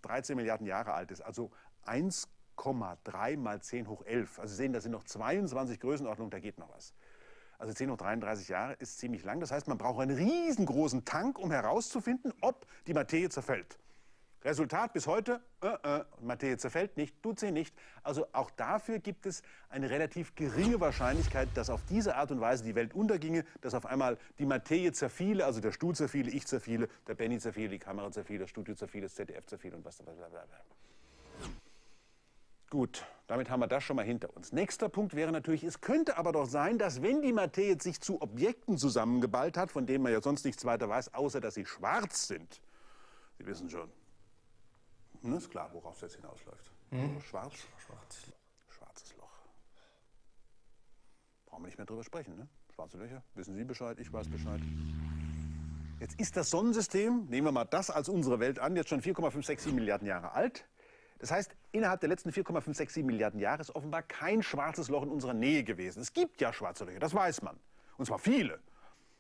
S24: 13 Milliarden Jahre alt ist, also 1,3 mal 10 hoch 11. Also Sie sehen, da sind noch 22 Größenordnungen, da geht noch was. Also 10 hoch 33 Jahre ist ziemlich lang, das heißt, man braucht einen riesengroßen Tank, um herauszufinden, ob die Materie zerfällt. Resultat bis heute, Materie zerfällt nicht, tut sie nicht. Also auch dafür gibt es eine relativ geringe Wahrscheinlichkeit, dass auf diese Art und Weise die Welt unterginge, dass auf einmal die Materie zerfiele, also der Stuhl zerfiele, ich zerfiele, der Benny zerfiele, die Kamera zerfiele, das Studio zerfiele, das ZDF zerfiele und was. Gut, damit haben wir das schon mal hinter uns. Nächster Punkt wäre natürlich, es könnte aber doch sein, dass wenn die Materie sich zu Objekten zusammengeballt hat, von denen man ja sonst nichts weiter weiß, außer dass sie schwarz sind. Sie wissen schon. Ist klar, worauf es jetzt hinausläuft. Schwarzes Loch. Brauchen wir nicht mehr drüber sprechen, ne? Schwarze Löcher, wissen Sie Bescheid, ich weiß Bescheid. Jetzt ist das Sonnensystem, nehmen wir mal das als unsere Welt an, jetzt schon 4,567 Milliarden Jahre alt. Das heißt, innerhalb der letzten 4,567 Milliarden Jahre ist offenbar kein schwarzes Loch in unserer Nähe gewesen. Es gibt ja schwarze Löcher, das weiß man. Und zwar viele.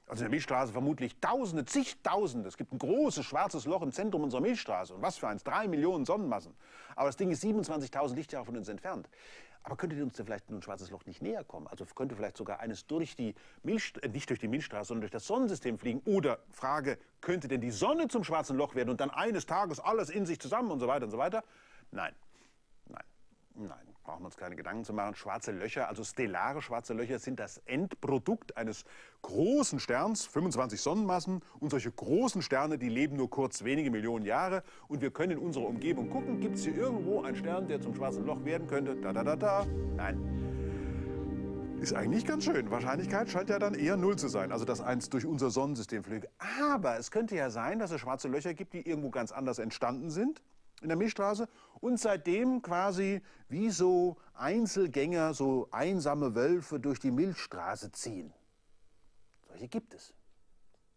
S24: Also in der Milchstraße vermutlich Tausende, zigtausende. Es gibt ein großes schwarzes Loch im Zentrum unserer Milchstraße. Und was für eins? 3 Millionen Sonnenmassen. Aber das Ding ist 27.000 Lichtjahre von uns entfernt. Aber könnte uns denn vielleicht ein schwarzes Loch nicht näher kommen? Also könnte vielleicht sogar eines durch die nicht durch die Milchstraße, sondern durch das Sonnensystem fliegen? Oder Frage, könnte denn die Sonne zum schwarzen Loch werden und dann eines Tages alles in sich zusammen und so weiter und so weiter? Nein. Nein, brauchen wir uns keine Gedanken zu machen. Schwarze Löcher, also stellare schwarze Löcher, sind das Endprodukt eines großen Sterns, 25 Sonnenmassen. Und solche großen Sterne, die leben nur kurz wenige Millionen Jahre. Und wir können in unserer Umgebung gucken, gibt es hier irgendwo einen Stern, der zum schwarzen Loch werden könnte? Nein. Ist eigentlich ganz schön. Wahrscheinlichkeit scheint ja dann eher 0 zu sein, also dass eins durch unser Sonnensystem flüge. Aber es könnte ja sein, dass es schwarze Löcher gibt, die irgendwo ganz anders entstanden sind in der Milchstraße und seitdem quasi wie so Einzelgänger, so einsame Wölfe durch die Milchstraße ziehen. Solche gibt es.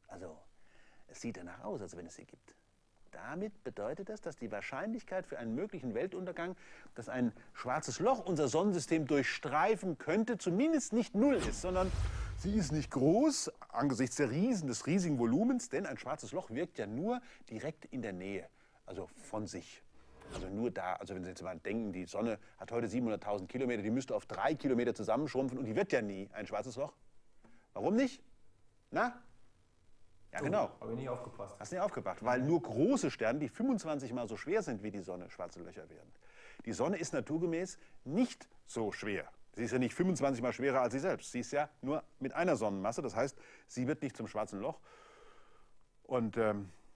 S24: Also es sieht danach aus, als wenn es sie gibt. Damit bedeutet das, dass die Wahrscheinlichkeit für einen möglichen Weltuntergang, dass ein schwarzes Loch unser Sonnensystem durchstreifen könnte, zumindest nicht 0 ist, sondern sie ist nicht groß angesichts des riesigen Volumens, denn ein schwarzes Loch wirkt ja nur direkt in der Nähe. Also von sich. Also nur da, also wenn Sie jetzt mal denken, die Sonne hat heute 700.000 Kilometer, die müsste auf 3 Kilometer zusammenschrumpfen und die wird ja nie ein schwarzes Loch. Warum nicht? Na? Ja, genau.
S1: Habe ich nicht aufgepasst.
S24: Hast du nicht aufgepasst, weil nur große Sterne, die 25 Mal so schwer sind wie die Sonne, schwarze Löcher werden. Die Sonne ist naturgemäß nicht so schwer. Sie ist ja nicht 25 Mal schwerer als sie selbst. Sie ist ja nur mit einer Sonnenmasse, das heißt, sie wird nicht zum schwarzen Loch. Und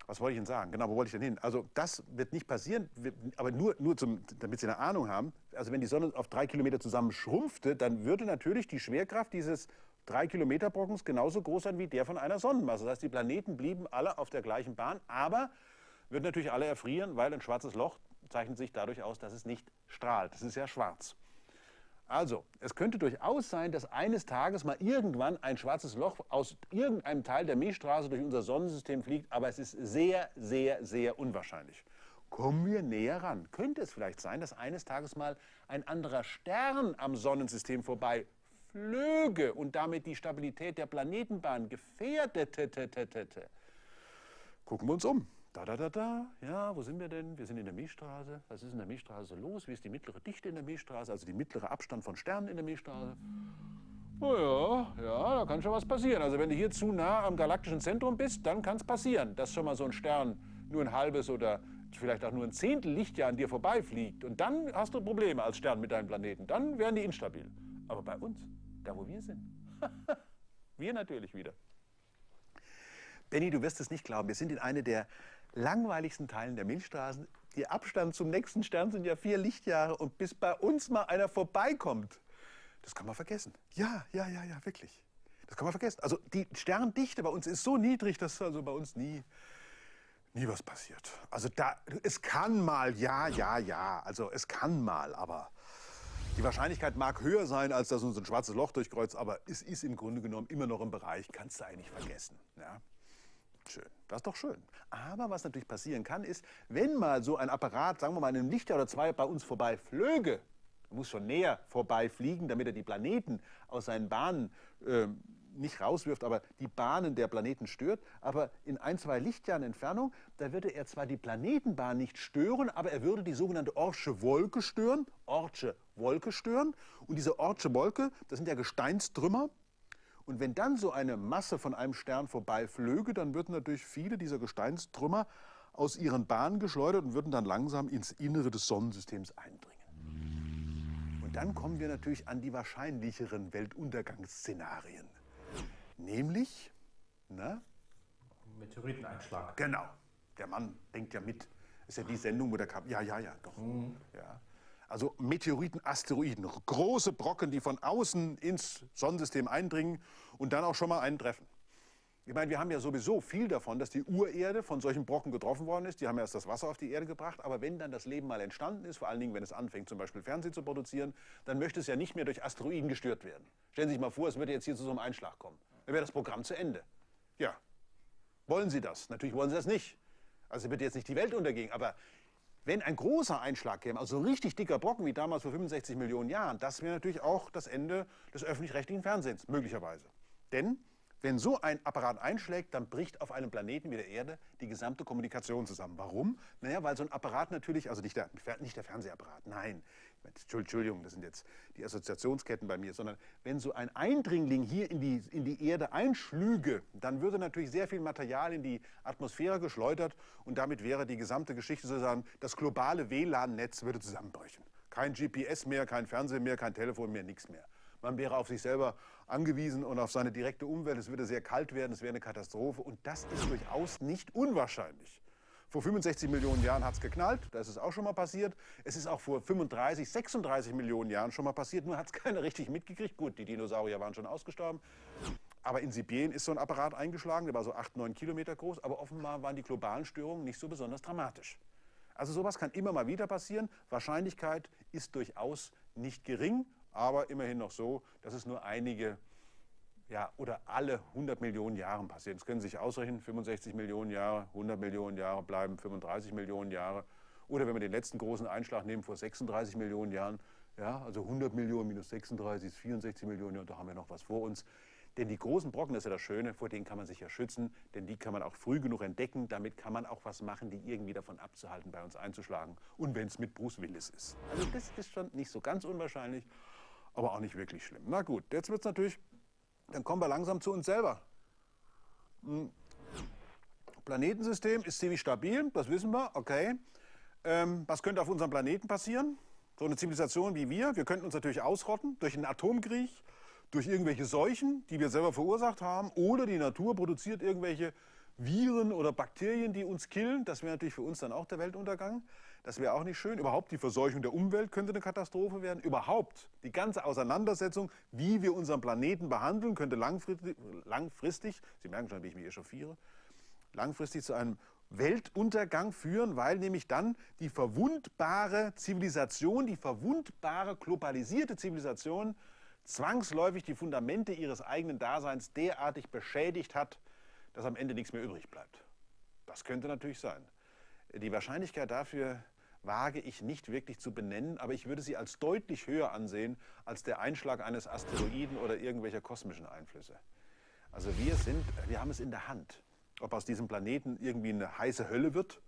S24: was wollte ich denn sagen? Genau, wo wollte ich denn hin? Also das wird nicht passieren, aber nur damit Sie eine Ahnung haben, also wenn die Sonne auf 3 Kilometer zusammen schrumpfte, dann würde natürlich die Schwerkraft dieses 3 Kilometer Brockens genauso groß sein wie der von einer Sonnenmasse. Das heißt, die Planeten blieben alle auf der gleichen Bahn, aber würden natürlich alle erfrieren, weil ein schwarzes Loch zeichnet sich dadurch aus, dass es nicht strahlt. Das ist ja schwarz. Also, es könnte durchaus sein, dass eines Tages mal irgendwann ein schwarzes Loch aus irgendeinem Teil der Milchstraße durch unser Sonnensystem fliegt, aber es ist sehr, sehr, sehr unwahrscheinlich. Kommen wir näher ran. Könnte es vielleicht sein, dass eines Tages mal ein anderer Stern am Sonnensystem vorbei flöge und damit die Stabilität der Planetenbahn gefährdete? Gucken wir uns um. Ja, wo sind wir denn? Wir sind in der Milchstraße. Was ist in der Milchstraße so los? Wie ist die mittlere Dichte in der Milchstraße? Also die mittlere Abstand von Sternen in der Milchstraße? Oh ja, da kann schon was passieren. Also wenn du hier zu nah am galaktischen Zentrum bist, dann kann es passieren, dass schon mal so ein Stern nur ein halbes oder vielleicht auch nur ein Zehntel Lichtjahr an dir vorbeifliegt. Und dann hast du Probleme als Stern mit deinem Planeten. Dann werden die instabil. Aber bei uns, da wo wir sind, wir natürlich wieder. Benny, du wirst es nicht glauben, wir sind in einer der langweiligsten Teilen der Milchstraßen. Der Abstand zum nächsten Stern sind ja 4 Lichtjahre und bis bei uns mal einer vorbeikommt, das kann man vergessen. Ja, wirklich. Das kann man vergessen. Also die Sterndichte bei uns ist so niedrig, dass also bei uns nie was passiert. Also es kann mal, ja, also es kann mal, aber die Wahrscheinlichkeit mag höher sein, als dass uns ein schwarzes Loch durchkreuzt, aber es ist im Grunde genommen immer noch im Bereich, kannst du eigentlich vergessen. Ja? Schön, das ist doch schön. Aber was natürlich passieren kann, ist, wenn mal so ein Apparat, sagen wir mal, in einem Lichtjahr oder 2 bei uns vorbei flöge, er muss schon näher vorbeifliegen, damit er die Planeten aus seinen Bahnen nicht rauswirft, aber die Bahnen der Planeten stört. Aber in 1, 2 Lichtjahren Entfernung, da würde er zwar die Planetenbahn nicht stören, aber er würde die sogenannte Oortsche Wolke stören. Und diese Oortsche Wolke, das sind ja Gesteinstrümmer. Und wenn dann so eine Masse von einem Stern vorbeiflöge, dann würden natürlich viele dieser Gesteinstrümmer aus ihren Bahnen geschleudert und würden dann langsam ins Innere des Sonnensystems eindringen. Und dann kommen wir natürlich an die wahrscheinlicheren Weltuntergangsszenarien. Nämlich,
S1: Meteoriteneinschlag.
S24: Genau. Der Mann denkt ja mit. Ist ja die Sendung, wo der kam. Ja, doch. Ja. Also Meteoriten, Asteroiden, große Brocken, die von außen ins Sonnensystem eindringen und dann auch schon mal einen treffen. Ich meine, wir haben ja sowieso viel davon, dass die Urerde von solchen Brocken getroffen worden ist. Die haben erst das Wasser auf die Erde gebracht. Aber wenn dann das Leben mal entstanden ist, vor allen Dingen, wenn es anfängt, zum Beispiel Fernsehen zu produzieren, dann möchte es ja nicht mehr durch Asteroiden gestört werden. Stellen Sie sich mal vor, es würde jetzt hier zu so einem Einschlag kommen. Dann wäre das Programm zu Ende. Ja. Wollen Sie das? Natürlich wollen Sie das nicht. Also wird jetzt nicht die Welt untergehen, aber wenn ein großer Einschlag käme, also ein richtig dicker Brocken wie damals vor 65 Millionen Jahren, das wäre natürlich auch das Ende des öffentlich-rechtlichen Fernsehens, möglicherweise. Denn wenn so ein Apparat einschlägt, dann bricht auf einem Planeten wie der Erde die gesamte Kommunikation zusammen. Warum? Naja, weil so ein Apparat natürlich, also nicht der Fernsehapparat, nein, Entschuldigung, das sind jetzt die Assoziationsketten bei mir, sondern wenn so ein Eindringling hier in die Erde einschlüge, dann würde natürlich sehr viel Material in die Atmosphäre geschleudert und damit wäre die gesamte Geschichte sozusagen, das globale WLAN-Netz würde zusammenbrechen. Kein GPS mehr, kein Fernsehen mehr, kein Telefon mehr, nichts mehr. Man wäre auf sich selber angewiesen und auf seine direkte Umwelt. Es würde sehr kalt werden, es wäre eine Katastrophe. Und das ist durchaus nicht unwahrscheinlich. Vor 65 Millionen Jahren hat es geknallt, da ist es auch schon mal passiert. Es ist auch vor 35, 36 Millionen Jahren schon mal passiert, nur hat es keiner richtig mitgekriegt. Gut, die Dinosaurier waren schon ausgestorben. Aber in Sibirien ist so ein Apparat eingeschlagen, der war so 8, 9 Kilometer groß. Aber offenbar waren die globalen Störungen nicht so besonders dramatisch. Also sowas kann immer mal wieder passieren. Wahrscheinlichkeit ist durchaus nicht gering. Aber immerhin noch so, dass es nur einige, oder alle 100 Millionen Jahren passiert. Das können Sie sich ausrechnen, 65 Millionen Jahre, 100 Millionen Jahre bleiben 35 Millionen Jahre. Oder wenn wir den letzten großen Einschlag nehmen vor 36 Millionen Jahren, also 100 Millionen minus 36 ist 64 Millionen Jahre, da haben wir noch was vor uns. Denn die großen Brocken, das ist ja das Schöne, vor denen kann man sich ja schützen, denn die kann man auch früh genug entdecken. Damit kann man auch was machen, die irgendwie davon abzuhalten, bei uns einzuschlagen. Und wenn es mit Bruce Willis ist. Also das ist schon nicht so ganz unwahrscheinlich, aber auch nicht wirklich schlimm. Na gut, jetzt wird es natürlich, dann kommen wir langsam zu uns selber. Planetensystem ist ziemlich stabil, das wissen wir, okay. Was könnte auf unserem Planeten passieren? So eine Zivilisation wie wir könnten uns natürlich ausrotten durch einen Atomkrieg, durch irgendwelche Seuchen, die wir selber verursacht haben, oder die Natur produziert irgendwelche Viren oder Bakterien, die uns killen. Das wäre natürlich für uns dann auch der Weltuntergang. Das wäre auch nicht schön. Überhaupt die Verseuchung der Umwelt könnte eine Katastrophe werden. Überhaupt die ganze Auseinandersetzung, wie wir unseren Planeten behandeln, könnte langfristig, Sie merken schon, wie ich mich echauffiere, langfristig zu einem Weltuntergang führen, weil nämlich dann die verwundbare Zivilisation, die verwundbare globalisierte Zivilisation zwangsläufig die Fundamente ihres eigenen Daseins derartig beschädigt hat, dass am Ende nichts mehr übrig bleibt. Das könnte natürlich sein. Die Wahrscheinlichkeit dafür wage ich nicht wirklich zu benennen, aber ich würde sie als deutlich höher ansehen als der Einschlag eines Asteroiden oder irgendwelcher kosmischen Einflüsse. Also wir haben es in der Hand, ob aus diesem Planeten irgendwie eine heiße Hölle wird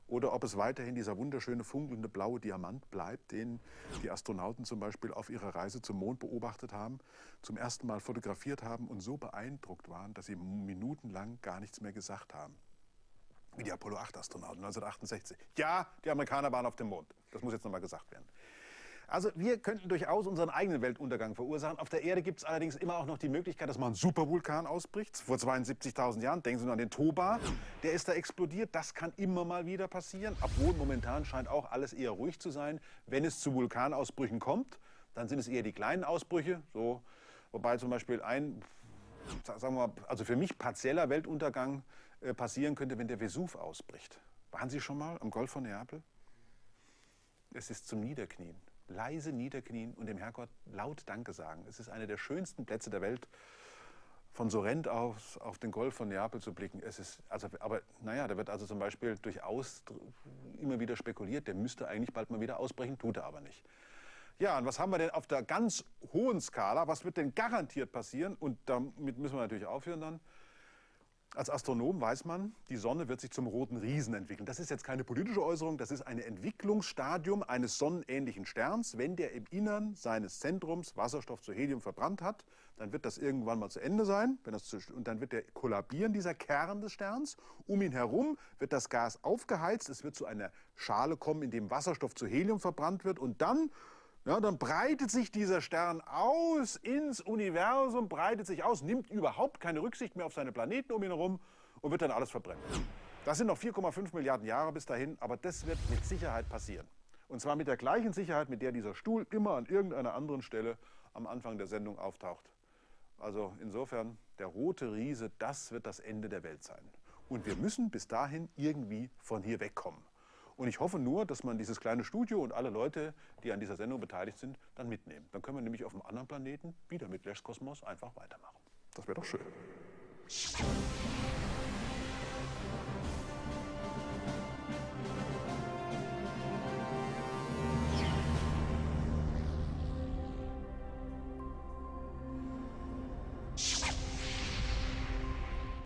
S24: oder ob es weiterhin dieser wunderschöne funkelnde blaue Diamant bleibt, den die Astronauten zum Beispiel auf ihrer Reise zum Mond beobachtet haben, zum ersten Mal fotografiert haben und so beeindruckt waren, dass sie minutenlang gar nichts mehr gesagt haben. Wie die Apollo-8-Astronauten 1968. Ja, die Amerikaner waren auf dem Mond. Das muss jetzt nochmal gesagt werden. Also wir könnten durchaus unseren eigenen Weltuntergang verursachen. Auf der Erde gibt es allerdings immer auch noch die Möglichkeit, dass mal ein Supervulkan ausbricht. Vor 72.000 Jahren, denken Sie nur an den Toba, der ist da explodiert. Das kann immer mal wieder passieren, obwohl momentan scheint auch alles eher ruhig zu sein. Wenn es zu Vulkanausbrüchen kommt, dann sind es eher die kleinen Ausbrüche. So, wobei zum Beispiel ein, sagen wir mal, also für mich partieller Weltuntergang passieren könnte, wenn der Vesuv ausbricht. Waren Sie schon mal am Golf von Neapel? Es ist zum Niederknien. Leise niederknien und dem Herrgott laut Danke sagen. Es ist einer der schönsten Plätze der Welt, von Sorrent aus auf den Golf von Neapel zu blicken. Es ist, also, aber naja, da wird also zum Beispiel durchaus immer wieder spekuliert, der müsste eigentlich bald mal wieder ausbrechen, tut er aber nicht. Ja, und was haben wir denn auf der ganz hohen Skala? Was wird denn garantiert passieren? Und damit müssen wir natürlich aufhören dann. Als Astronom weiß man, die Sonne wird sich zum roten Riesen entwickeln. Das ist jetzt keine politische Äußerung, das ist ein Entwicklungsstadium eines sonnenähnlichen Sterns. Wenn der im Innern seines Zentrums Wasserstoff zu Helium verbrannt hat, dann wird das irgendwann mal zu Ende sein. Und dann wird der kollabieren, dieser Kern des Sterns. Um ihn herum wird das Gas aufgeheizt. Es wird zu einer Schale kommen, in dem Wasserstoff zu Helium verbrannt wird. Und dann breitet sich dieser Stern aus ins Universum, breitet sich aus, nimmt überhaupt keine Rücksicht mehr auf seine Planeten um ihn herum und wird dann alles verbrennen. Das sind noch 4,5 Milliarden Jahre bis dahin, aber das wird mit Sicherheit passieren. Und zwar mit der gleichen Sicherheit, mit der dieser Stuhl immer an irgendeiner anderen Stelle am Anfang der Sendung auftaucht. Also insofern, der rote Riese, das wird das Ende der Welt sein. Und wir müssen bis dahin irgendwie von hier wegkommen. Und ich hoffe nur, dass man dieses kleine Studio und alle Leute, die an dieser Sendung beteiligt sind, dann mitnehmen. Dann können wir nämlich auf einem anderen Planeten wieder mit Leshkosmos einfach weitermachen. Das wäre doch schön.